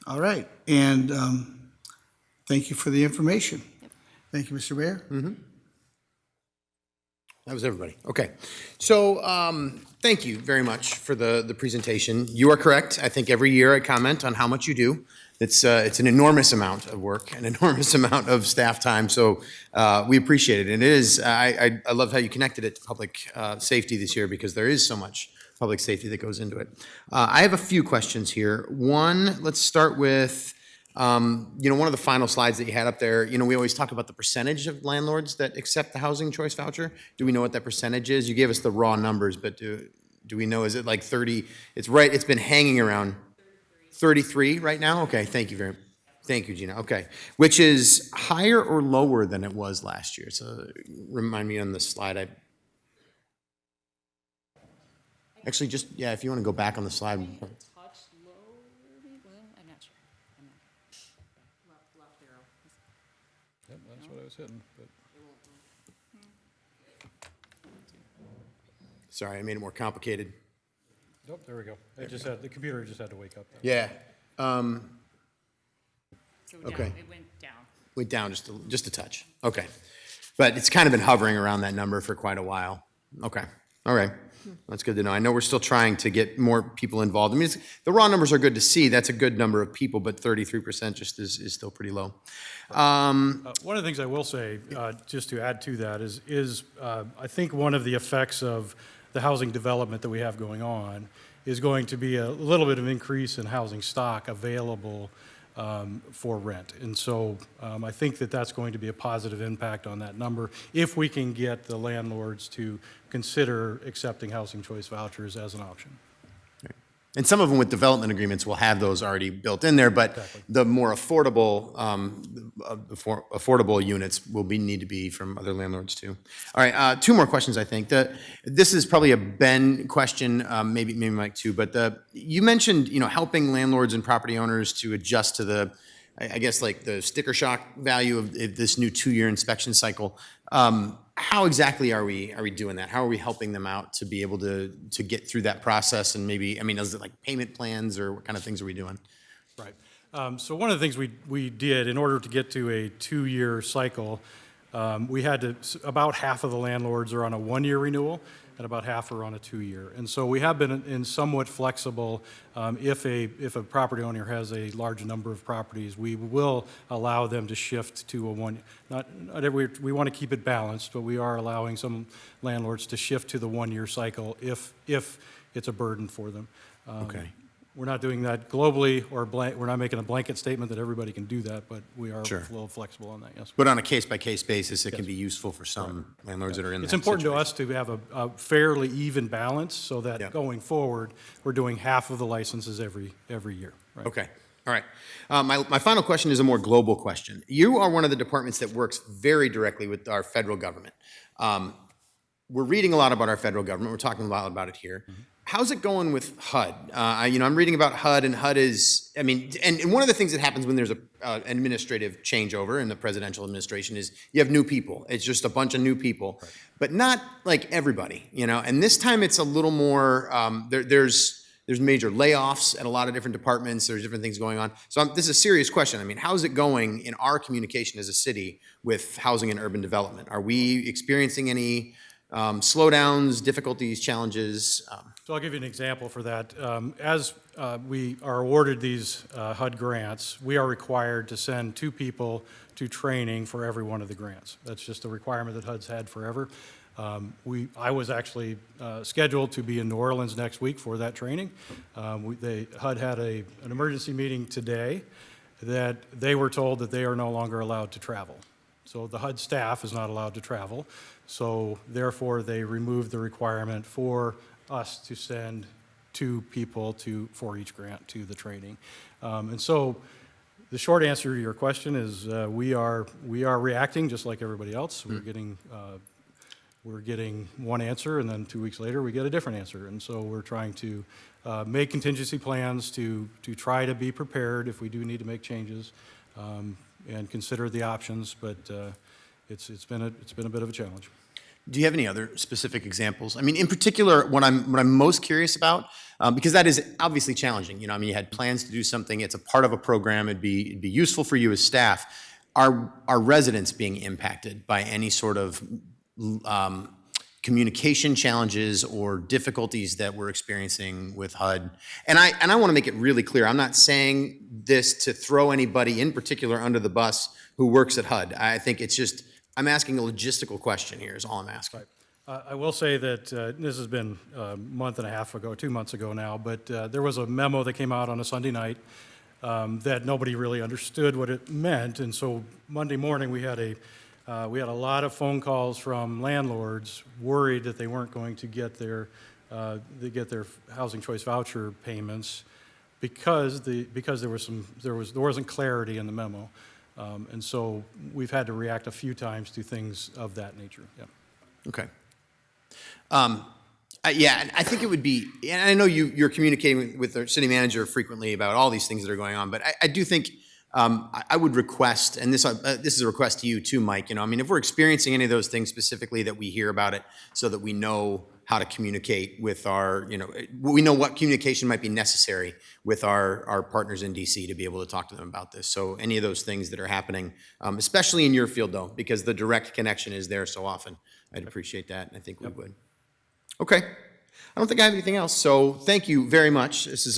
All right, and thank you for the information. Thank you, Mr. Mayor. That was everybody. Okay. So thank you very much for the presentation. You are correct. I think every year I comment on how much you do. It's an enormous amount of work, an enormous amount of staff time. So we appreciate it. And it is, I love how you connected it to public safety this year, because there is so much public safety that goes into it. I have a few questions here. One, let's start with, one of the final slides that you had up there. We always talk about the percentage of landlords that accept the housing choice voucher. Do we know what that percentage is? You gave us the raw numbers, but do we know, is it like 30? It's right, it's been hanging around 33 right now? Okay, thank you, Gina. Okay, which is higher or lower than it was last year? So remind me on the slide. Actually, just, yeah, if you want to go back on the slide. I'm not sure. Left arrow. Yep, that's what I was hitting. But Sorry, I made it more complicated. nope, there we go. The computer just had to wake up. Yeah. So Okay. down, it went down. Went down just a touch. Okay. But it's kind of been hovering around that number for quite a while. Okay. All right. That's good to know. I know we're still trying to get more people involved. I mean, the raw numbers are good to see. That's a good number of people, but 33% just is still pretty low. One of the things I will say, just to add to that, is I think one of the effects of the housing development that we have going on is going to be a little bit of increase in housing stock available for rent. And so I think that that's going to be a positive impact on that number if we can get the landlords to consider accepting housing choice vouchers as an option. And some of them with development agreements will have those already built in there, but Exactly. the more affordable units will need to be from other landlords too. All right, two more questions, I think. This is probably a Ben question, maybe Mike too, but you mentioned, helping landlords and property owners to adjust to the, I guess, like the sticker shock value of this new 2-year inspection cycle. How exactly are we doing that? How are we helping them out to be able to get through that process? And maybe, is it like payment plans, or what kind of things are we doing? Right. So one of the things we did in order to get to a 2-year cycle, we had to, about half of the landlords are on a 1-year renewal and about half are on a 2-year. And so we have been somewhat flexible. If a property owner has a large number of properties, we will allow them to shift to a one. Not every, we want to keep it balanced, but we are allowing some landlords to shift to the 1-year cycle if it's a burden for them. Okay. We're not doing that globally, or we're not making a blanket statement that everybody can do that, but we are Sure. a little flexible on that, yes. But on a case-by-case basis, it can be useful for some landlords that are in that It's important to situation. us to have a fairly even balance so that Yeah. going forward, we're doing half of the licenses every year. Right? Okay, all right. My final question is a more global question. You are one of the departments that works very directly with our federal government. We're reading a lot about our federal government. We're talking a lot about it here. How's it going with HUD? I'm reading about HUD, and HUD is, and one of the things that happens when there's an administrative changeover in the presidential administration is you have new people. It's just a bunch of new people, but not like everybody, And this time it's a little more, there's major layoffs at a lot of different departments. There's different things going on. So this is a serious question. How's it going in our communication as a city with housing and urban development? Are we experiencing any slowdowns, difficulties, challenges? So I'll give you an example for that. As we are awarded these HUD grants, we are required to send 2 people to training for every one of the grants. That's just a requirement that HUD's had forever. I was actually scheduled to be in New Orleans next week for that training. HUD had an emergency meeting today that they were told that they are no longer allowed to travel. So the HUD staff is not allowed to travel. So therefore, they removed the requirement for us to send 2 people for each grant to the training. And so the short answer to your question is we are reacting just like everybody else. We're getting one answer, and then 2 weeks later we get a different answer. And so we're trying to make contingency plans to try to be prepared if we do need to make changes and consider the options. But it's been a bit of a challenge. Do you have any other specific examples? I mean, in particular, what I'm most curious about, because that is obviously challenging. You know, I mean, you had plans to do something. It's a part of a program. It'd be useful for you as staff. Are residents being impacted by any sort of communication challenges or difficulties that we're experiencing with HUD? And I want to make it really clear. I'm not saying this to throw anybody in particular under the bus who works at HUD. I think it's just, I'm asking a logistical question here is all I'm asking. Right. I will say that this has been a month and a half ago, 2 months ago now, but there was a memo that came out on a Sunday night that nobody really understood what it meant. And so Monday morning we had a lot of phone calls from landlords worried that they weren't going to get their housing choice voucher payments because there wasn't clarity in the memo. And so we've had to react a few times to things of that nature. Yeah. Okay. Yeah, and I think it would be, and I know you're communicating with the city manager frequently about all these things that are going on, but I do think I would request, and this is a request to you too, Mike. You know, I mean, if we're experiencing any of those things specifically, that we hear about it, so that we know how to communicate with our, you know, we know what communication might be necessary with our partners in DC to be able to talk to them about this. So any of those things that are happening, especially in your field though, because the direct connection is there so often, I'd appreciate that, and I think we would. Okay. I don't think I have anything else, so thank you very much. This is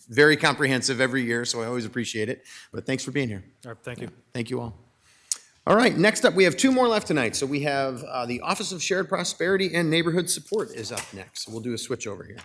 very comprehensive every year, so I always appreciate it. But thanks for being here. All right, thank you. Thank you all. All right, next up, we have 2 more left tonight. So we have the Office of Shared Prosperity and Neighborhood Support is up next. So we'll do a switch over here.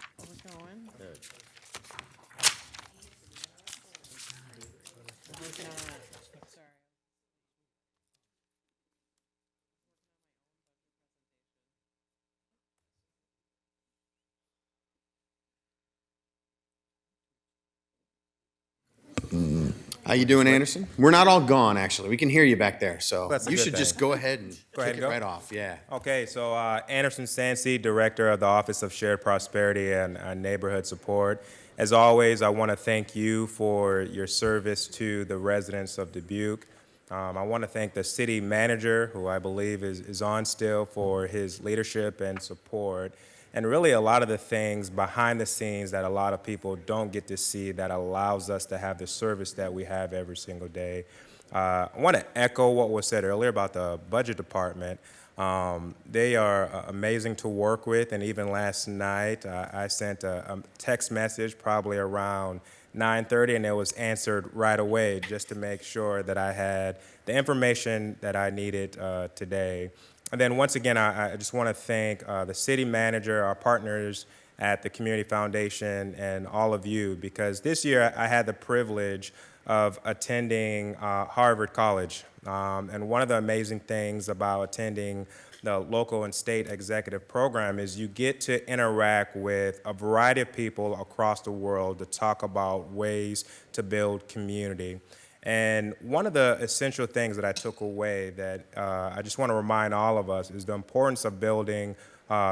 How you doing, Anderson? We're not all gone, actually. We can hear you back there, so That's a you good should thing. just go ahead and kick it go. right off. Yeah. Okay, so Anderson Sansey, Director of the Office of Shared Prosperity and Neighborhood Support. As always, I want to thank you for your service to the residents of Dubuque. I want to thank the city manager, who I believe is on still, for his leadership and support, and really a lot of the things behind the scenes that a lot of people don't get to see that allows us to have the service that we have every single day. I want to echo what was said earlier about the budget department. They are amazing to work with, and even last night I sent a text message probably around 9:30, and it was answered right away just to make sure that I had the information that I needed today. And then once again, I just want to thank the city manager, our partners at the Community Foundation, and all of you, because this year I had the privilege of attending Harvard College. And one of the amazing things about attending the local and state executive program is you get to interact with a variety of people across the world to talk about ways to build community. And one of the essential things that I took away that I just want to remind all of us is the importance of building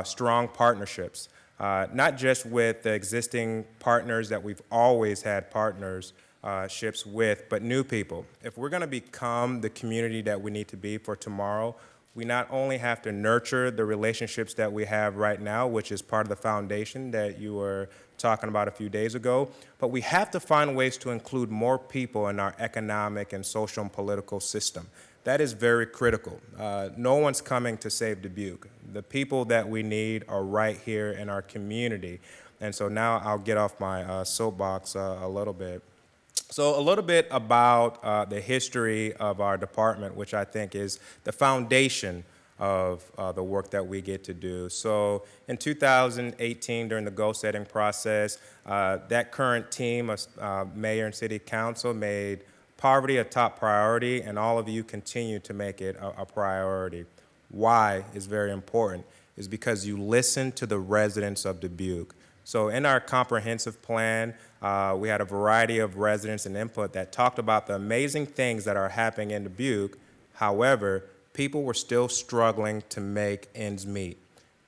strong partnerships, not just with the existing partners that we've always had partnerships with, but new people. If we're going to become the community that we need to be for tomorrow, we not only have to nurture the relationships that we have right now, which is part of the foundation that you were talking about a few days ago, but we have to find ways to include more people in our economic and social and political system. That is very critical. No one's coming to save Dubuque. The people that we need are right here in our community. And so now I'll get off my soapbox a little bit. So a little bit about the history of our department, which I think is the foundation of the work that we get to do. So in 2018, during the goal-setting process, that current team of mayor and city council made poverty a top priority, and all of you continue to make it a priority. Why is very important, is because you listen to the residents of Dubuque. So in our comprehensive plan, we had a variety of residents and input that talked about the amazing things that are happening in Dubuque. However, people were still struggling to make ends meet.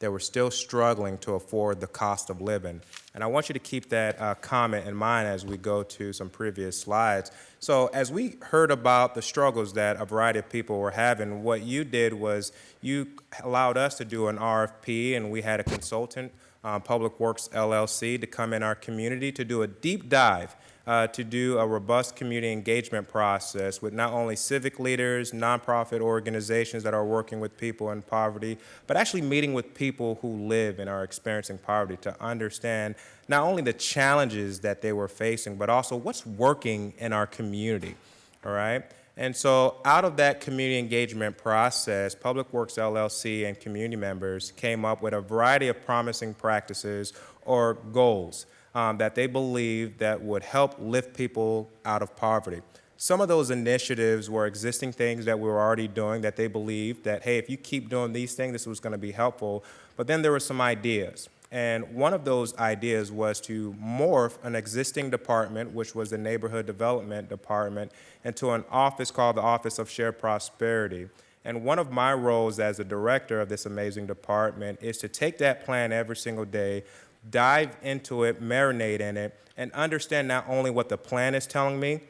They were still struggling to afford the cost of living. And I want you to keep that comment in mind as we go to some previous slides. So as we heard about the struggles that a variety of people were having, what you did was you allowed us to do an RFP, and we had a consultant, Public Works LLC, to come in our community to do a deep dive, to do a robust community engagement process with not only civic leaders, nonprofit organizations that are working with people in poverty, but actually meeting with people who live and are experiencing poverty to understand not only the challenges that they were facing, but also what's working in our community, all right? And so out of that community engagement process, Public Works LLC and community members came up with a variety of promising practices or goals that they believed that would help lift people out of poverty. Some of those initiatives were existing things that we were already doing that they believed that, hey, if you keep doing these things, this was going to be helpful. But then there were some ideas. And one of those ideas was to morph an existing department, which was the Neighborhood Development Department, into an office called the Office of Shared Prosperity. And one of my roles as the director of this amazing department is to take that plan every single day, dive into it, marinate in it, and understand not only what the plan is telling me,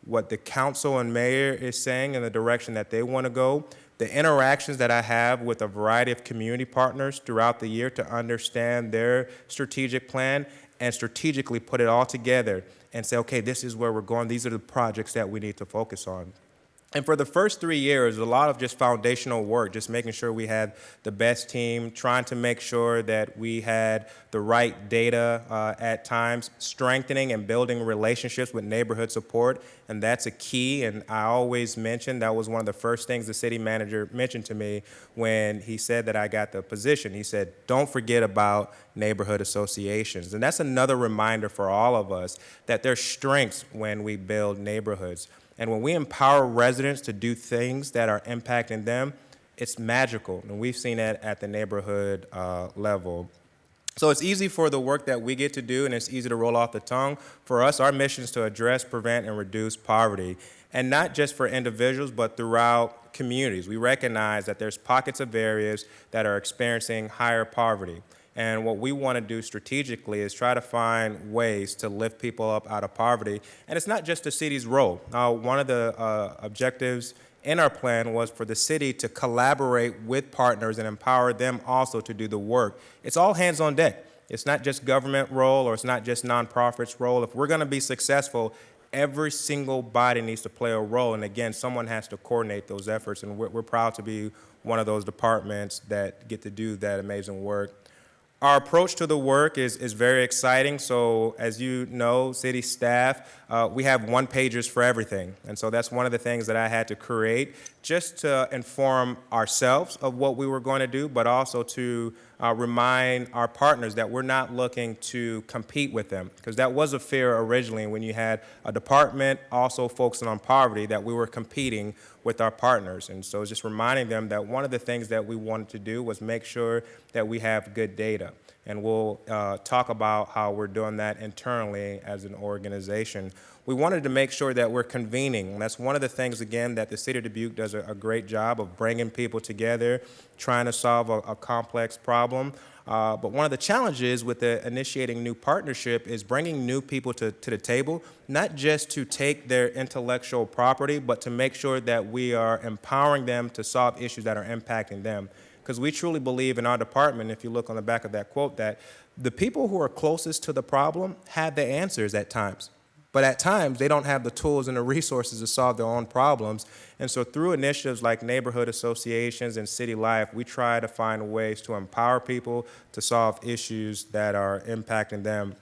what the council and mayor is saying in the direction that they want to go, the interactions that I have with a variety of community partners throughout the year to understand their strategic plan and strategically put it all together and say, okay, this is where we're going. These are the projects that we need to focus on. And for the first 3 years, a lot of just foundational work, just making sure we had the best team, trying to make sure that we had the right data at times, strengthening and building relationships with neighborhood support, and that's a key. And I always mention that was one of the first things the city manager mentioned to me when he said that I got the position. He said, don't forget about neighborhood associations. And that's another reminder for all of us that there's strengths when we build neighborhoods. And when we empower residents to do things that are impacting them, it's magical. And we've seen that at the neighborhood level. So it's easy for the work that we get to do, and it's easy to roll off the tongue. For us, our mission is to address, prevent, and reduce poverty. And not just for individuals, but throughout communities. We recognize that there's pockets of areas that are experiencing higher poverty. And what we want to do strategically is try to find ways to lift people up out of poverty. And it's not just the city's role. One of the objectives in our plan was for the city to collaborate with partners and empower them also to do the work. It's all hands on deck. It's not just government role or it's not just nonprofits' role. If we're going to be successful, every single body needs to play a role. And again, someone has to coordinate those efforts. And we're proud to be one of those departments that get to do that amazing work. Our approach to the work is very exciting. So as you know, city staff, we have one-pagers for everything. And so that's one of the things that I had to create just to inform ourselves of what we were going to do, but also to remind our partners that we're not looking to compete with them. Because that was a fear originally when you had a department also focusing on poverty, that we were competing with our partners. And so just reminding them that one of the things that we wanted to do was make sure that we have good data. And we'll talk about how we're doing that internally as an organization. We wanted to make sure that we're convening. And that's one of the things, again, that the City of Dubuque does a great job of bringing people together, trying to solve a complex problem. But one of the challenges with the initiating new partnership is bringing new people to the table, not just to take their intellectual property, but to make sure that we are empowering them to solve issues that are impacting them. Because we truly believe in our department, if you look on the back of that quote, that the people who are closest to the problem have the answers at times. But at times, they don't have the tools and the resources to solve their own problems. And so through initiatives like neighborhood associations and city life, we try to find ways to empower people to solve issues that are impacting them.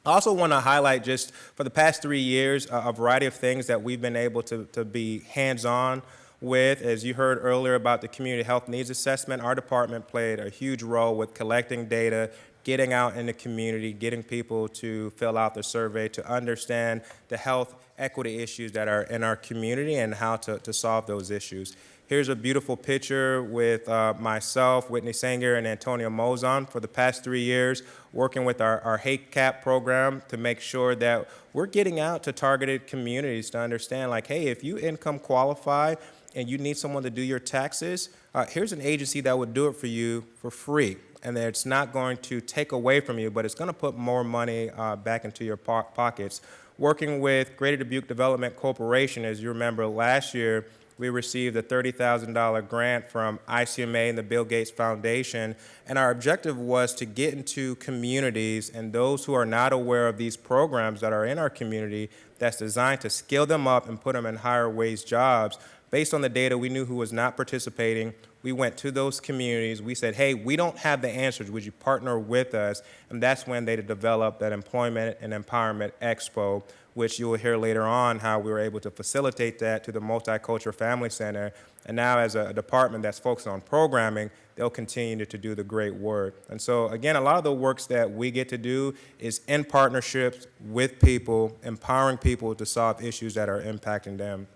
I also want to highlight, just for the past 3 years, a variety of things that we've been able to be hands-on with. As you heard earlier about the community health needs assessment, our department played a huge role with collecting data, getting out in the community, getting people to fill out the survey to understand the health equity issues that are in our community and how to solve those issues. Here's a beautiful picture with myself, Whitney Sanger, and Antonio Mozon for the past 3 years, working with our Hate Cap program to make sure that we're getting out to targeted communities to understand, like, hey, if you income qualify and you need someone to do your taxes, here's an agency that would do it for you for free. And that it's not going to take away from you, but it's going to put more money back into your pockets. Working with Greater Dubuque Development Corporation, as you remember last year, we received a $30,000 grant from ICMA and the Bill Gates Foundation, and our objective was to get into communities and those who are not aware of these programs that are in our community that's designed to skill them up and put them in higher wage jobs. Based on the data, we knew who was not participating. We went to those communities. We said, hey, we don't have the answers. Would you partner with us? And that's when they developed that Employment and Empowerment Expo, which you will hear later on how we were able to facilitate that to the Multicultural Family Center. And now as a department that's focused on programming, they'll continue to do the great work. And so again, a lot of the works that we get to do is in partnerships with people, empowering people to solve issues that are impacting them.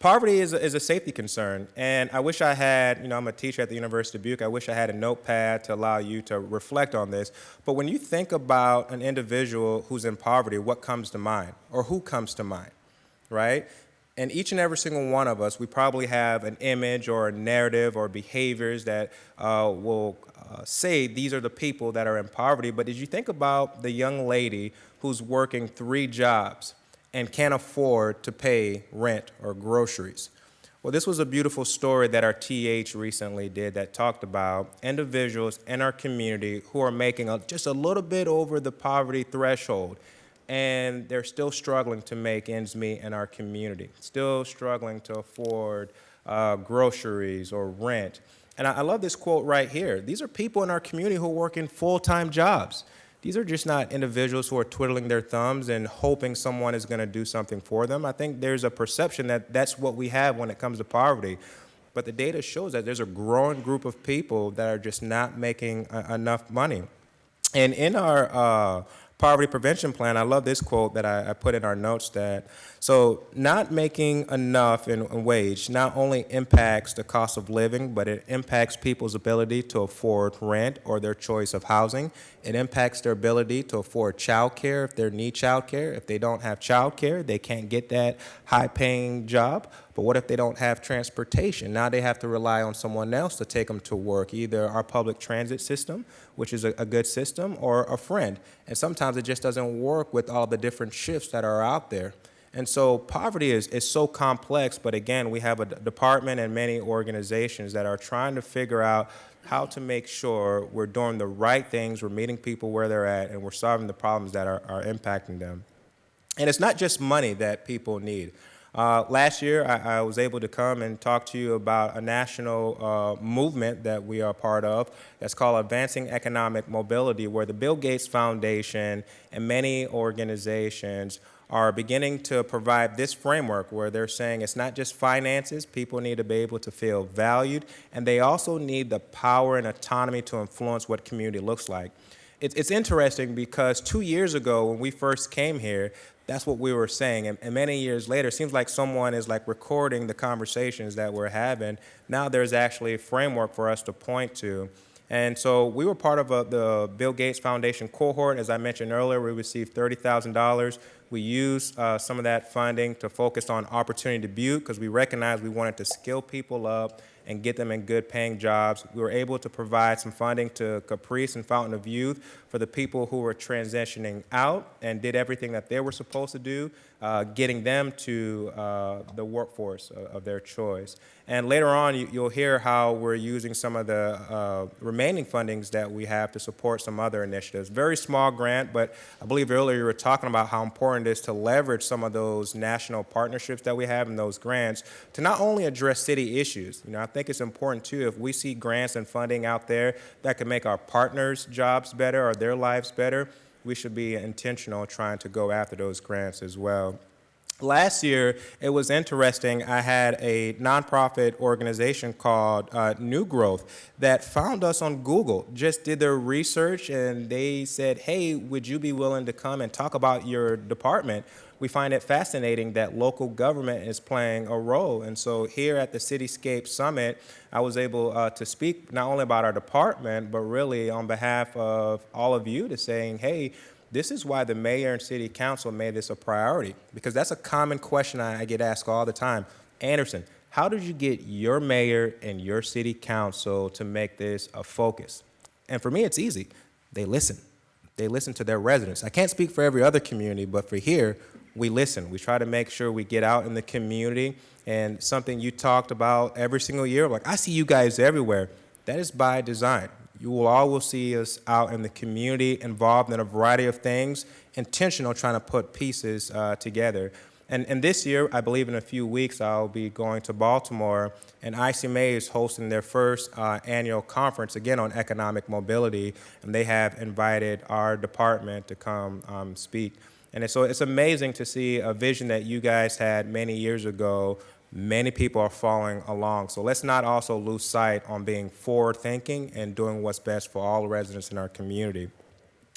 Poverty is a safety concern, and I wish I had, I'm a teacher at the University of Dubuque, I wish I had a notepad to allow you to reflect on this, but when you think about an individual who's in poverty, what comes to mind, or who comes to mind, right? And each and every single one of us, we probably have an image or a narrative or behaviors that will say these are the people that are in poverty, but as you think about the young lady who's working 3 jobs, and can't afford to pay rent or groceries. Well, this was a beautiful story that our TH recently did that talked about individuals in our community who are making just a little bit over the poverty threshold, and they're still struggling to make ends meet in our community, still struggling to afford groceries or rent. And I love this quote right here. These are people in our community who work in full-time jobs. These are just not individuals who are twiddling their thumbs and hoping someone is going to do something for them. I think there's a perception that that's what we have when it comes to poverty. But the data shows that there's a growing group of people that are just not making enough money. And in our poverty prevention plan, I love this quote that I put in our notes that, so not making enough in wage not only impacts the cost of living, but it impacts people's ability to afford rent or their choice of housing. It impacts their ability to afford child care if they need child care. If they don't have child care, they can't get that high-paying job. But what if they don't have transportation? Now they have to rely on someone else to take them to work, either our public transit system, which is a good system, or a friend. And sometimes it just doesn't work with all the different shifts that are out there. And so poverty is so complex, but again, we have a department and many organizations that are trying to figure out how to make sure we're doing the right things, we're meeting people where they're at, and we're solving the problems that are impacting them. And it's not just money that people need. Last year, I was able to come and talk to you about a national movement that we are part of that's called Advancing Economic Mobility, where the Bill Gates Foundation and many organizations are beginning to provide this framework where they're saying it's not just finances, people need to be able to feel valued, and they also need the power and autonomy to influence what community looks like. It's interesting because 2 years ago when we first came here, that's what we were saying. And many years later, it seems like someone is like recording the conversations that we're having. Now there's actually a framework for us to point to. And so we were part of the Bill Gates Foundation cohort. As I mentioned earlier, we received $30,000. We used some of that funding to focus on Opportunity Dubuque because we recognized we wanted to skill people up and get them in good paying jobs. We were able to provide some funding to Caprice and Fountain of Youth for the people who were transitioning out and did everything that they were supposed to do, getting them to the workforce of their choice. And later on, you'll hear how we're using some of the remaining fundings that we have to support some other initiatives. Very small grant, but I believe earlier you were talking about how important it is to leverage some of those national partnerships that we have in those grants to not only address city issues. I think it's important too, if we see grants and funding out there that can make our partners' jobs better or their lives better, we should be intentional trying to go after those grants as well. Last year, it was interesting. I had a nonprofit organization called New Growth that found us on Google, just did their research, and they said, hey, would you be willing to come and talk about your department? We find it fascinating that local government is playing a role. And so here at the Cityscape Summit, I was able to speak not only about our department, but really on behalf of all of you to saying, hey, this is why the mayor and city council made this a priority, because that's a common question I get asked all the time. Anderson, how did you get your mayor and your city council to make this a focus? And for me, it's easy. They listen. They listen to their residents. I can't speak for every other community, but for here, we listen. We try to make sure we get out in the community, and something you talked about every single year, like I see you guys everywhere. That is by design. You will always see us out in the community, involved in a variety of things, intentional, trying to put pieces together. And this year, I believe in a few weeks, I'll be going to Baltimore, and ICMA is hosting their first annual conference, again, on economic mobility, and they have invited our department to come speak. And so it's amazing to see a vision that you guys had many years ago. Many people are following along. So let's not also lose sight on being forward-thinking and doing what's best for all residents in our community.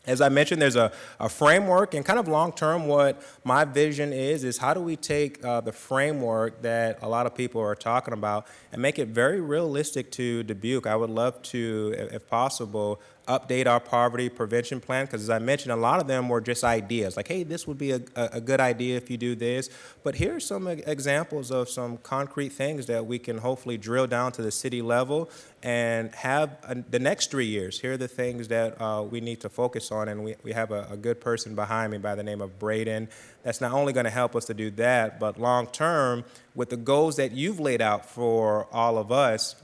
As I mentioned, there's a framework, and kind of long-term what my vision is how do we take the framework that a lot of people are talking about and make it very realistic to Dubuque. I would love to, if possible, update our poverty prevention plan, because as I mentioned, a lot of them were just ideas, like, hey, this would be a good idea if you do this. But here are some examples of some concrete things that we can hopefully drill down to the city level and have the next 3 years. Here are the things that we need to focus on, and we have a good person behind me by the name of Braden that's not only going to help us to do that, but long term, with the goals that you've laid out for all of us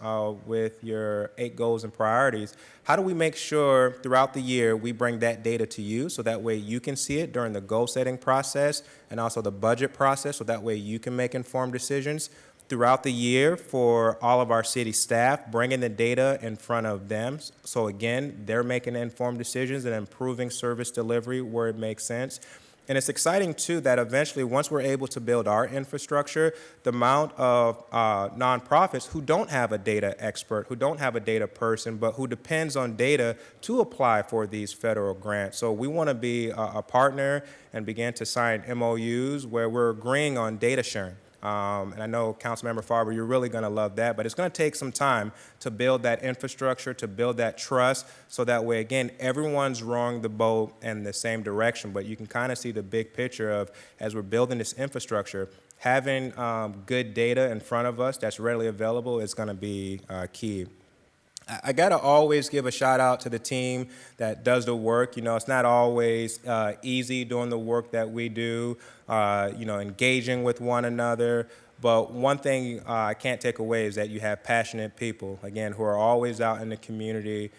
with your 8 goals and priorities, how do we make sure throughout the year we bring that data to you so that way you can see it during the goal setting process and also the budget process so that way you can make informed decisions? Throughout the year for all of our city staff, bringing the data in front of them. So again, they're making informed decisions and improving service delivery where it makes sense. And it's exciting, too, that eventually, once we're able to build our infrastructure, the amount of nonprofits who don't have a data expert, who don't have a data person, but who depends on data to apply for these federal grants. So we want to be a partner and begin to sign MOUs where we're agreeing on data sharing. And I know, Councilmember Farber, you're really going to love that, but it's going to take some time to build that infrastructure, to build that trust, so that way, again, everyone's rowing the boat in the same direction, but you can kind of see the big picture of, as we're building this infrastructure, having good data in front of us that's readily available is going to be key. I got to always give a shout out to the team that does the work. You know, it's not always easy doing the work that we do, engaging with one another. But one thing I can't take away is that you have passionate people, again, who are always out in the community,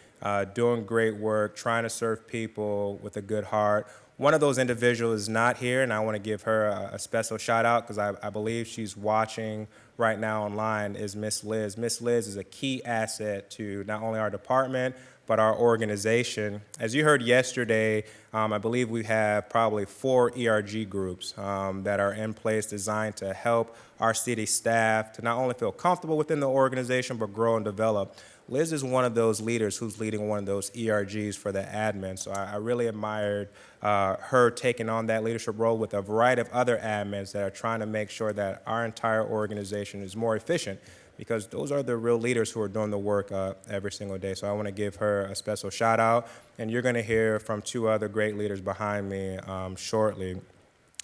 doing great work, trying to serve people with a good heart. One of those individuals is not here, and I want to give her a special shout out because I believe she's watching right now online, is Miss Liz. Miss Liz is a key asset to not only our department, but our organization. As you heard yesterday, I believe we have probably 4 ERG groups that are in place designed to help our city staff to not only feel comfortable within the organization, but grow and develop. Liz is one of those leaders who's leading one of those ERGs for the admin. So I really admired her taking on that leadership role with a variety of other admins that are trying to make sure that our entire organization is more efficient, because those are the real leaders who are doing the work every single day. So I want to give her a special shout out. And you're going to hear from 2 other great leaders behind me shortly.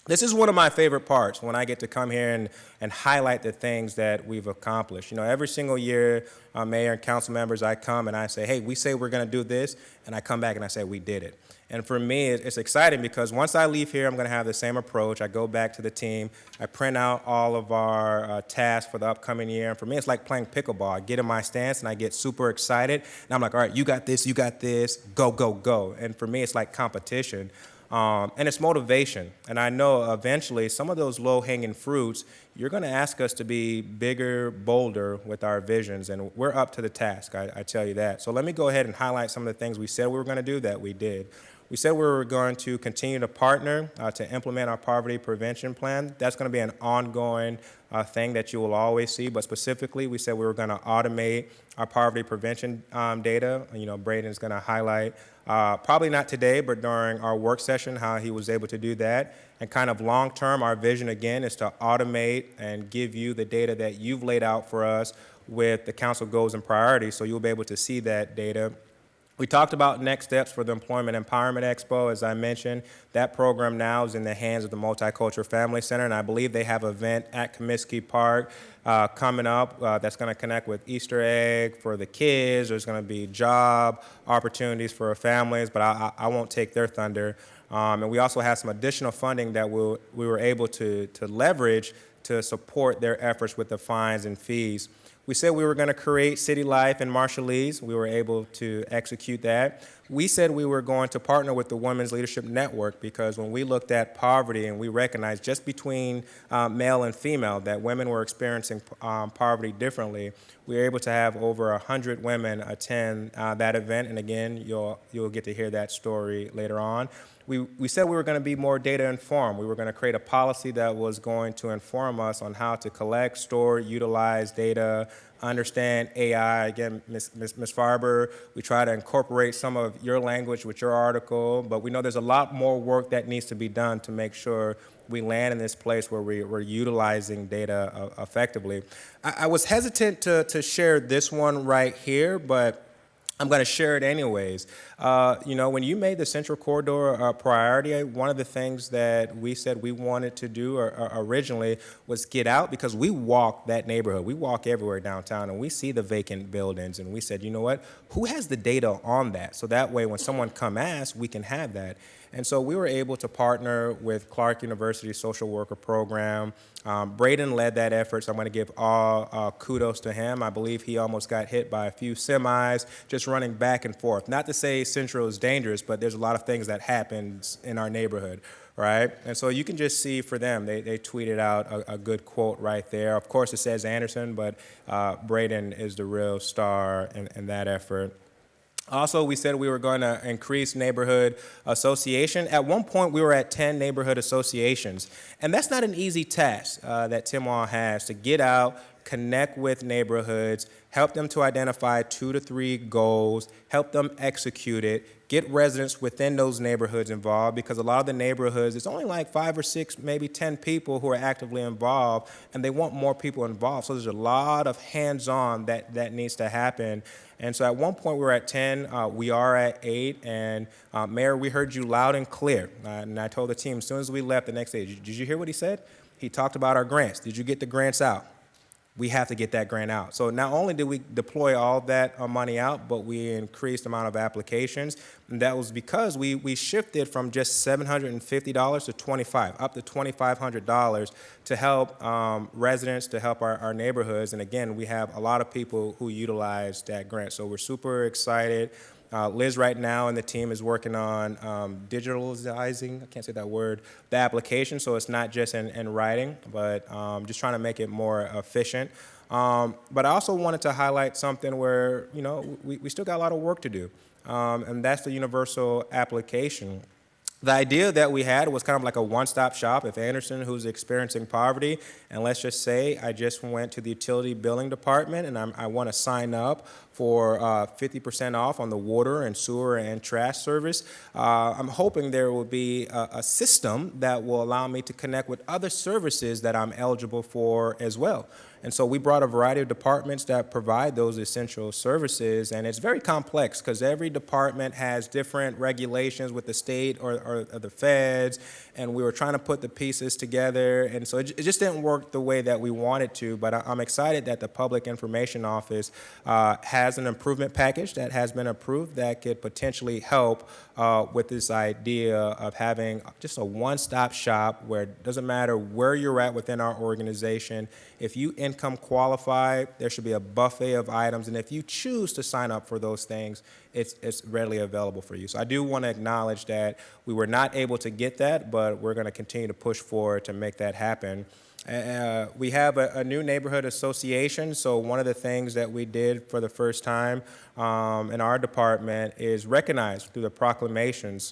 This is one of my favorite parts when I get to come here and highlight the things that we've accomplished. You know, every single year, mayor and council members, I come and I say, hey, we say we're going to do this, and I come back and I say, we did it. And for me, it's exciting because once I leave here, I'm going to have the same approach. I go back to the team. I print out all of our tasks for the upcoming year. And for me, it's like playing pickleball. I get in my stance and I get super excited. And I'm like, all right, you got this, go, go, go. And for me, it's like competition. And it's motivation. And I know eventually some of those low-hanging fruits, you're going to ask us to be bigger, bolder with our visions. And we're up to the task, I tell you that. So let me go ahead and highlight some of the things we said we were going to do that we did. We said we were going to continue to partner to implement our poverty prevention plan. That's going to be an ongoing thing that you will always see, but specifically we said we were going to automate our poverty prevention data. You know, Braden's going to highlight, probably not today, but during our work session, how he was able to do that. And kind of long-term, our vision again is to automate and give you the data that you've laid out for us with the council goals and priorities, so you'll be able to see that data. We talked about next steps for the Employment Empowerment Expo. As I mentioned, that program now is in the hands of the Multicultural Family Center, and I believe they have an event at Comiskey Park coming up that's going to connect with Easter egg for the kids. There's going to be job opportunities for families, but I won't take their thunder. And we also have some additional funding that we were able to leverage to support their efforts with the fines and fees. We said we were going to create City Life and Marshallese. We were able to execute that. We said we were going to partner with the Women's Leadership Network because when we looked at poverty and we recognized just between male and female that women were experiencing poverty differently, we were able to have over 100 women attend that event. And again, you'll get to hear that story later on. We said we were going to be more data informed. We were going to create a policy that was going to inform us on how to collect, store, utilize data, understand AI. Again, Ms. Farber, we try to incorporate some of your language with your article, but we know there's a lot more work that needs to be done to make sure we land in this place where we're utilizing data effectively. I was hesitant to share this one right here, but I'm going to share it anyways. You know, when you made the Central Corridor a priority, one of the things that we said we wanted to do originally was get out, because we walk that neighborhood. We walk everywhere downtown and we see the vacant buildings, and we said, you know what, who has the data on that? So that way when someone come ask, we can have that. And so we were able to partner with Clark University's social worker program. Braden led that effort, so I'm going to give all kudos to him. I believe he almost got hit by a few semis just running back and forth. Not to say Central is dangerous, but there's a lot of things that happens in our neighborhood, right? And so you can just see for them, they tweeted out a good quote right there. Of course, it says Anderson, but Braden is the real star in that effort. Also, we said we were going to increase neighborhood association. At one point, we were at 10 neighborhood associations. And that's not an easy task that Tim Wall has, to get out, connect with neighborhoods, help them to identify 2 to 3 goals, help them execute it, get residents within those neighborhoods involved, because a lot of the neighborhoods, it's only like 5 or 6, maybe 10 people who are actively involved, and they want more people involved. So there's a lot of hands-on that needs to happen. And so at one point we were at 10, we are at 8, and Mayor, we heard you loud and clear. And I told the team as soon as we left the next day, did you hear what he said? He talked about our grants. Did you get the grants out? We have to get that grant out. So not only did we deploy all that money out, but we increased the amount of applications. And that was because we shifted from just $750 to $2,500, up to $2,500 to help residents, to help our neighborhoods. And again, we have a lot of people who utilize that grant. So we're super excited. Liz right now and the team is working on digitalizing, I can't say that word, the application, so it's not just in writing, but just trying to make it more efficient. But I also wanted to highlight something where, you know, we still got a lot of work to do, and that's the universal application. The idea that we had was kind of like a one-stop shop. If Anderson, who's experiencing poverty, and let's just say I just went to the utility billing department and I want to sign up for 50% off on the water and sewer and trash service. I'm hoping there will be a system that will allow me to connect with other services that I'm eligible for as well. And so we brought a variety of departments that provide those essential services, and it's very complex because every department has different regulations with the state or the feds, and we were trying to put the pieces together, and so it just didn't work the way that we wanted to, but I'm excited that the Public Information Office has an improvement package that has been approved that could potentially help with this idea of having just a one-stop shop where it doesn't matter where you're at within our organization. If you income qualify, there should be a buffet of items, and if you choose to sign up for those things, it's readily available for you. So I do want to acknowledge that we were not able to get that, but we're going to continue to push forward to make that happen. We have a new neighborhood association, so one of the things that we did for the first time in our department is recognize through the proclamations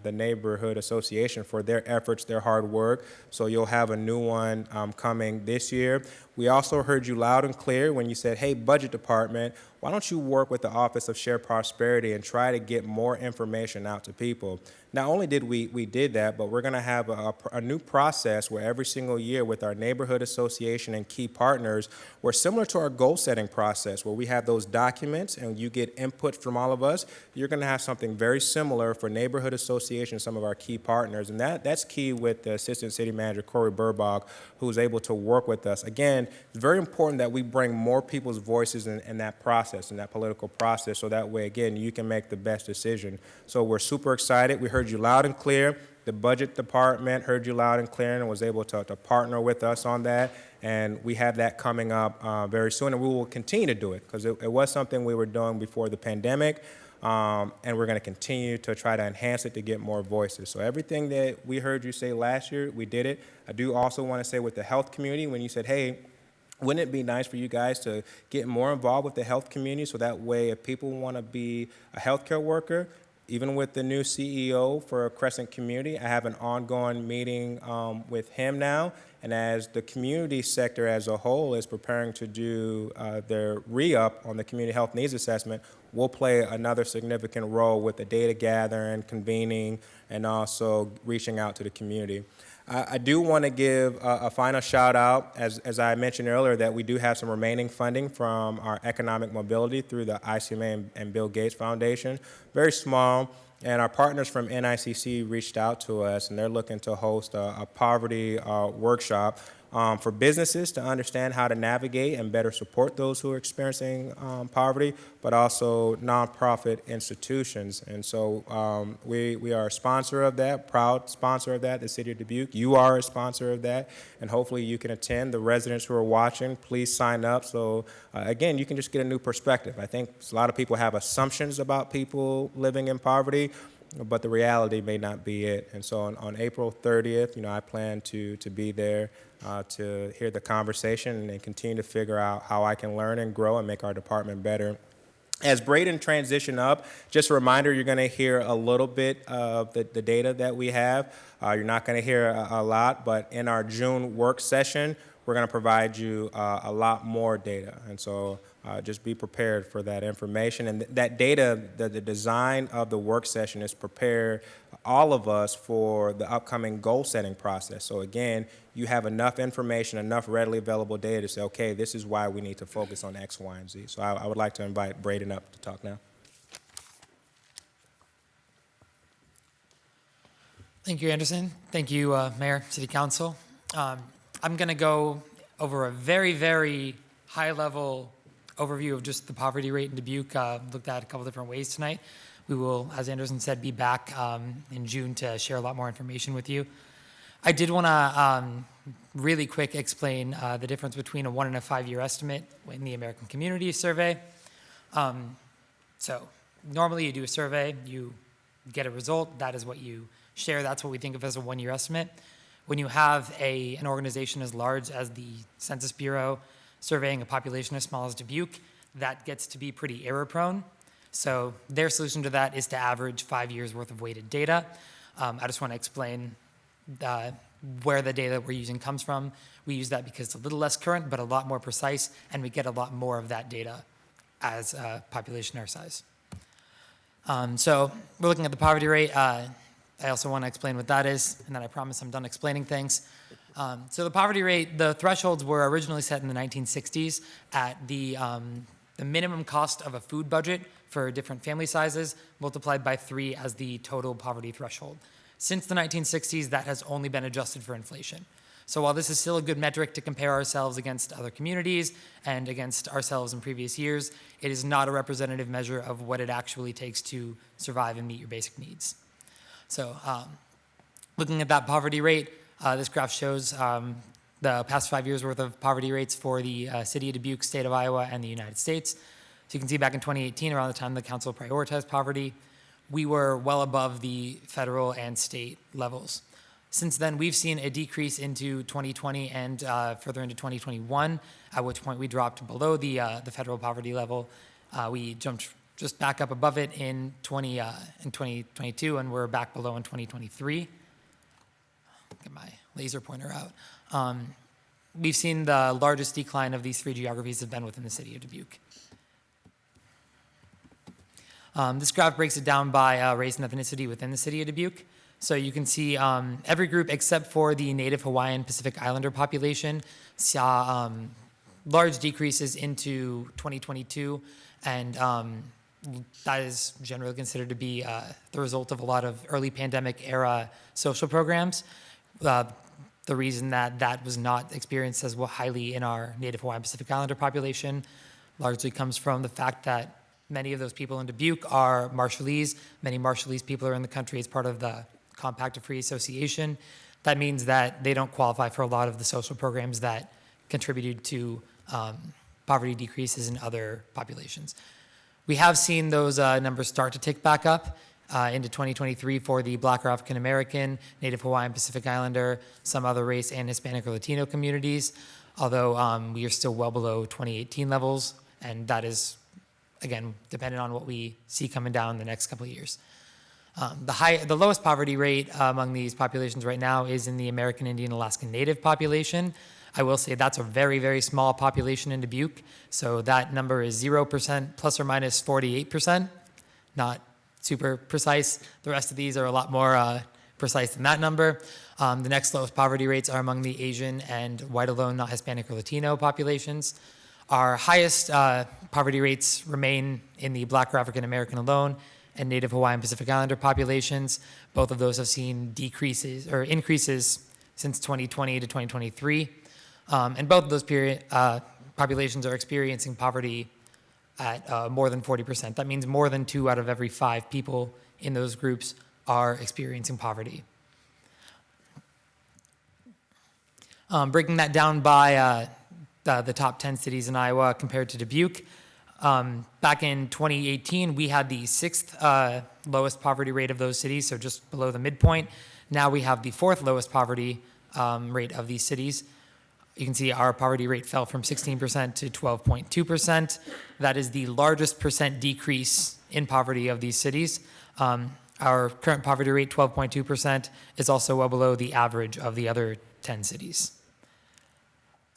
the neighborhood association for their efforts, their hard work. So you'll have a new one coming this year. We also heard you loud and clear when you said, hey, budget department, why don't you work with the Office of Shared Prosperity and try to get more information out to people? Not only did we did that, but we're going to have a new process where every single year with our neighborhood association and key partners, we're similar to our goal setting process where we have those documents and you get input from all of us. You're going to have something very similar for neighborhood association, some of our key partners, and that's key with the Assistant City Manager Corey Burbach, who's able to work with us. Again, it's very important that we bring more people's voices in that process, in that political process, so that way, again, you can make the best decision. So we're super excited. We heard you loud and clear. The budget department heard you loud and clear and was able to partner with us on that. And we have that coming up very soon, and we will continue to do it because it was something we were doing before the pandemic. And we're going to continue to try to enhance it to get more voices. So everything that we heard you say last year, we did it. I do also want to say with the health community, when you said, hey, wouldn't it be nice for you guys to get more involved with the health community so that way if people want to be a healthcare worker, even with the new CEO for Crescent Community, I have an ongoing meeting with him now. And as the community sector as a whole is preparing to do their re-up on the community health needs assessment, we'll play another significant role with the data gathering, convening, and also reaching out to the community. I do want to give a final shout out, as I mentioned earlier, that we do have some remaining funding from our economic mobility through the ICMA and Bill Gates Foundation. Very small, and our partners from NICC reached out to us, and they're looking to host a poverty workshop for businesses to understand how to navigate and better support those who are experiencing poverty, but also nonprofit institutions. And so we are a sponsor of that, proud sponsor of that, the City of Dubuque. You are a sponsor of that, and hopefully you can attend. The residents who are watching, please sign up. So again, you can just get a new perspective. I think a lot of people have assumptions about people living in poverty, but the reality may not be it. And so on April 30th, I plan to be there to hear the conversation and continue to figure out how I can learn and grow and make our department better. As Braden transition up, just a reminder, you're going to hear a little bit of the data that we have. You're not going to hear a lot, but in our June work session, we're going to provide you a lot more data. And so just be prepared for that information. And that data, the design of the work session is prepare all of us for the upcoming goal setting process. So again, you have enough information, enough readily available data to say, okay, this is why we need to focus on X, Y, and Z. So I would like to invite Braden up to talk now. Thank you, Anderson. Thank you, Mayor, City Council. I'm going to go over a very, very high-level overview of just the poverty rate in Dubuque. Looked at a couple different ways tonight. We will, as Anderson said, be back in June to share a lot more information with you. I did want to really quick explain the difference between a 1 and a 5 year estimate in the American Community Survey. So normally you do a survey, you get a result, that is what you share, that's what we think of as a 1 year estimate. When you have an organization as large as the Census Bureau surveying a population as small as Dubuque, that gets to be pretty error prone. So their solution to that is to average 5 years worth of weighted data. I just want to explain where the data we're using comes from. We use that because it's a little less current, but a lot more precise, and we get a lot more of that data as a population our size. So we're looking at the poverty rate. I also want to explain what that is, and then I promise I'm done explaining things. So the poverty rate, the thresholds were originally set in the 1960s at the minimum cost of a food budget for different family sizes multiplied by 3 as the total poverty threshold. Since the 1960s, that has only been adjusted for inflation. So while this is still a good metric to compare ourselves against other communities and against ourselves in previous years, it is not a representative measure of what it actually takes to survive and meet your basic needs. So looking at that poverty rate, this graph shows the past 5 years worth of poverty rates for the city of Dubuque, state of Iowa, and the United States. So you can see back in 2018, around the time the council prioritized poverty, we were well above the federal and state levels. Since then, we've seen a decrease into 2020 and further into 2021, at which point we dropped below the federal poverty level. We jumped just back up above it in 2022, and we're back below in 2023. Get my laser pointer out. We've seen the largest decline of these 3 geographies have been within the city of Dubuque. This graph breaks it down by race and ethnicity within the city of Dubuque. So you can see every group except for the Native Hawaiian Pacific Islander population saw large decreases into 2022, and that is generally considered to be the result of a lot of early pandemic era social programs. The reason that that was not experienced as well highly in our Native Hawaiian Pacific Islander population largely comes from the fact that many of those people in Dubuque are Marshallese. Many Marshallese people are in the country as part of the Compact of Free Association. That means that they don't qualify for a lot of the social programs that contributed to poverty decreases in other populations. We have seen those numbers start to tick back up into 2023 for the Black or African American, Native Hawaiian, Pacific Islander, some other race and Hispanic or Latino communities, although we are still well below 2018 levels, and that is, again, dependent on what we see coming down in the next couple of years. The lowest poverty rate among these populations right now is in the American Indian Alaskan Native population. I will say that's a very, very small population in Dubuque, so that number is 0% plus or minus 48%, not super precise. The rest of these are a lot more precise than that number. The next lowest poverty rates are among the Asian and white alone, not Hispanic or Latino populations. Our highest poverty rates remain in the Black or African American alone and Native Hawaiian Pacific Islander populations. Both of those have seen decreases or increases since 2020 to 2023. And both of those populations are experiencing poverty at more than 40%. That means more than 2 out of every 5 people in those groups are experiencing poverty. Breaking that down by the top 10 cities in Iowa compared to Dubuque, back in 2018, we had the 6th lowest poverty rate of those cities, so just below the midpoint. Now we have the 4th lowest poverty rate of these cities. You can see our poverty rate fell from 16% to 12.2%. That is the largest percent decrease in poverty of these cities. Our current poverty rate, 12.2%, is also well below the average of the other 10 cities.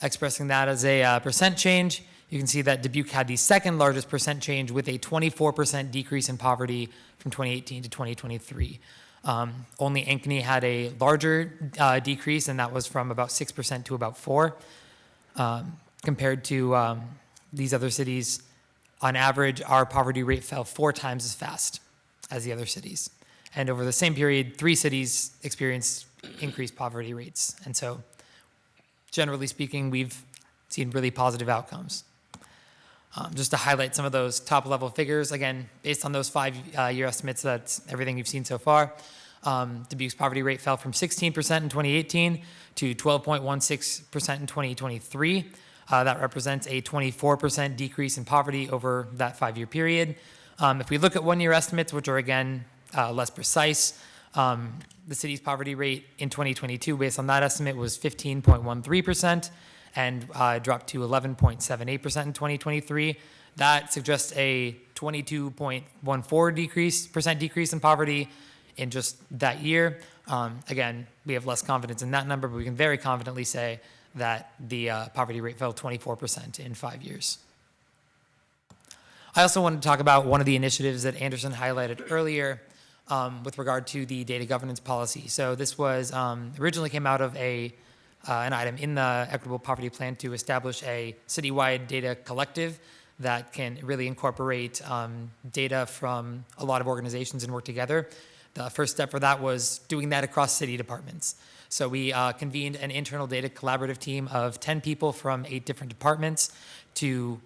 Expressing that as a percent change, you can see that Dubuque had the 2nd largest percent change with a 24% decrease in poverty from 2018 to 2023. Only Ankeny had a larger decrease, and that was from about 6% to about 4%. Compared to these other cities, on average, our poverty rate fell 4 times as fast as the other cities. And over the same period, 3 cities experienced increased poverty rates. And so, generally speaking, we've seen really positive outcomes. Just to highlight some of those top-level figures, again, based on those 5-year estimates, that's everything you've seen so far. Dubuque's poverty rate fell from 16% in 2018 to 12.16% in 2023. That represents a 24% decrease in poverty over that 5-year period. If we look at 1-year estimates, which are, again, less precise, the city's poverty rate in 2022, based on that estimate, was 15.13%. And dropped to 11.78% in 2023. That suggests a 22.14% decrease in poverty in just that year. Again, we have less confidence in that number, but we can very confidently say that the poverty rate fell 24% in 5 years. I also wanted to talk about one of the initiatives that Anderson highlighted earlier with regard to the data governance policy. So this was originally came out of an item in the Equitable Poverty Plan to establish a citywide data collective that can really incorporate data from a lot of organizations and work together. The first step for that was doing that across city departments. So we convened an internal data collaborative team of 10 people from 8 different departments to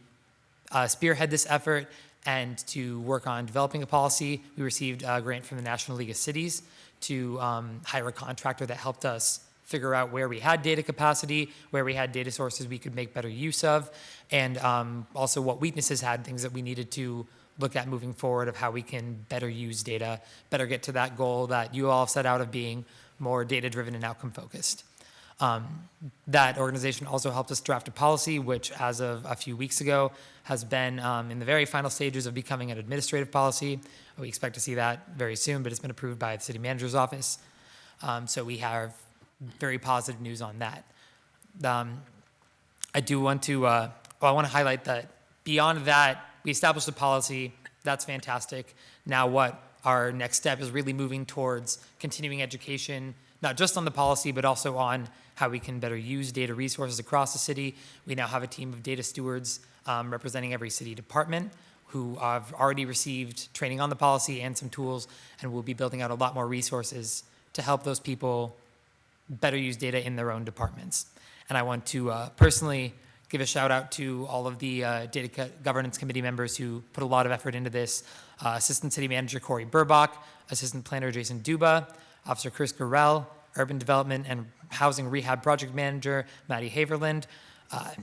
spearhead this effort and to work on developing a policy. We received a grant from the National League of Cities to hire a contractor that helped us figure out where we had data capacity, where we had data sources we could make better use of, and also what weaknesses had, things that we needed to look at moving forward of how we can better use data, better get to that goal that you all have set out of being more data-driven and outcome-focused. That organization also helped us draft a policy, which as of a few weeks ago has been in the very final stages of becoming an administrative policy. We expect to see that very soon, but it's been approved by the city manager's office. So we have very positive news on that. I do want to, I want to highlight that beyond that, we established a policy. That's fantastic. Now what our next step is really moving towards continuing education, not just on the policy, but also on how we can better use data resources across the city. We now have a team of data stewards representing every city department who have already received training on the policy and some tools, and we'll be building out a lot more resources to help those people better use data in their own departments. And I want to personally give a shout out to all of the data governance committee members who put a lot of effort into this. Assistant City Manager Corey Burbach, Assistant Planner Jason Duba, Officer Chris Gurrell, Urban Development and Housing Rehab Project Manager Maddie Haverland,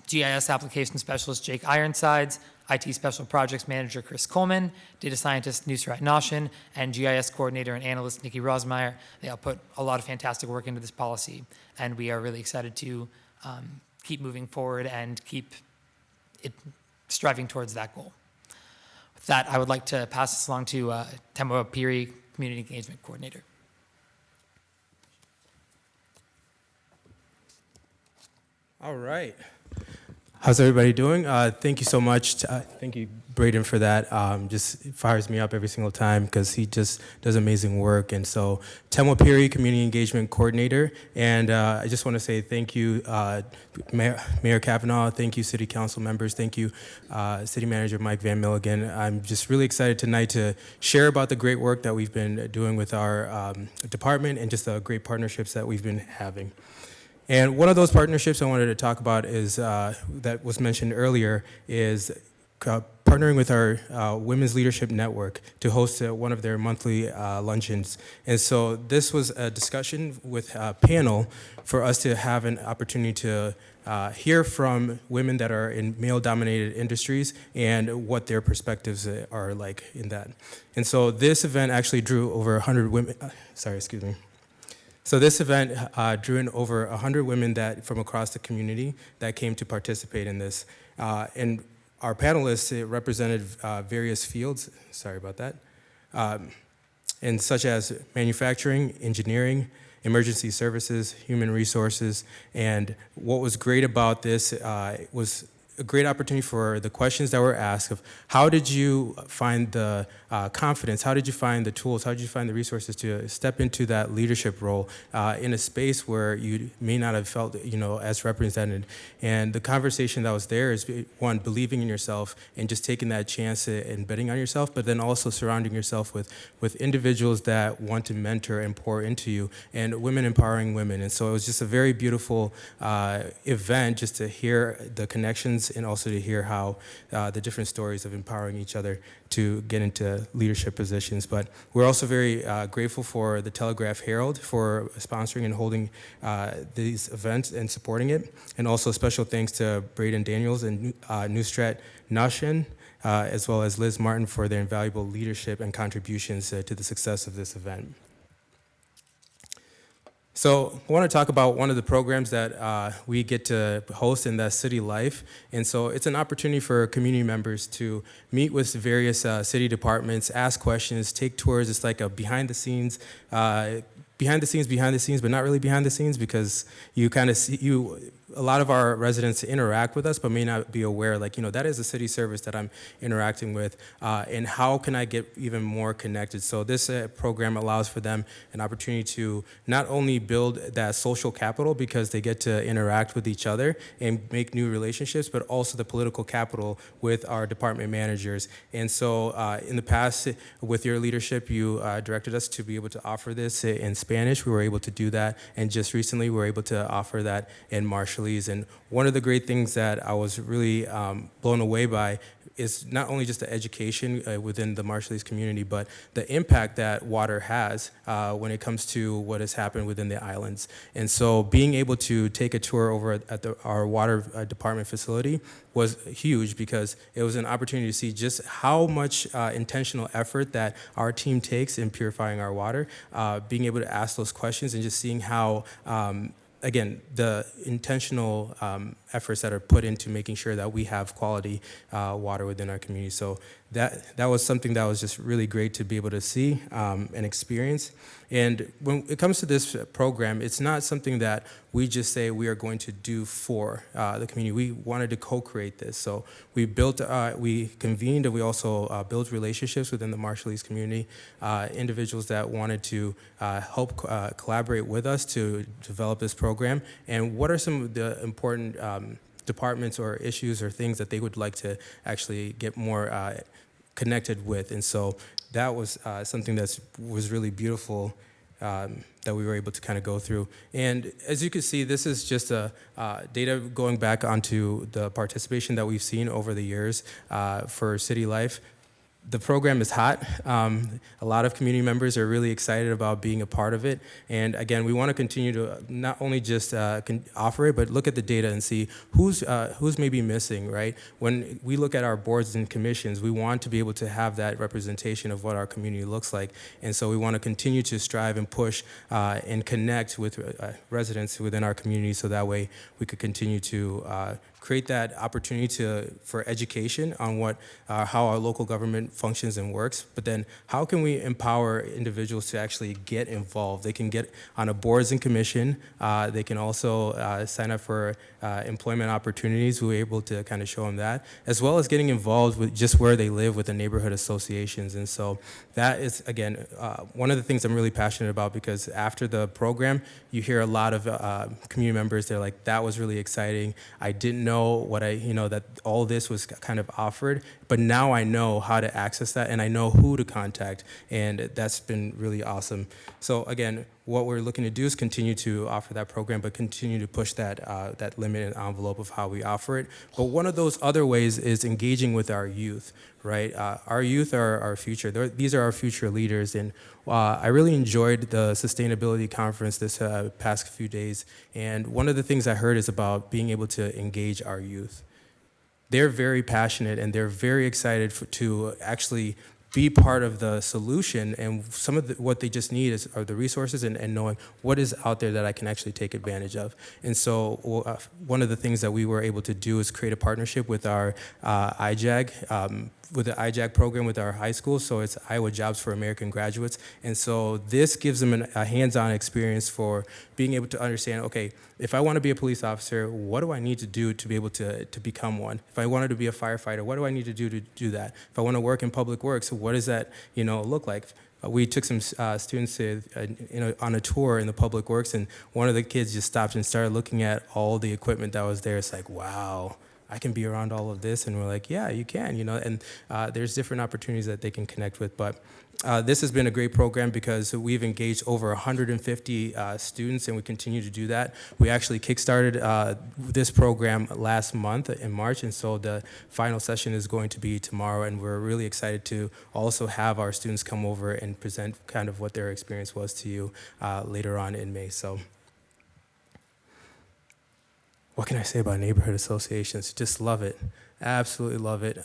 GIS Application Specialist Jake Ironsides, IT Special Projects Manager Chris Coleman, Data Scientist Nusrat Noshin, and GIS Coordinator and Analyst Nikki Rosmeyer. They all put a lot of fantastic work into this policy, and we are really excited to keep moving forward and keep it striving towards that goal. With that, I would like to pass this along to Temwa Piri, Community Engagement Coordinator. All right. How's everybody doing? Thank you so much. Thank you, Braden, for that. Just fires me up every single time because he just does amazing work. And so, Temwa Piri, Community Engagement Coordinator. And I just want to say thank you, Mayor Kavanaugh. Thank you, City Council members. Thank you, City Manager Mike Van Milligan. I'm just really excited tonight to share about the great work that we've been doing with our department and just the great partnerships that we've been having. And one of those partnerships I wanted to talk about is that was mentioned earlier is partnering with our Women's Leadership Network to host one of their monthly luncheons. And so this was a discussion with a panel for us to have an opportunity to hear from women that are in male-dominated industries and what their perspectives are like in that. And so this event actually drew over 100 women, So this event drew in over 100 women that from across the community that came to participate in this. And our panelists represented various fields, sorry about that, and such as manufacturing, engineering, emergency services, human resources. And what was great about this was a great opportunity for the questions that were asked of how did you find the confidence, how did you find the tools, how did you find the resources to step into that leadership role in a space where you may not have felt, as represented. And the conversation that was there is, one, believing in yourself and just taking that chance and betting on yourself, but then also surrounding yourself with individuals that want to mentor and pour into you, and women empowering women. And so it was just a very beautiful event just to hear the connections and also to hear how the different stories of empowering each other to get into leadership positions. But we're also very grateful for the Telegraph Herald for sponsoring and holding these events and supporting it. And also special thanks to Braden Daniels and Nusrat Nashin, as well as Liz Martin for their invaluable leadership and contributions to the success of this event. So I want to talk about one of the programs that we get to host in that City Life. And so it's an opportunity for community members to meet with various city departments, ask questions, take tours. It's like a behind the scenes, but not really behind the scenes because you kind of see, a lot of our residents interact with us, but may not be aware, like, that is a city service that I'm interacting with, and how can I get even more connected? So this program allows for them an opportunity to not only build that social capital because they get to interact with each other and make new relationships, but also the political capital with our department managers. And so in the past, with your leadership, you directed us to be able to offer this in Spanish. We were able to do that, and just recently we were able to offer that in Marshallese. And one of the great things that I was really blown away by is not only just the education within the Marshallese community, but the impact that water has when it comes to what has happened within the islands. And so being able to take a tour over at our water department facility was huge, because it was an opportunity to see just how much intentional effort that our team takes in purifying our water, being able to ask those questions and just seeing how again, the intentional efforts that are put into making sure that we have quality water within our community. So that was something that was just really great to be able to see and experience. And when it comes to this program, it's not something that we just say we are going to do for the community. We wanted to co-create this. So we convened, and we also built relationships within the Marshallese community, individuals that wanted to help collaborate with us to develop this program. And what are some of the important departments or issues or things that they would like to actually get more connected with? And so that was something that was really beautiful that we were able to kind of go through. And as you can see, this is just data going back onto the participation that we've seen over the years for City Life. The program is hot. A lot of community members are really excited about being a part of it. And again, we want to continue to not only just offer it, but look at the data and see who's maybe missing, right? When we look at our boards and commissions, we want to be able to have that representation of what our community looks like. And so we want to continue to strive and push and connect with residents within our community, so that way we could continue to create that opportunity for education on how our local government functions and works, but then how can we empower individuals to actually get involved? They can get on a boards and commission. They can also sign up for employment opportunities. We're able to kind of show them that, as well as getting involved with just where they live with the neighborhood associations. And so that is, again, one of the things I'm really passionate about, because after the program, you hear a lot of community members, they're like, that was really exciting. I didn't know that all this was kind of offered, but now I know how to access that, and I know who to contact, and that's been really awesome. So again, what we're looking to do is continue to offer that program, but continue to push that limited envelope of how we offer it. But one of those other ways is engaging with our youth, right? Our youth are our future. These are our future leaders, and I really enjoyed the sustainability conference this past few days, and one of the things I heard is about being able to engage our youth. They're very passionate, and they're very excited to actually be part of the solution, and some of what they just need are the resources and knowing what is out there that I can actually take advantage of. And so one of the things that we were able to do is create a partnership with our IJAG, with the IJAG program with our high school, so it's Iowa Jobs for American Graduates. And so this gives them a hands-on experience for being able to understand, okay, if I want to be a police officer, what do I need to do to be able to become one? If I wanted to be a firefighter, what do I need to do that? If I want to work in public works, what does that look like? We took some students on a tour in the public works, and one of the kids just stopped and started looking at all the equipment that was there. It's like, wow, I can be around all of this. And we're like, yeah, you can, and there's different opportunities that they can connect with. But this has been a great program because we've engaged over 150 students, and we continue to do that. We actually kickstarted this program last month in March, and so the final session is going to be tomorrow, and we're really excited to also have our students come over and present kind of what their experience was to you later on in May. So what can I say about neighborhood associations? Just love it. Absolutely love it.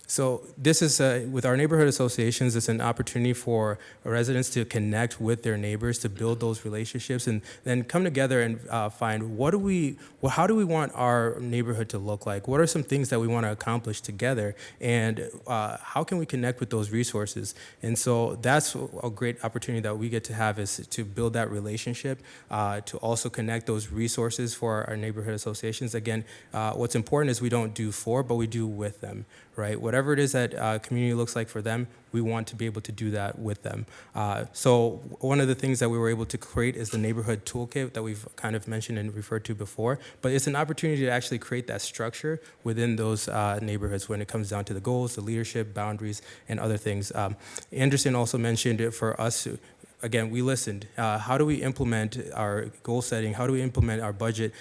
So this is, with our neighborhood associations, it's an opportunity for residents to connect with their neighbors, to build those relationships, and then come together and find how do we want our neighborhood to look like? What are some things that we want to accomplish together? And how can we connect with those resources? And so that's a great opportunity that we get to have, is to build that relationship, to also connect those resources for our neighborhood associations. Again, what's important is we don't do for, but we do with them, right? Whatever it is that community looks like for them, we want to be able to do that with them. So one of the things that we were able to create is the neighborhood toolkit that we've kind of mentioned and referred to before, but it's an opportunity to actually create that structure within those neighborhoods when it comes down to the goals, the leadership, boundaries, and other things. Anderson also mentioned it for us. Again, we listened. How do we implement our goal setting? How do we implement our budget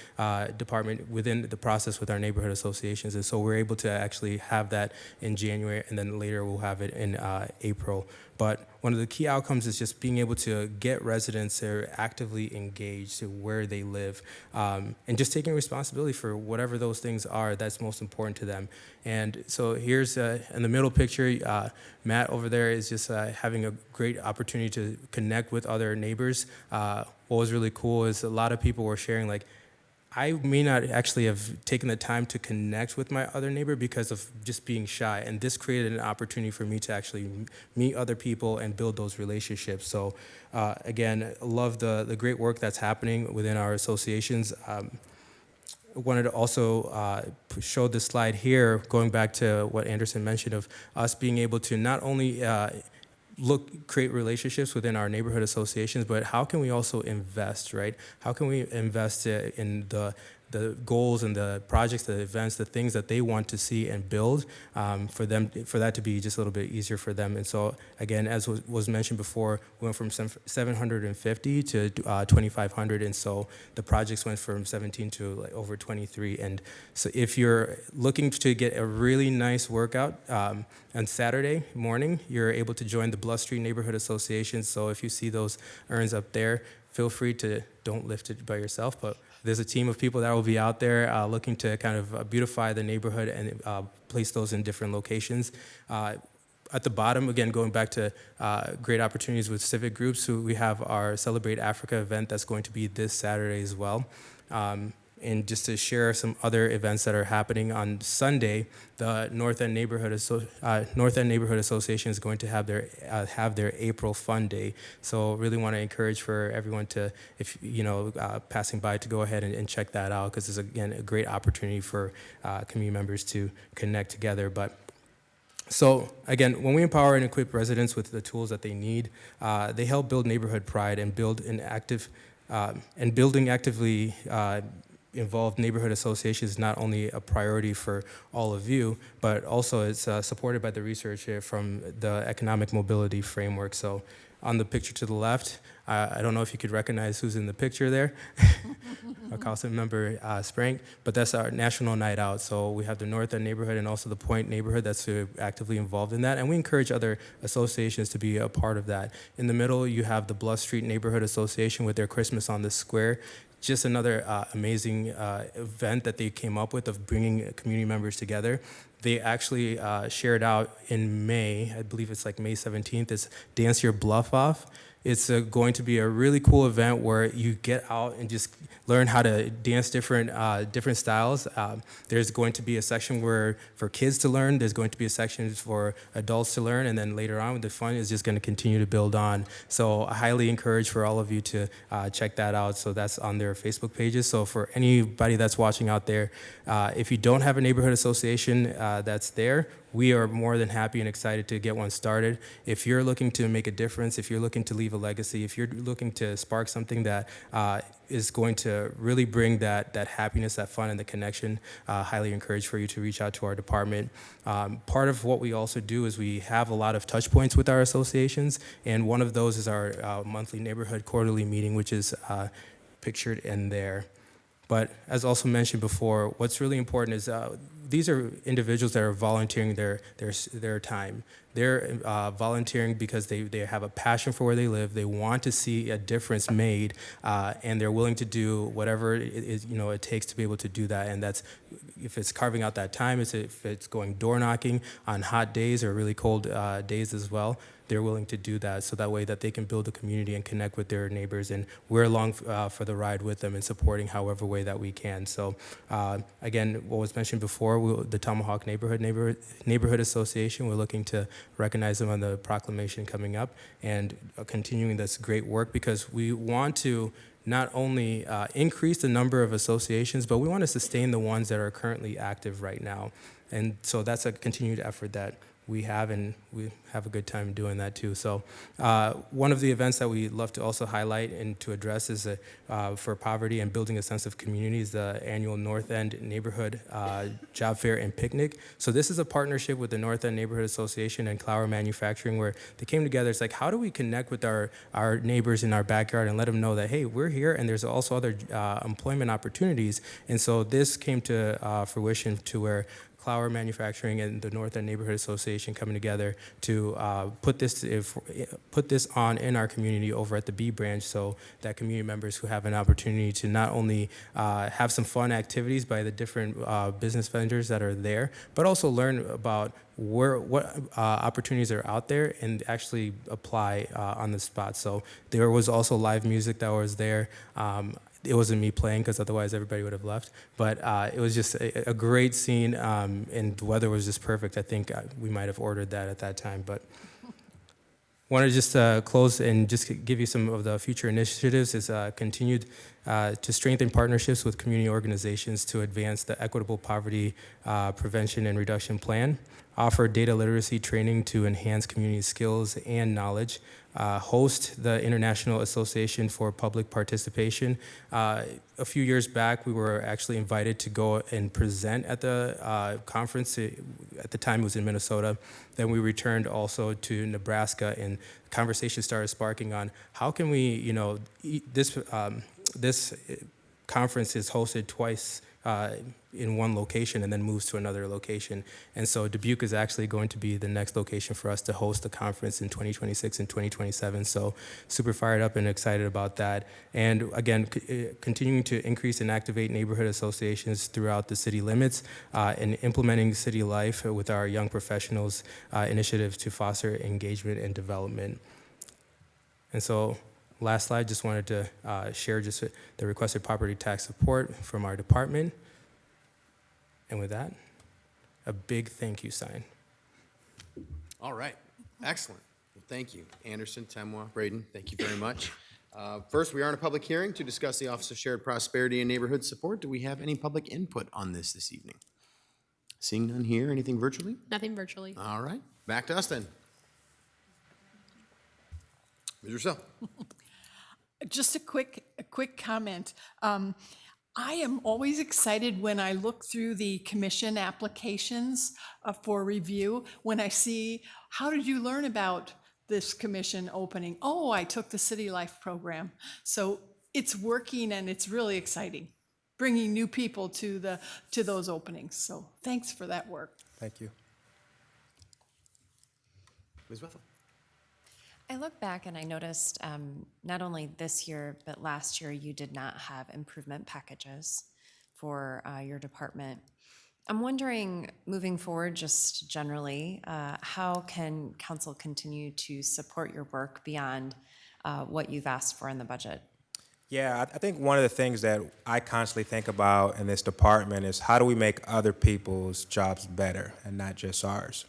department within the process with our neighborhood associations? And so we're able to actually have that in January, and then later we'll have it in April. But one of the key outcomes is just being able to get residents that are actively engaged to where they live, and just taking responsibility for whatever those things are that's most important to them. And so here's, in the middle picture, Matt over there is just having a great opportunity to connect with other neighbors. What was really cool is a lot of people were sharing, like, I may not actually have taken the time to connect with my other neighbor because of just being shy. And this created an opportunity for me to actually meet other people and build those relationships. So again, love the great work that's happening within our associations. Wanted to also show this slide here, going back to what Anderson mentioned of us being able to not only create relationships within our neighborhood associations, but how can we also invest, right? How can we invest in the goals and the projects, the events, the things that they want to see and build, for that to be just a little bit easier for them. And so again, as was mentioned before, we went from 750 to 2,500, and so the projects went from 17 to like over 23. And so if you're looking to get a really nice workout on Saturday morning, you're able to join the Bluff Street Neighborhood Association. So if you see those urns up there, feel free to, don't lift it by yourself, but there's a team of people that will be out there looking to kind of beautify the neighborhood and place those in different locations. At the bottom, again, going back to great opportunities with civic groups, so we have our Celebrate Africa event that's going to be this Saturday as well. And just to share some other events that are happening on Sunday, the North End Neighborhood Association is going to have their April Fun Day. So really want to encourage for everyone to, if passing by, to go ahead and check that out, because it's again a great opportunity for community members to connect together. But so again, when we empower and equip residents with the tools that they need, they help build neighborhood pride and building actively involved neighborhood associations is not only a priority for all of you, but also it's supported by the research from the economic mobility framework. So on the picture to the left, I don't know if you could recognize who's in the picture there, our council member Sprank, but that's our national night out. So we have the North End neighborhood and also the Point neighborhood that's actively involved in that. And we encourage other associations to be a part of that. In the middle, you have the Bluff Street Neighborhood Association with their Christmas on the Square. Just another amazing event that they came up with of bringing community members together. They actually shared out in May, I believe it's like May 17th, is Dance Your Bluff Off. It's going to be a really cool event where you get out and just learn how to dance different styles. There's going to be a section for kids to learn. There's going to be a section for adults to learn, and then later on, the fun is just going to continue to build on. So I highly encourage for all of you to check that out. So that's on their Facebook pages. So for anybody that's watching out there, if you don't have a neighborhood association that's there, we are more than happy and excited to get one started. If you're looking to make a difference, if you're looking to leave a legacy, if you're looking to spark something that is going to really bring that happiness, that fun, and the connection, highly encourage for you to reach out to our department. Part of what we also do is we have a lot of touch points with our associations, and one of those is our monthly neighborhood quarterly meeting, which is pictured in there. But as also mentioned before, what's really important is these are individuals that are volunteering their time. They're volunteering because they have a passion for where they live. They want to see a difference made, and they're willing to do whatever it takes to be able to do that. And that's, if it's carving out that time, if it's going door knocking on hot days or really cold days as well. They're willing to do that, so that way that they can build a community and connect with their neighbors, and we're along for the ride with them and supporting however way that we can. So again, what was mentioned before, the Tomahawk Neighborhood Association, we're looking to recognize them on the proclamation coming up, and continuing this great work, because we want to not only increase the number of associations, but we want to sustain the ones that are currently active right now. And so that's a continued effort that we have, and we have a good time doing that too. So one of the events that we love to also highlight and to address is for poverty and building a sense of community is the annual North End Neighborhood Job Fair and Picnic. So this is a partnership with the North End Neighborhood Association and Clower Manufacturing, where they came together. It's like, how do we connect with our neighbors in our backyard and let them know that, hey, we're here, and there's also other employment opportunities. And so this came to fruition to where Clower Manufacturing and the North End Neighborhood Association coming together to put this on in our community over at the B branch, so that community members who have an opportunity to not only have some fun activities by the different business vendors that are there, but also learn about what opportunities are out there and actually apply on the spot. So there was also live music that was there. It wasn't me playing, because otherwise everybody would have left. But it was just a great scene, and the weather was just perfect. I think we might have ordered that at that time. But want to just close and just give you some of the future initiatives. Is continued to strengthen partnerships with community organizations to advance the equitable poverty prevention and reduction plan. Offer data literacy training to enhance community skills and knowledge. Host the International Association for Public Participation. A few years back, we were actually invited to go and present at the conference. At the time, it was in Minnesota. Then we returned also to Nebraska, and conversation started sparking on how can we, this conference is hosted twice in one location and then moves to another location. And so Dubuque is actually going to be the next location for us to host the conference in 2026 and 2027. So super fired up and excited about that. And again, continuing to increase and activate neighborhood associations throughout the city limits and implementing city life with our young professionals initiative to foster engagement and development. And so last slide, just wanted to share just the requested property tax support from our department. And with that, a big thank you sign. All right, excellent. Well, thank you, Anderson, Temwa, Braden, thank you very much. First, we are in a public hearing to discuss the Office of Shared Prosperity and Neighborhood Support. Do we have any public input on this evening? Seeing none here, anything virtually? Nothing virtually. All right, back to us then. Ms. Rousseau. Just a quick comment. I am always excited when I look through the commission applications for review, when I see, how did you learn about this commission opening? Oh, I took the City Life program. So it's working, and it's really exciting, bringing new people to those openings. So thanks for that work. Thank you. Ms. Bethel. I look back and I noticed not only this year, but last year you did not have improvement packages for your department. I'm wondering, moving forward, just generally, how can council continue to support your work beyond what you've asked for in the budget? Yeah, I think one of the things that I constantly think about in this department is how do we make other people's jobs better and not just ours?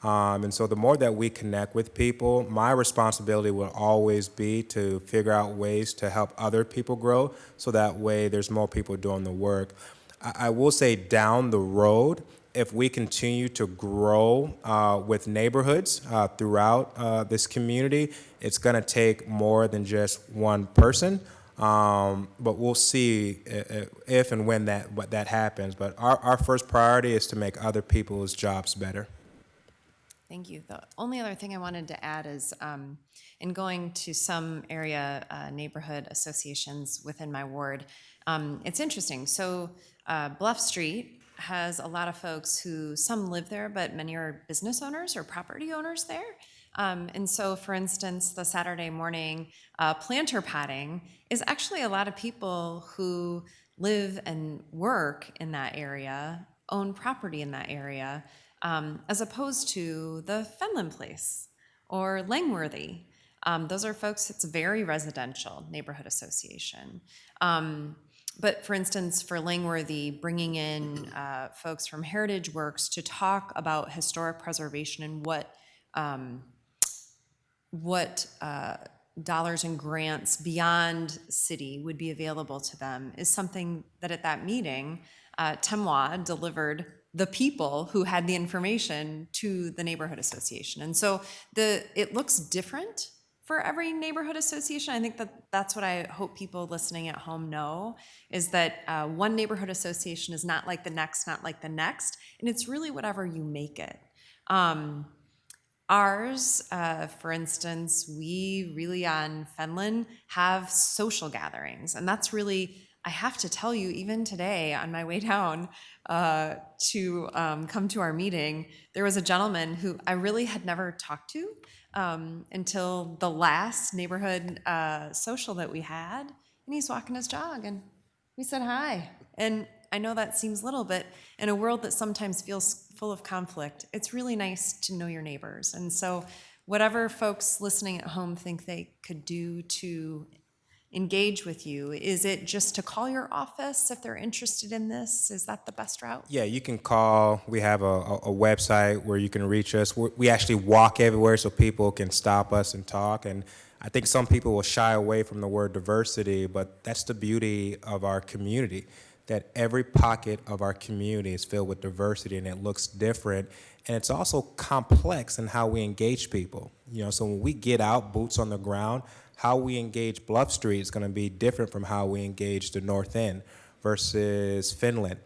And so the more that we connect with people, my responsibility will always be to figure out ways to help other people grow, so that way there's more people doing the work. I will say down the road, if we continue to grow with neighborhoods throughout this community, it's going to take more than just one person. But we'll see if and when that happens. But our first priority is to make other people's jobs better. Thank you. The only other thing I wanted to add is in going to some area neighborhood associations within my ward, it's interesting. So Bluff Street has a lot of folks who, some live there, but many are business owners or property owners there. And so, for instance, the Saturday morning planter potting is actually a lot of people who live and work in that area, own property in that area, as opposed to the Fenland Place or Langworthy. Those are folks, it's very residential neighborhood association. But for instance, for Langworthy, bringing in folks from Heritage Works to talk about historic preservation and what dollars and grants beyond city would be available to them is something that at that meeting, Temwa delivered the people who had the information to the neighborhood association. And so it looks different for every neighborhood association. I think that's what I hope people listening at home know, is that one neighborhood association is not like the next, not like the next, and it's really whatever you make it. Ours, for instance, we really on Fenland have social gatherings, and that's really, I have to tell you, even today on my way down to come to our meeting, there was a gentleman who I really had never talked to until the last neighborhood social that we had, and he's walking his dog, and we said hi. And I know that seems little, but in a world that sometimes feels full of conflict, it's really nice to know your neighbors. And so whatever folks listening at home think they could do to engage with you, is it just to call your office if they're interested in this? Is that the best route? Yeah, you can call. We have a website where you can reach us. We actually walk everywhere so people can stop us and talk. And I think some people will shy away from the word diversity, but that's the beauty of our community, that every pocket of our community is filled with diversity and it looks different. And it's also complex in how we engage people. So when we get out, boots on the ground, how we engage Bluff Street is going to be different from how we engage the North End versus Finland.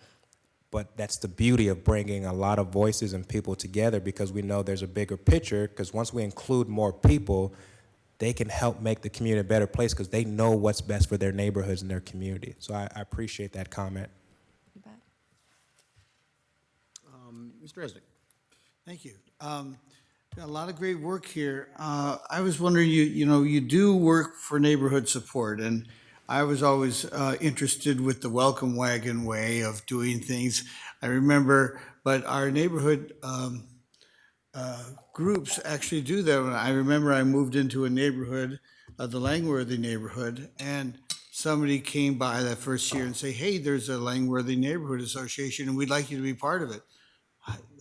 But that's the beauty of bringing a lot of voices and people together, because we know there's a bigger picture, because once we include more people, they can help make the community a better place because they know what's best for their neighborhoods and their community. So I appreciate that comment. You bet. Mr. Resnick. Thank you. Got a lot of great work here. I was wondering, you do work for neighborhood support, and I was always interested with the welcome wagon way of doing things. I remember, but our neighborhood groups actually do that. I remember I moved into a neighborhood, the Langworthy neighborhood, and somebody came by that first year and say, hey, there's a Langworthy Neighborhood Association, and we'd like you to be part of it.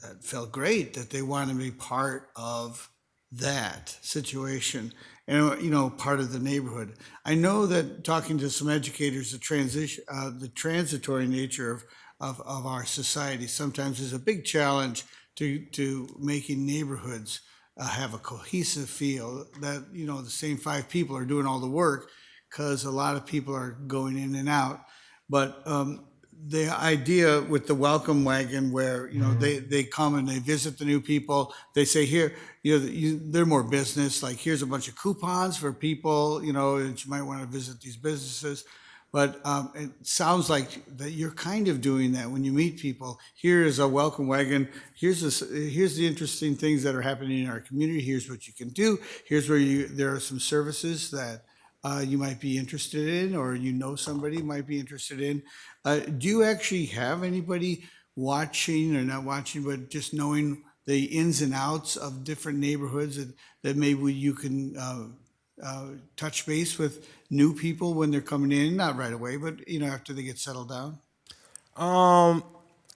That felt great that they wanted to be part of that situation and, part of the neighborhood. I know that talking to some educators, the transitory nature of our society sometimes is a big challenge to making neighborhoods have a cohesive feel, that, the same 5 people are doing all the work, because a lot of people are going in and out. But the idea with the welcome wagon where, they come and they visit the new people, they say, here, they're more business, like here's a bunch of coupons for people, that you might want to visit these businesses. But it sounds like that you're kind of doing that when you meet people. Here is a welcome wagon. Here's the interesting things that are happening in our community. Here's what you can do. Here's where there are some services that you might be interested in, or somebody might be interested in. Do you actually have anybody watching, or not watching, but just knowing the ins and outs of different neighborhoods that maybe you can touch base with new people when they're coming in, not right away, but after they get settled down?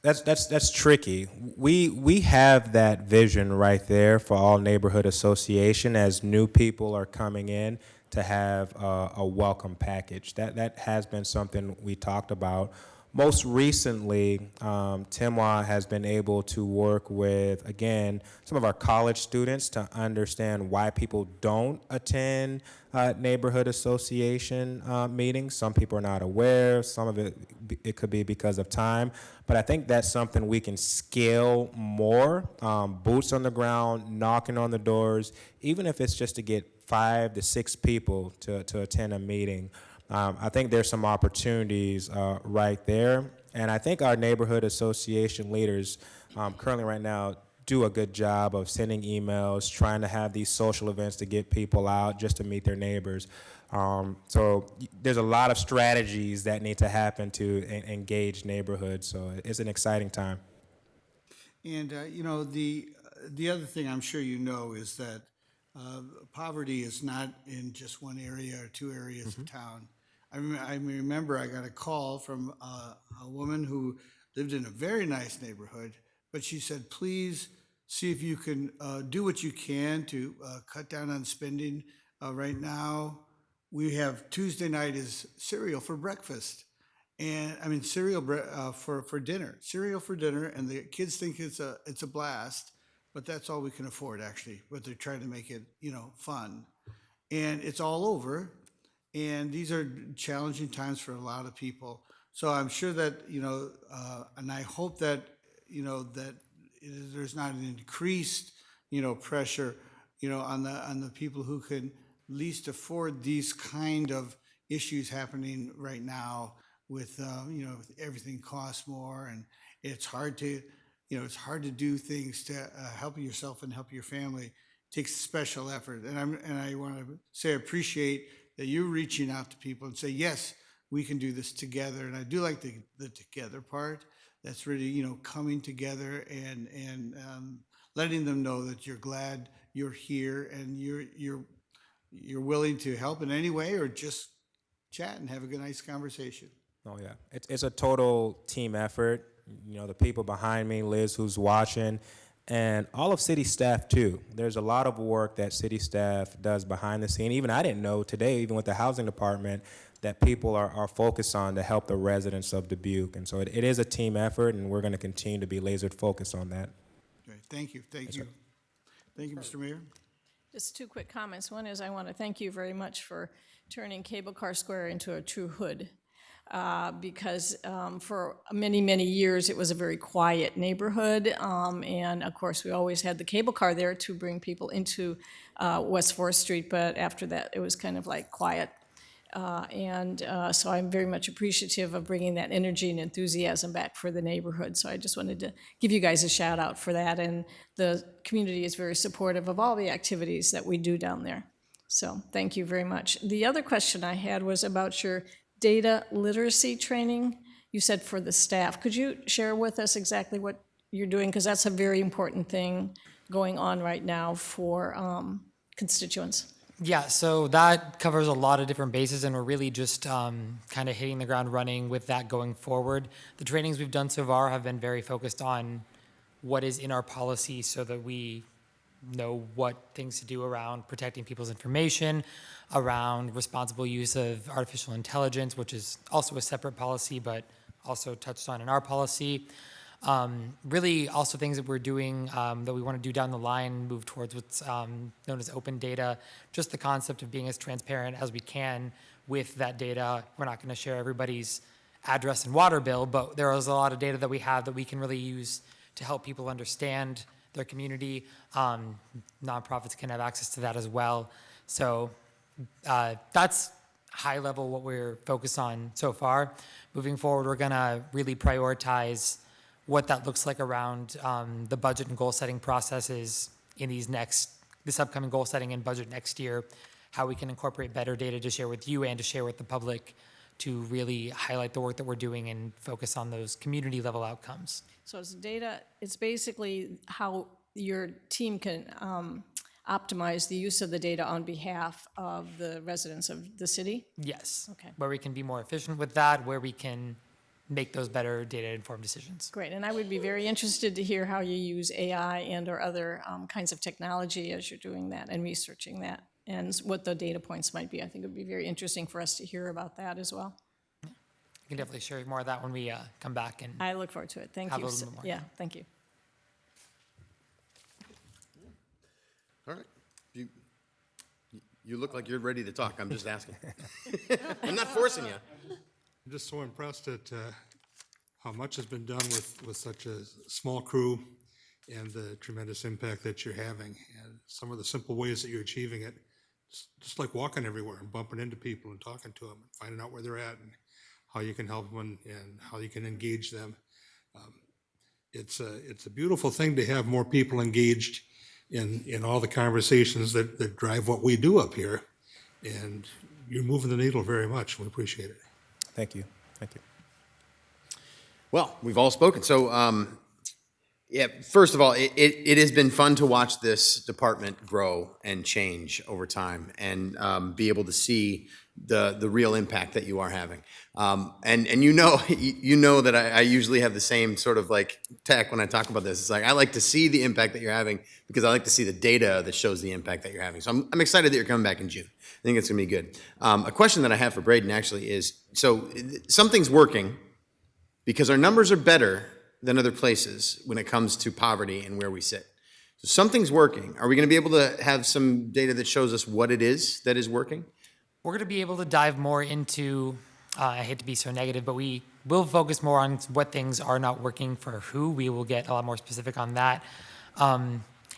That's tricky. We have that vision right there for all neighborhood association as new people are coming in to have a welcome package. That has been something we talked about. Most recently, Timwa has been able to work with, again, some of our college students to understand why people don't attend neighborhood association meetings. Some people are not aware. Some of it could be because of time. But I think that's something we can scale more, boots on the ground, knocking on the doors, even if it's just to get 5 to 6 people to attend a meeting. I think there's some opportunities right there. And I think our neighborhood association leaders currently right now do a good job of sending emails, trying to have these social events to get people out just to meet their neighbors. So there's a lot of strategies that need to happen to engage neighborhoods. So it's an exciting time. And, you know, the other thing I'm sure you know is that poverty is not in just one area or two areas of town. I remember I got a call from a woman who lived in a very nice neighborhood, but she said, please see if you can do what you can to cut down on spending. Right now, we have Tuesday night is cereal for breakfast. And I mean, for dinner, cereal for dinner, and the kids think it's a blast, but that's all we can afford actually. But they're trying to make it, you know, fun, and it's all over. And these are challenging times for a lot of people. So I'm sure that, you know, and I hope that, you know, that there's not an increased, you know, pressure, you know, on the people who can least afford these kind of issues happening right now with, you know, everything costs more, and it's hard to, you know, it's hard to do things to help yourself and help your family. It takes special effort. And I want to say I appreciate that you're reaching out to people and say, yes, we can do this together. And I do like the together part. That's really, you know, coming together and letting them know that you're glad you're here and you're willing to help in any way or just chat and have a good, nice conversation. Oh yeah, it's a total team effort. You know, the people behind me, Liz, who's watching, and all of city staff too. There's a lot of work that city staff does behind the scene. Even I didn't know today, even with the housing department, that people are focused on to help the residents of Dubuque. And so it is a team effort, and we're going to continue to be laser focused on that. Great. Thank you. Thank Yes, you. sir. Thank you, Mr. Mayor. Just two quick comments. One is I want to thank you very much for turning Cable Car Square into a true hood. Because for many, many years, it was a very quiet neighborhood. And of course, we always had the cable car there to bring people into West 4th Street, but after that, it was kind of like quiet. So I'm very much appreciative of bringing that energy and enthusiasm back for the neighborhood. So I just wanted to give you guys a shout out for that. And the community is very supportive of all the activities that we do down there. So thank you very much. The other question I had was about your data literacy training, you said for the staff. Could you share with us exactly what you're doing? Because that's a very important thing going on right now for constituents. Yeah, so that covers a lot of different bases, and we're really just kind of hitting the ground running with that going forward. The trainings we've done so far have been very focused on what is in our policy so that we know what things to do around protecting people's information, around responsible use of artificial intelligence, which is also a separate policy, but also touched on in our policy. Really also things that we're doing that we want to do down the line, move towards what's known as open data, just the concept of being as transparent as we can with that data. We're not going to share everybody's address and water bill, but there is a lot of data that we have that we can really use to help people understand their community. Nonprofits can have access to that as well. So that's high level what we're focused on so far. Moving forward, we're gonna really prioritize what that looks like around the budget and goal setting processes in this upcoming goal setting and budget next year, how we can incorporate better data to share with you and to share with the public to really highlight the work that we're doing and focus on those community level outcomes. So it's data, it's basically how your team can optimize the use of the data on behalf of the residents of the city? Yes. Okay. Where we can be more efficient with that, where we can make those better data-informed decisions. Great, and I would be very interested to hear how you use AI and or other kinds of technology as you're doing that and researching that, and what the data points might be. I think it would be very interesting for us to hear about that as well. We can definitely share more of that when we come back and I look forward to it. Thank have you. a little bit more. Yeah, thank you. All right. You look like you're ready to talk. I'm just asking. I'm not forcing you. I'm just so impressed at how much has been done with such a small crew and the tremendous impact that you're having and some of the simple ways that you're achieving it. Just like walking everywhere and bumping into people and talking to them and finding out where they're at and how you can help them and how you can engage them. It's a beautiful thing to have more people engaged in all the conversations that drive what we do up here. And you're moving the needle very much. We appreciate it. Thank you. Thank you. Well, we've all spoken. So, yeah, first of all, it has been fun to watch this department grow and change over time and be able to see the real impact that you are having. And you know that I usually have the same sort of like tack when I talk about this. It's like I like to see the impact that you're having because I like to see the data that shows the impact that you're having. So I'm excited that you're coming back in June. I think it's going to be good. A question that I have for Braden actually is, so something's working because our numbers are better than other places when it comes to poverty and where we sit. So something's working. Are we going to be able to have some data that shows us what it is that is working? We're going to be able to dive more into, I hate to be so negative, but we will focus more on what things are not working for who. We will get a lot more specific on that.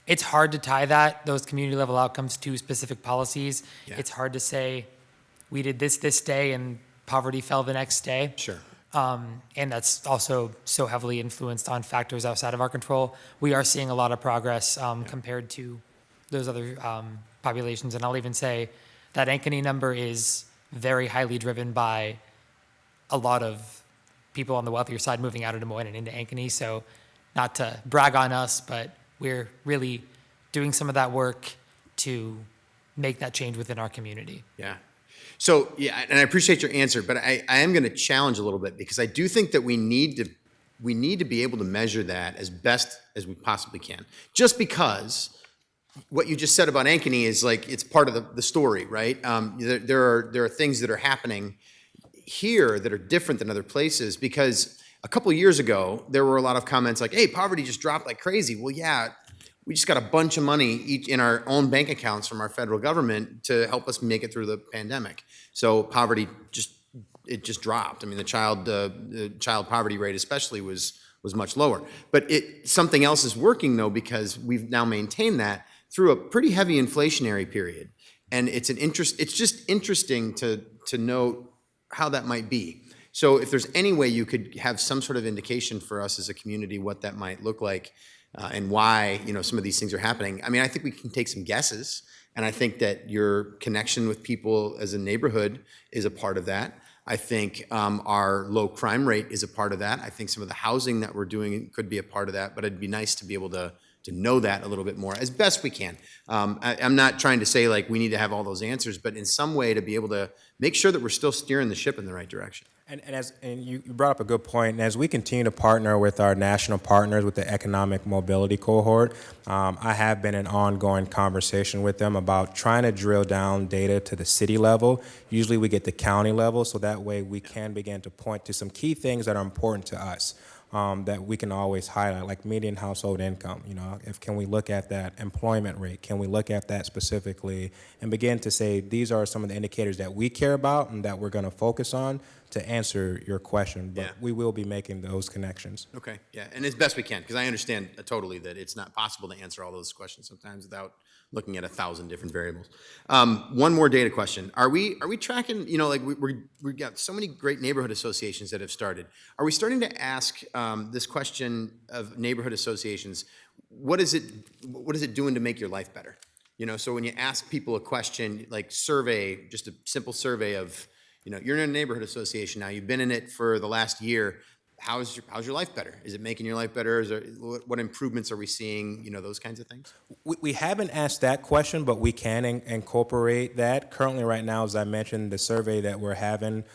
It's hard to tie those community level outcomes to specific policies. Yeah. It's hard to say we did this day and poverty fell the next day. Sure. And that's also so heavily influenced on factors outside of our control. We are seeing a lot of progress compared to those other populations. And I'll even say that Ankeny number is very highly driven by a lot of people on the wealthier side moving out of Des Moines and into Ankeny. So not to brag on us, but we're really doing some of that work to make that change within our community. Yeah. So, yeah, and I appreciate your answer, but I am going to challenge a little bit because I do think that we need to be able to measure that as best as we possibly can. Just because what you just said about Ankeny is like it's part of the story, right? There are things that are happening here that are different than other places because a couple of years ago there were a lot of comments like, "Hey, poverty just dropped like crazy." Well, yeah. We just got a bunch of money each in our own bank accounts from our federal government to help us make it through the pandemic. So poverty just dropped. I mean, the child poverty rate especially was much lower. But something else is working though because we've now maintained that through a pretty heavy inflationary period, and it's just interesting to note how that might be. So if there's any way you could have some sort of indication for us as a community what that might look like. And why some of these things are happening. I mean, I think we can take some guesses, and I think that your connection with people as a neighborhood is a part of that. I think our low crime rate is a part of that. I think some of the housing that we're doing could be a part of that, but it'd be nice to be able to know that a little bit more as best we can. I'm not trying to say like we need to have all those answers, but in some way to be able to make sure that we're still steering the ship in the right direction. And you brought up a good point. And as we continue to partner with our national partners with the Economic Mobility Cohort, I have been in ongoing conversation with them about trying to drill down data to the city level. Usually we get the county level, so that way we can begin to point to some key things that are important to us. That we can always highlight, like median household income. Can we look at that employment rate? Can we look at that specifically and begin to say these are some of the indicators that we care about and that we're going to focus on to answer your question? But we will be making those connections. Okay, yeah, and as best we can, because I understand totally that it's not possible to answer all those questions sometimes without looking at 1,000 different variables. One more data question. Are we tracking, we've got so many great neighborhood associations that have started. Are we starting to ask this question of neighborhood associations, what is it doing to make your life better? So when you ask people a question, like survey, just a simple survey of, you're in a neighborhood association now, you've been in it for the last year, how's your life better? Is it making your life better? What improvements are we seeing? Those kinds of things. We haven't asked that question, but we can incorporate that. Currently, right now, as I mentioned, the survey that we're having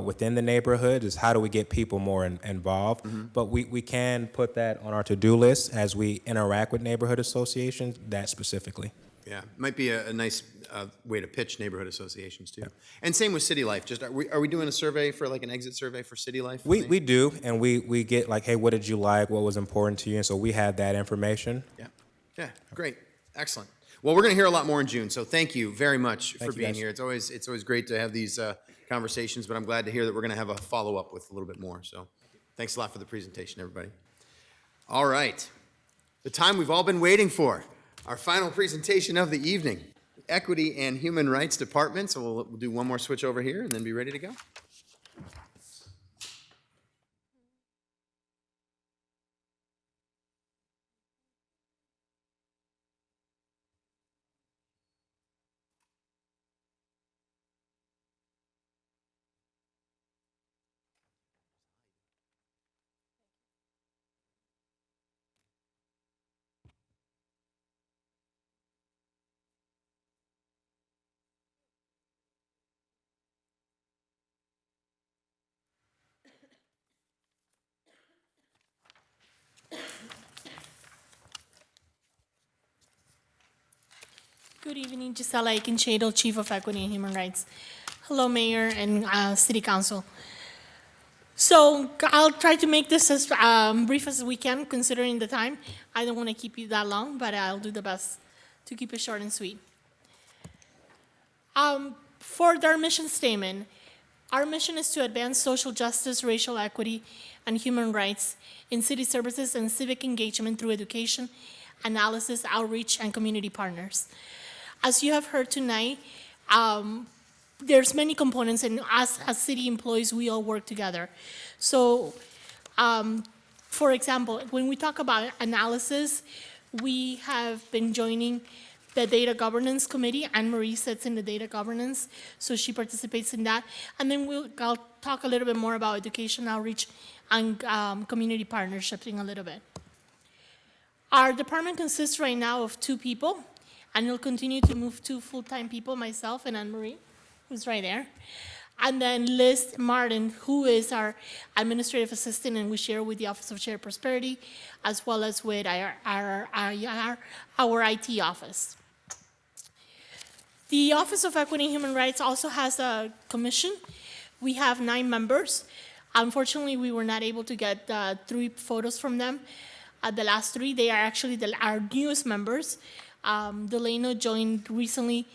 within the neighborhood is how do we get people more involved. Mm-hmm. But we can put that on our to-do list as we interact with neighborhood associations, that specifically. Yeah, might be a nice way to pitch neighborhood associations too. Yeah. And same with City Life. Just are we doing a survey for like an exit survey for City Life? We do, and we get like, hey, what did you like? What was important to you? And so we have that information. Yeah, great, excellent. Well, we're going to hear a lot more in June. So thank you very much for being here. It's always great to have these conversations, but I'm glad to hear that we're going to have a follow up with a little bit more. So thanks a lot for the presentation, everybody. All right, the time we've all been waiting for. Our final presentation of the evening, Equity and Human Rights Department. So we'll do one more switch over here and then be ready to go. Good evening, Gisela Aikenshado, Chief of Equity and Human Rights. Hello, Mayor and City Council. So I'll try to make this as brief as we can, considering the time. I don't want to keep you that long, but I'll do the best to keep it short and sweet. For our mission statement, our mission is to advance social justice, racial equity, and human rights in city services and civic engagement through education, analysis, outreach, and community partners. As you have heard tonight, there's many components, and us as city employees, we all work together. So, for example, when we talk about analysis, we have been joining the Data Governance Committee. Anne-Marie sits in the Data Governance, so she participates in that. And then I'll talk a little bit more about education, outreach, and community partnerships in a little bit. Our department consists right now of 2 people, and we'll continue to move 2 full-time people, myself and Anne-Marie, who's right there. And then Liz Martin, who is our administrative assistant, and we share with the Office of Shared Prosperity, as well as with our IT office. The Office of Equity and Human Rights also has a commission. We have 9 members. Unfortunately, we were not able to get 3 photos from them. The last 3, they are actually our newest members. Delano joined recently,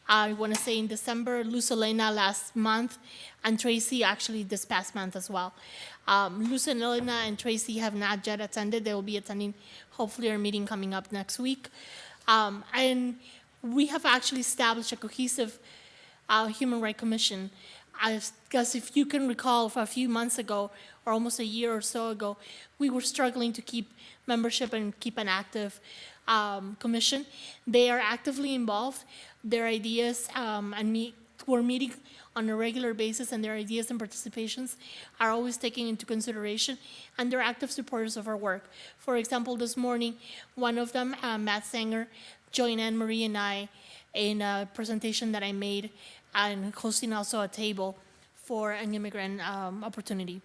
I want to say in December, Luz Elena last month, and Tracy actually this past month as well. Luz Elena and Tracy have not yet attended. They will be attending hopefully our meeting coming up next week. And we have actually established a cohesive Human Rights Commission. Because if you can recall, for a few months ago, or almost a year or so ago, we were struggling to keep membership and keep an active commission. They are actively involved. Their ideas we're meeting on a regular basis, and their ideas and participations are always taken into consideration, and they're active supporters of our work. For example, this morning, one of them, Matt Sanger, joined Anne-Marie and I in a presentation that I made and hosting also a table for an immigrant opportunity.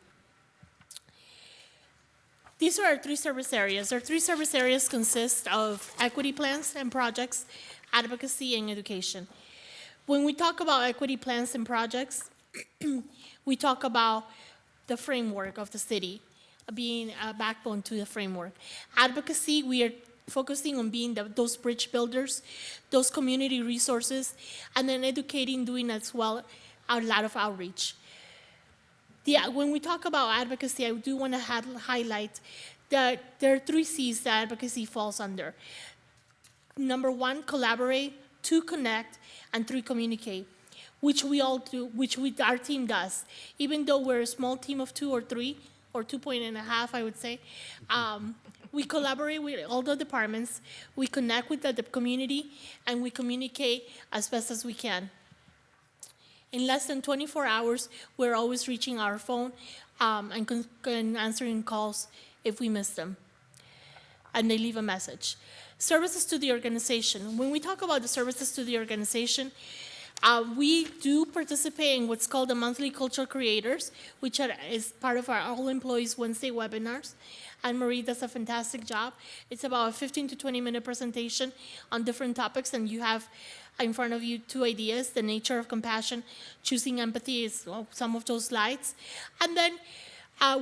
These are our 3 service areas. Our 3 service areas consist of equity plans and projects, advocacy, and education. When we talk about equity plans and projects, we talk about the framework of the city being a backbone to the framework. Advocacy, we are focusing on being those bridge builders, those community resources, and then educating, doing as well a lot of outreach. When we talk about advocacy, I do want to highlight that there are 3 C's that advocacy falls under. Number 1, collaborate. 2, connect. And 3, communicate, which we all do, which our team does. Even though we're a small team of 2 or 3, or 2.5, I would say, we collaborate with all the departments, we connect with the community, and we communicate as best as we can. In less than 24 hours, we're always reaching our phone and answering calls if we miss them, and they leave a message. Services to the organization. When we talk about the services to the organization, we do participate in what's called the monthly cultural creators, which is part of our All Employees Wednesday webinars. Anne-Marie does a fantastic job. It's about a 15 to 20-minute presentation on different topics, and you have in front of you 2 ideas: the nature of compassion, choosing empathy is some of those slides. And then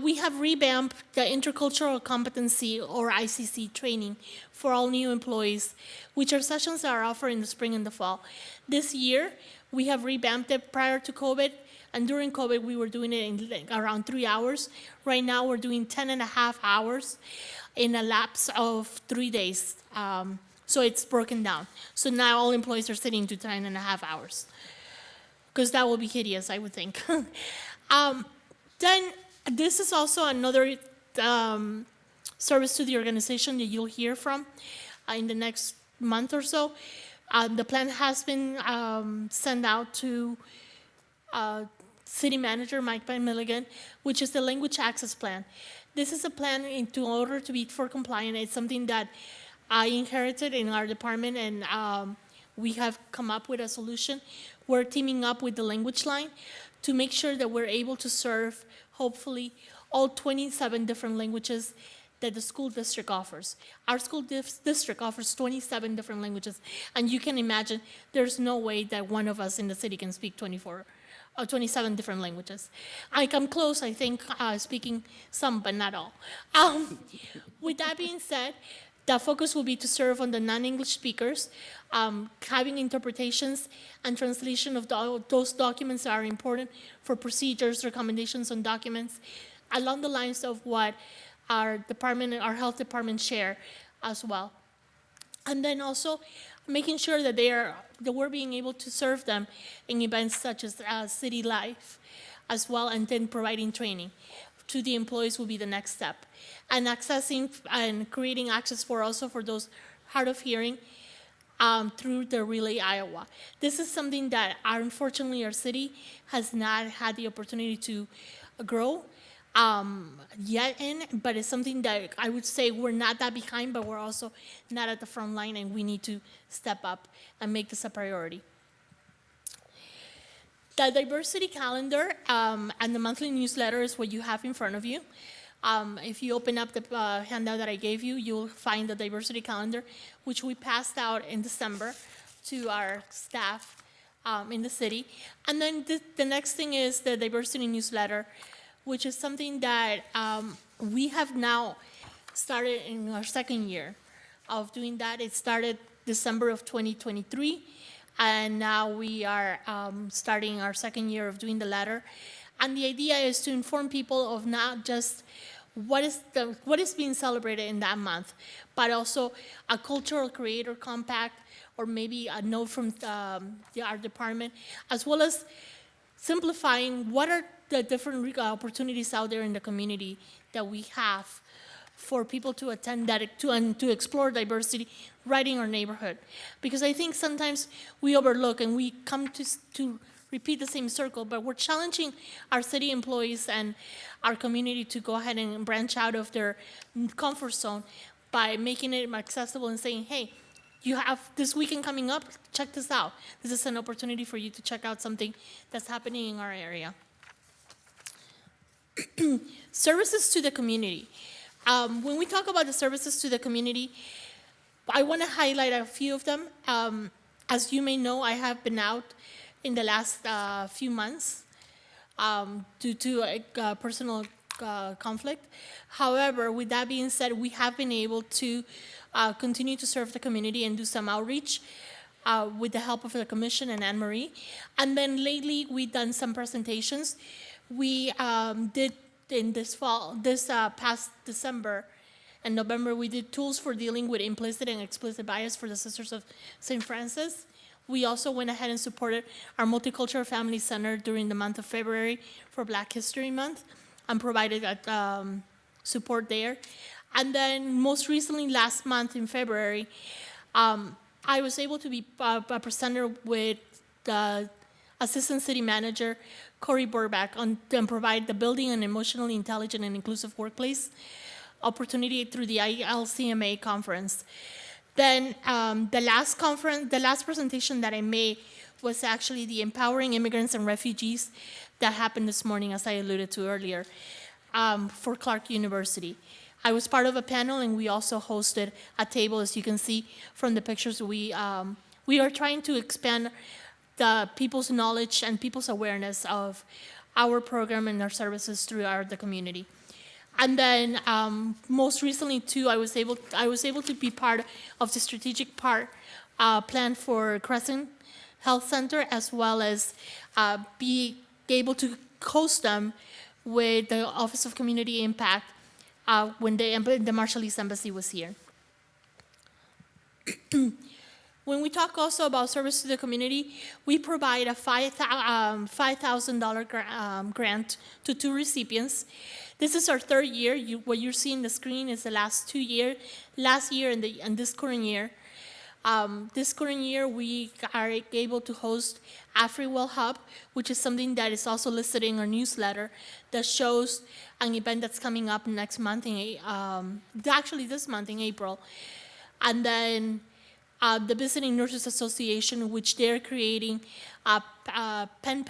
we have revamped the intercultural competency, or ICC, training for all new employees, which are sessions that are offered in the spring and the fall. This year, we have revamped it. Prior to COVID and during COVID, we were doing it in around 3 hours. Right now, we're doing 10.5 hours in a lapse of 3 days. So it's broken down. So now all employees are sitting to 10.5 hours, because that will be hideous, I would think. Then this is also another service to the organization that you'll hear from in the next month or so. The plan has been sent out to City Manager Mike Van Milligan, which is the Language Access Plan. This is a plan in order to be for compliant. It's something that I inherited in our department, and we have come up with a solution. We're teaming up with the Language Line to make sure that we're able to serve, hopefully, all 27 different languages that the school district offers. Our school district offers 27 different languages, and you can imagine there's no way that one of us in the city can speak 24 or 27 different languages. I come close, I think, speaking some, but not all. With that being said, the focus will be to serve on the non-English speakers, having interpretations and translation of those documents that are important for procedures, recommendations on documents, along the lines of what our health department share as well. And then also making sure that we're being able to serve them in events such as City Life as well, and then providing training to the employees will be the next step. And accessing and creating access for those hard of hearing through the Relay Iowa. This is something that unfortunately our city has not had the opportunity to grow yet in, but it's something that I would say we're not that behind, but we're also not at the front line, and we need to step up and make this a priority. The diversity calendar and the monthly newsletter is what you have in front of you. If you open up the handout that I gave you, you'll find the diversity calendar, which we passed out in December to our staff in the city. And then the next thing is the diversity newsletter, which is something that we have now started in our second year of doing that. It started December of 2023, and now we are starting our second year of doing the letter. And the idea is to inform people of not just what is being celebrated in that month, but also a cultural creator compact, or maybe a note from our department, as well as simplifying what are the different opportunities out there in the community that we have for people to attend that, and to explore diversity right in our neighborhood. Because I think sometimes we overlook and we come to repeat the same circle, but we're challenging our city employees and our community to go ahead and branch out of their comfort zone by making it accessible and saying, hey, you have this weekend coming up, check this out. This is an opportunity for you to check out something that's happening in our area. Services to the community. When we talk about the services to the community, I want to highlight a few of them. As you may know, I have been out in the last few months due to a personal conflict. However, with that being said, we have been able to continue to serve the community and do some outreach with the help of the commission and Anne Marie. And then lately, we've done some presentations. We did in this past December and November, we did tools for dealing with implicit and explicit bias for the Sisters of St. Francis. We also went ahead and supported our Multicultural Family Center during the month of February for Black History Month and provided support there. And then most recently, last month in February, I was able to be a presenter with the Assistant City Manager, Corey Burback, and provide the Building an Emotionally Intelligent and Inclusive Workplace opportunity through the ILCMA conference. Then the last presentation that I made was actually the Empowering Immigrants and Refugees that happened this morning, as I alluded to earlier, for Clark University. I was part of a panel, and we also hosted a table. As you can see from the pictures, we are trying to expand the people's knowledge and people's awareness of our program and our services throughout the community. And then most recently too, I was able to be part of the strategic plan for Crescent Health Center, as well as be able to host them with the Office of Community Impact when the Marshallese Embassy was here. When we talk also about service to the community, we provide a $5,000 grant to 2 recipients. This is our 3rd year. What you're seeing on the screen is the last 2 years, last year and this current year. This current year, we are able to host AfriWell Hub, which is something that is also listed in our newsletter that shows an event that's coming up next month, actually this month in April. And then the Visiting Nurses Association, which they're creating pen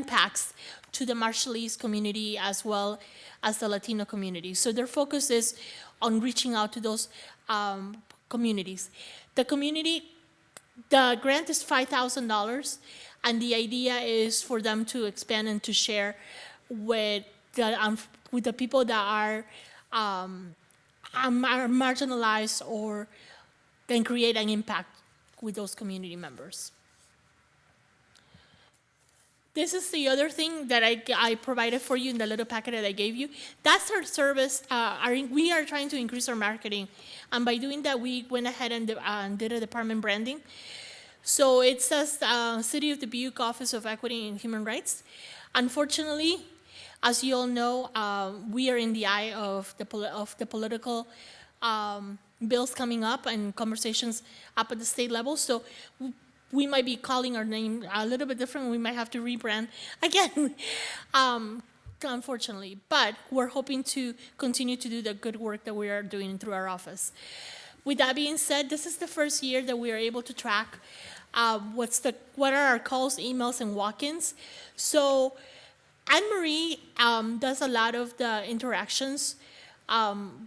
packs to the Marshallese community as well as the Latino community. So their focus is on reaching out to those communities. The grant is $5,000, and the idea is for them to expand and to share with the people that are marginalized or can create an impact with those community members. This is the other thing that I provided for you in the little packet that I gave you. That's our service. We are trying to increase our marketing. And by doing that, we went ahead and did a department branding. So it says City of Dubuque Office of Equity and Human Rights. Unfortunately, as you all know, we are in the eye of the political bills coming up and conversations up at the state level. So we might be calling our name a little bit different. We might have to rebrand again, unfortunately. But we're hoping to continue to do the good work that we are doing through our office. With that being said, this is the first year that we are able to track what are our calls, emails, and walk-ins. So Anne-Marie does a lot of the interactions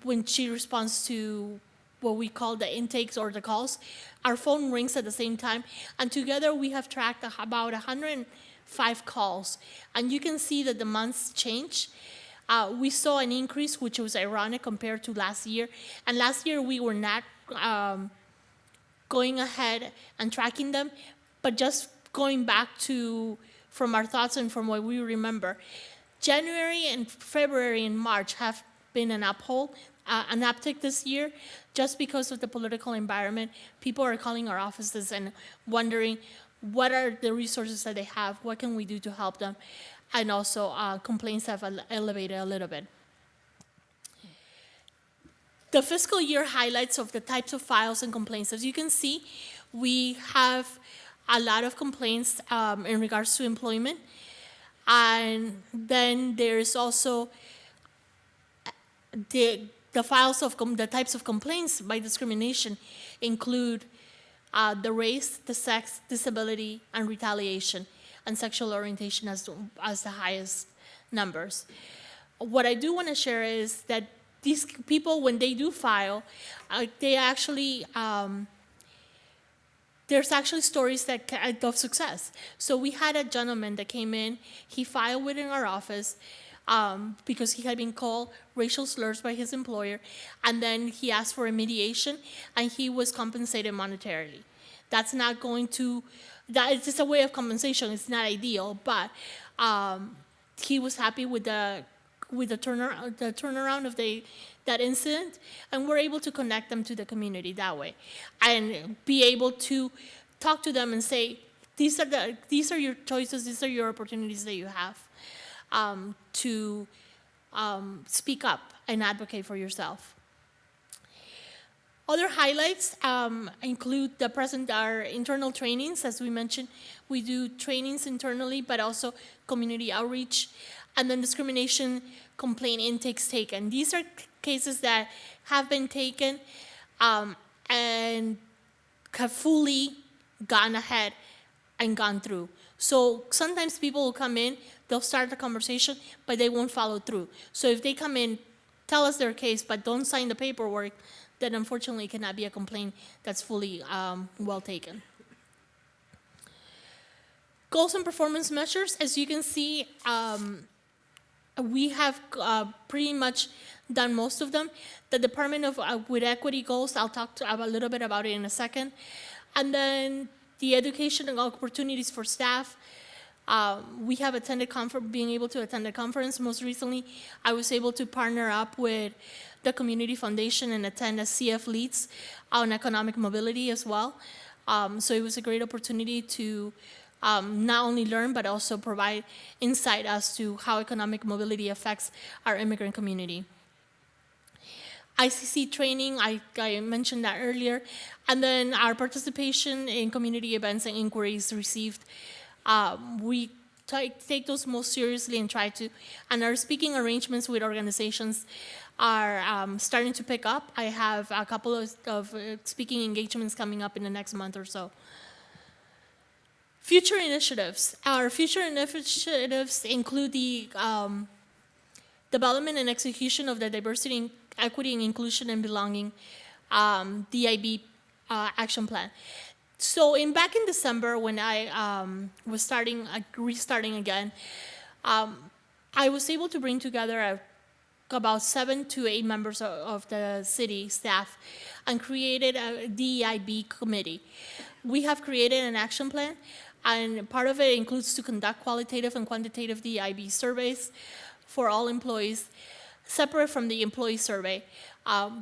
when she responds to what we call the intakes or the calls. Our phone rings at the same time, and together we have tracked about 105 calls. And you can see that the months change. We saw an increase, which was ironic compared to last year. And last year we were not going ahead and tracking them, but just going back from our thoughts and from what we remember. January and February and March have been an uptick this year, just because of the political environment. People are calling our offices and wondering what are the resources that they have, what can we do to help them, and also complaints have elevated a little bit. The fiscal year highlights of the types of files and complaints. As you can see, we have a lot of complaints in regards to employment, and then there's also the files of the types of complaints by discrimination include the race, the sex, disability, and retaliation, and sexual orientation as the highest numbers. What I do want to share is that these people, when they do file, they actually there's actually stories of success. So we had a gentleman that came in, he filed within our office because he had been called racial slurs by his employer, and then he asked for a mediation, and he was compensated monetarily. That's not going to, it's just a way of compensation. It's not ideal, but he was happy with the turnaround of that incident, and we're able to connect them to the community that way, and be able to talk to them and say, these are your choices, these are your opportunities that you have to speak up and advocate for yourself. Other highlights include our internal trainings. As we mentioned, we do trainings internally, but also community outreach, and then discrimination complaint intakes taken. These are cases that have been taken and have fully gone ahead and gone through. So sometimes people will come in, they'll start the conversation, but they won't follow through. So if they come in, tell us their case, but don't sign the paperwork, then unfortunately it cannot be a complaint that's fully well taken. Goals and performance measures, as you can see, we have pretty much done most of them. The Department of with Equity goals, I'll talk a little bit about it in a second. And then the education and opportunities for staff. We have being able to attend a conference. Most recently, I was able to partner up with the Community Foundation and attend a CF Leads on economic mobility as well. So it was a great opportunity to not only learn, but also provide insight as to how economic mobility affects our immigrant community. ICC training, I mentioned that earlier. And then our participation in community events and inquiries received. We take those most seriously and try to, and our speaking arrangements with organizations are starting to pick up. I have a couple of speaking engagements coming up in the next month or so. Future initiatives. Our future initiatives include the development and execution of the Diversity, Equity, and Inclusion and Belonging DIB action plan. So back in December, when I was restarting again, I was able to bring together about 7 to 8 members of the city staff and created a DEIB committee. We have created an action plan, and part of it includes to conduct qualitative and quantitative DEIB surveys for all employees, separate from the employee survey,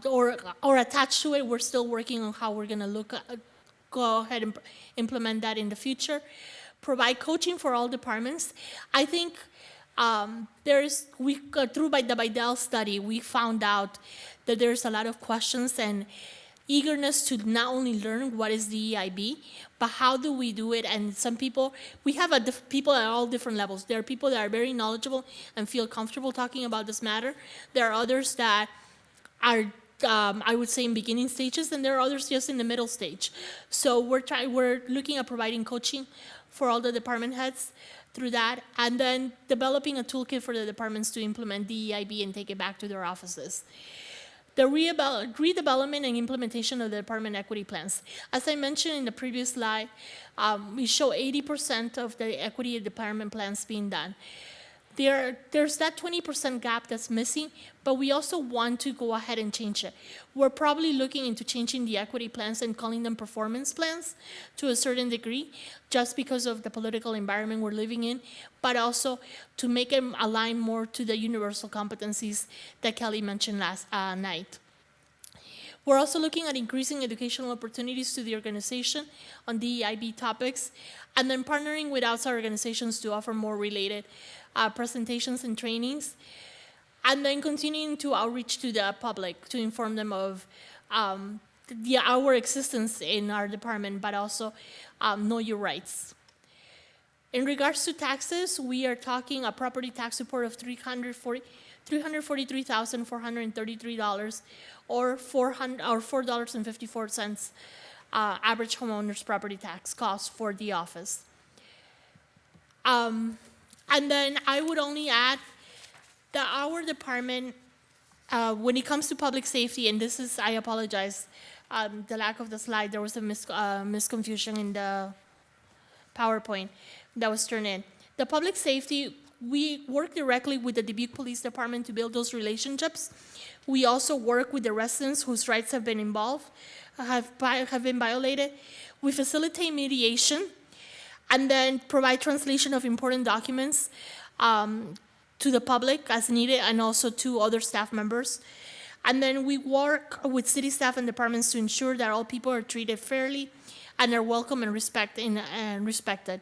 or attached to it. We're still working on how we're going to go ahead and implement that in the future. Provide coaching for all departments. I think through the Bidel study, we found out that there's a lot of questions and eagerness to not only learn what is DEIB, but how do we do it? And some people, we have people at all different levels. There are people that are very knowledgeable and feel comfortable talking about this matter. There are others that are, I would say, in beginning stages, and there are others just in the middle stage. So we're looking at providing coaching for all the department heads through that, and then developing a toolkit for the departments to implement DEIB and take it back to their offices. The redevelopment and implementation of the department equity plans. As I mentioned in the previous slide, we show 80% of the equity department plans being done. There's that 20% gap that's missing, but we also want to go ahead and change it. We're probably looking into changing the equity plans and calling them performance plans to a certain degree, just because of the political environment we're living in, but also to make them align more to the universal competencies that Kelly mentioned last night. We're also looking at increasing educational opportunities to the organization on DEIB topics, and then partnering with outside organizations to offer more related presentations and trainings, and then continuing to outreach to the public to inform them of our existence in our department, but also know your rights. In regards to taxes, we are talking a property tax report of $343,433, or $4.54 average homeowner's property tax cost for the office. And then I would only add that our department, when it comes to public safety, and this is, I apologize, the lack of the slide, there was a misconfusion in the PowerPoint that was turned in. The public safety, we work directly with the Dubuque Police Department to build those relationships. We also work with the residents whose rights have been have been violated. We facilitate mediation, and then provide translation of important documents to the public as needed, and also to other staff members. And then we work with city staff and departments to ensure that all people are treated fairly and are welcome and respected.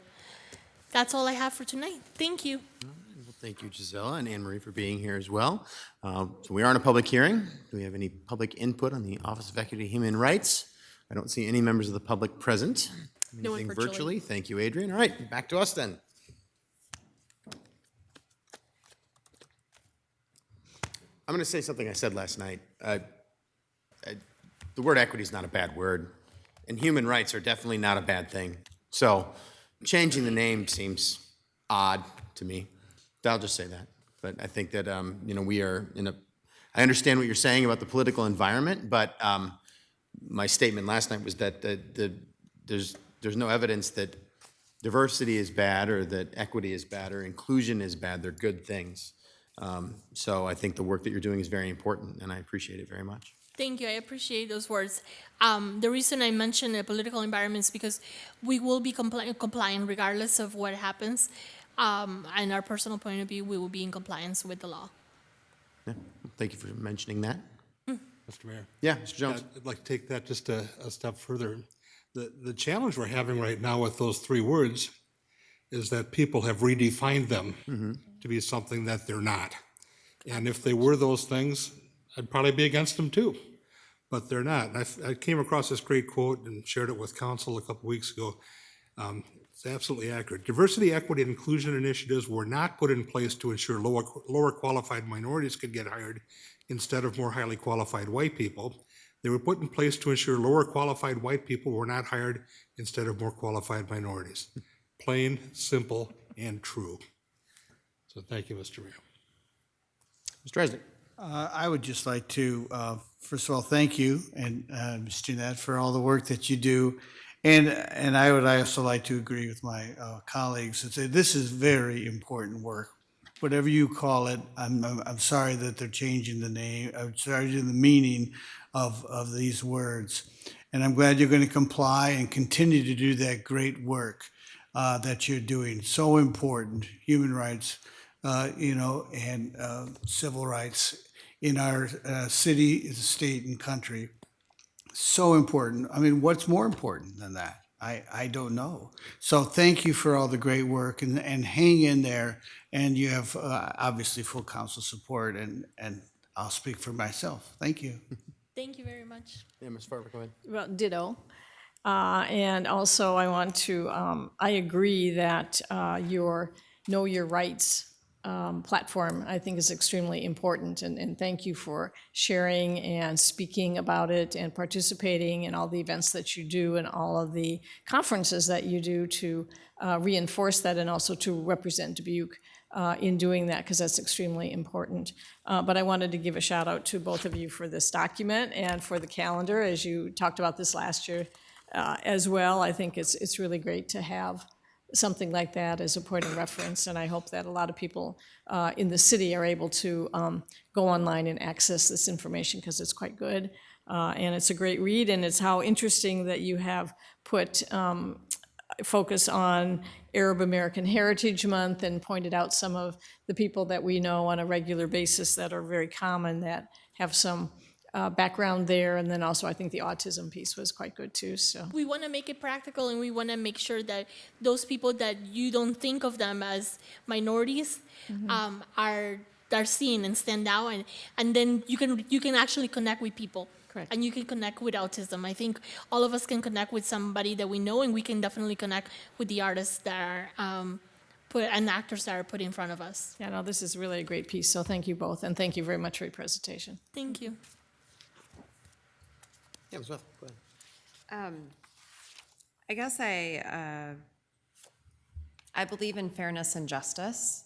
That's all I have for tonight. Thank you. Well, thank you, Gisela and Anne Marie, for being here as well. So we are in a public hearing. Do we have any public input on the Office of Equity and Human Rights? I don't see any members of the public present. No one Anything virtually. Thank you, Adrian. All right, back to us then. I'm going to say something I said last night. The word equity is not a bad word, and human rights are definitely not a bad thing. So changing the name seems odd to me. I'll just say that. But I think that we are in a. I understand what you're saying about the political environment, but my statement last night was that there's no evidence that diversity is bad, or that equity is bad, or inclusion is bad. They're good things. So I think the work that you're doing is very important, and I appreciate it very much. Thank you. I appreciate those words. The reason I mentioned the political environment is because we will be compliant regardless of what happens. And our personal point of view, we will be in compliance with the law. Yeah. Thank you for mentioning that. Mr. Mayor? Yeah, Mr. Jones. I'd like to take that just a step further. The challenge we're having right now with those three words is that people have redefined them to be something that they're not. And if they were those things, I'd probably be against them too. But they're not. And I came across this great quote and shared it with council a couple weeks ago. It's absolutely accurate. Diversity, equity, and inclusion initiatives were not put in place to ensure lower qualified minorities could get hired instead of more highly qualified white people. They were put in place to ensure lower qualified white people were not hired instead of more qualified minorities. Plain, simple, and true. So thank you, Mr. Mayor. Mr. Resnick. I would just like to, first of all, thank you, and Ms. Jeanette, for all the work that you do. And I would also like to agree with my colleagues and say this is very important work. Whatever you call it, I'm sorry that they're changing the name, I'm sorry the meaning of these words. And I'm glad you're going to comply and continue to do that great work that you're doing. So important, human rights, and civil rights in our city, state, and country. So important. I mean, what's more important than that? I don't know. So thank you for all the great work and hang in there. And you have obviously full council support, and I'll speak for myself. Thank you. Thank you very much. Yeah, Ms. Farber, go ahead. Well, ditto. And also, I want to, I agree that your Know Your Rights platform, I think, is extremely important. And thank you for sharing and speaking about it and participating in all the events that you do and all of the conferences that you do to reinforce that and also to represent Dubuque in doing that, because that's extremely important. But I wanted to give a shout out to both of you for this document and for the calendar, as you talked about this last year as well. I think it's really great to have something like that as a point of reference, and I hope that a lot of people in the city are able to go online and access this information, because it's quite good, and it's a great read, and it's how interesting that you have put focus on Arab American Heritage Month and pointed out some of the people that we know on a regular basis that are very common, that have some background there, and then also I think the autism piece was quite good too. So We want to make it practical, and we want to make sure that those people that you don't think of them as minorities are seen and stand out, and then you can actually connect with people. Correct. And you can connect with autism. I think all of us can connect with somebody that we know, and we can definitely connect with the artists that are and actors that are put in front of us. yeah, no, this is really a great piece. So thank you both, and thank you very much for your presentation. Thank you. Yeah, Ms. Beth, go ahead. I guess I believe in fairness and justice,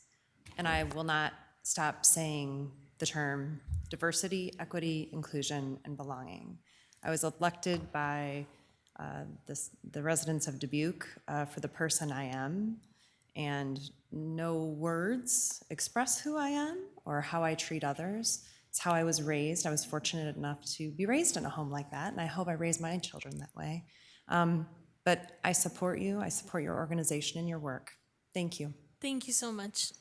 and I will not stop saying the term diversity, equity, inclusion, and belonging. I was elected by the residents of Dubuque for the person I am, and no words express who I am or how I treat others. It's how I was raised. I was fortunate enough to be raised in a home like that, and I hope I raise my children that way. But I support you. I support your organization and your work. Thank you. Thank you so much.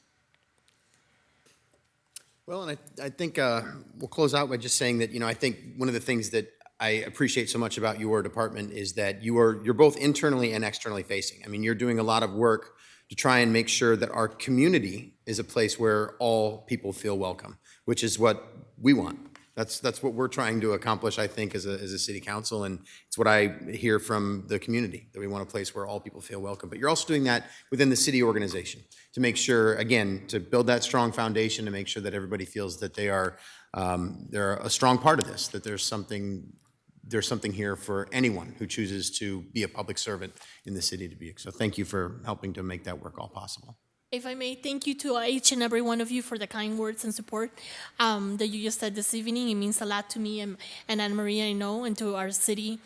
Well, and I think we'll close out by just saying that, I think one of the things that I appreciate so much about your department is that you're both internally and externally facing. I mean, you're doing a lot of work to try and make sure that our community is a place where all people feel welcome, which is what we want. That's what we're trying to accomplish, I think, as a city council, and it's what I hear from the community, that we want a place where all people feel welcome. But you're also doing that within the city organization to make sure, again, to build that strong foundation, to make sure that everybody feels that they're a strong part of this, that there's something here for anyone who chooses to be a public servant in the city of Dubuque. So thank you for helping to make that work all possible. If I may, thank you to each and every one of you for the kind words and support that you just said this evening. It means a lot to me and Anna Maria, I know, and to our city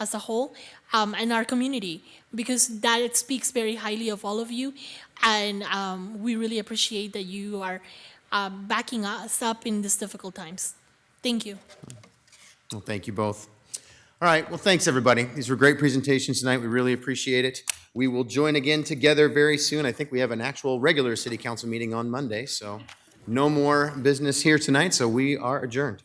as a whole, and our community, because that it speaks very highly of all of you, and we really appreciate that you are backing us up in these difficult times. Thank you. Well, thank you both. All right, well, thanks, everybody. These were great presentations tonight. We really appreciate it. We will join again together very soon. I think we have an actual regular city council meeting on Monday, so no more business here tonight, so we are adjourned.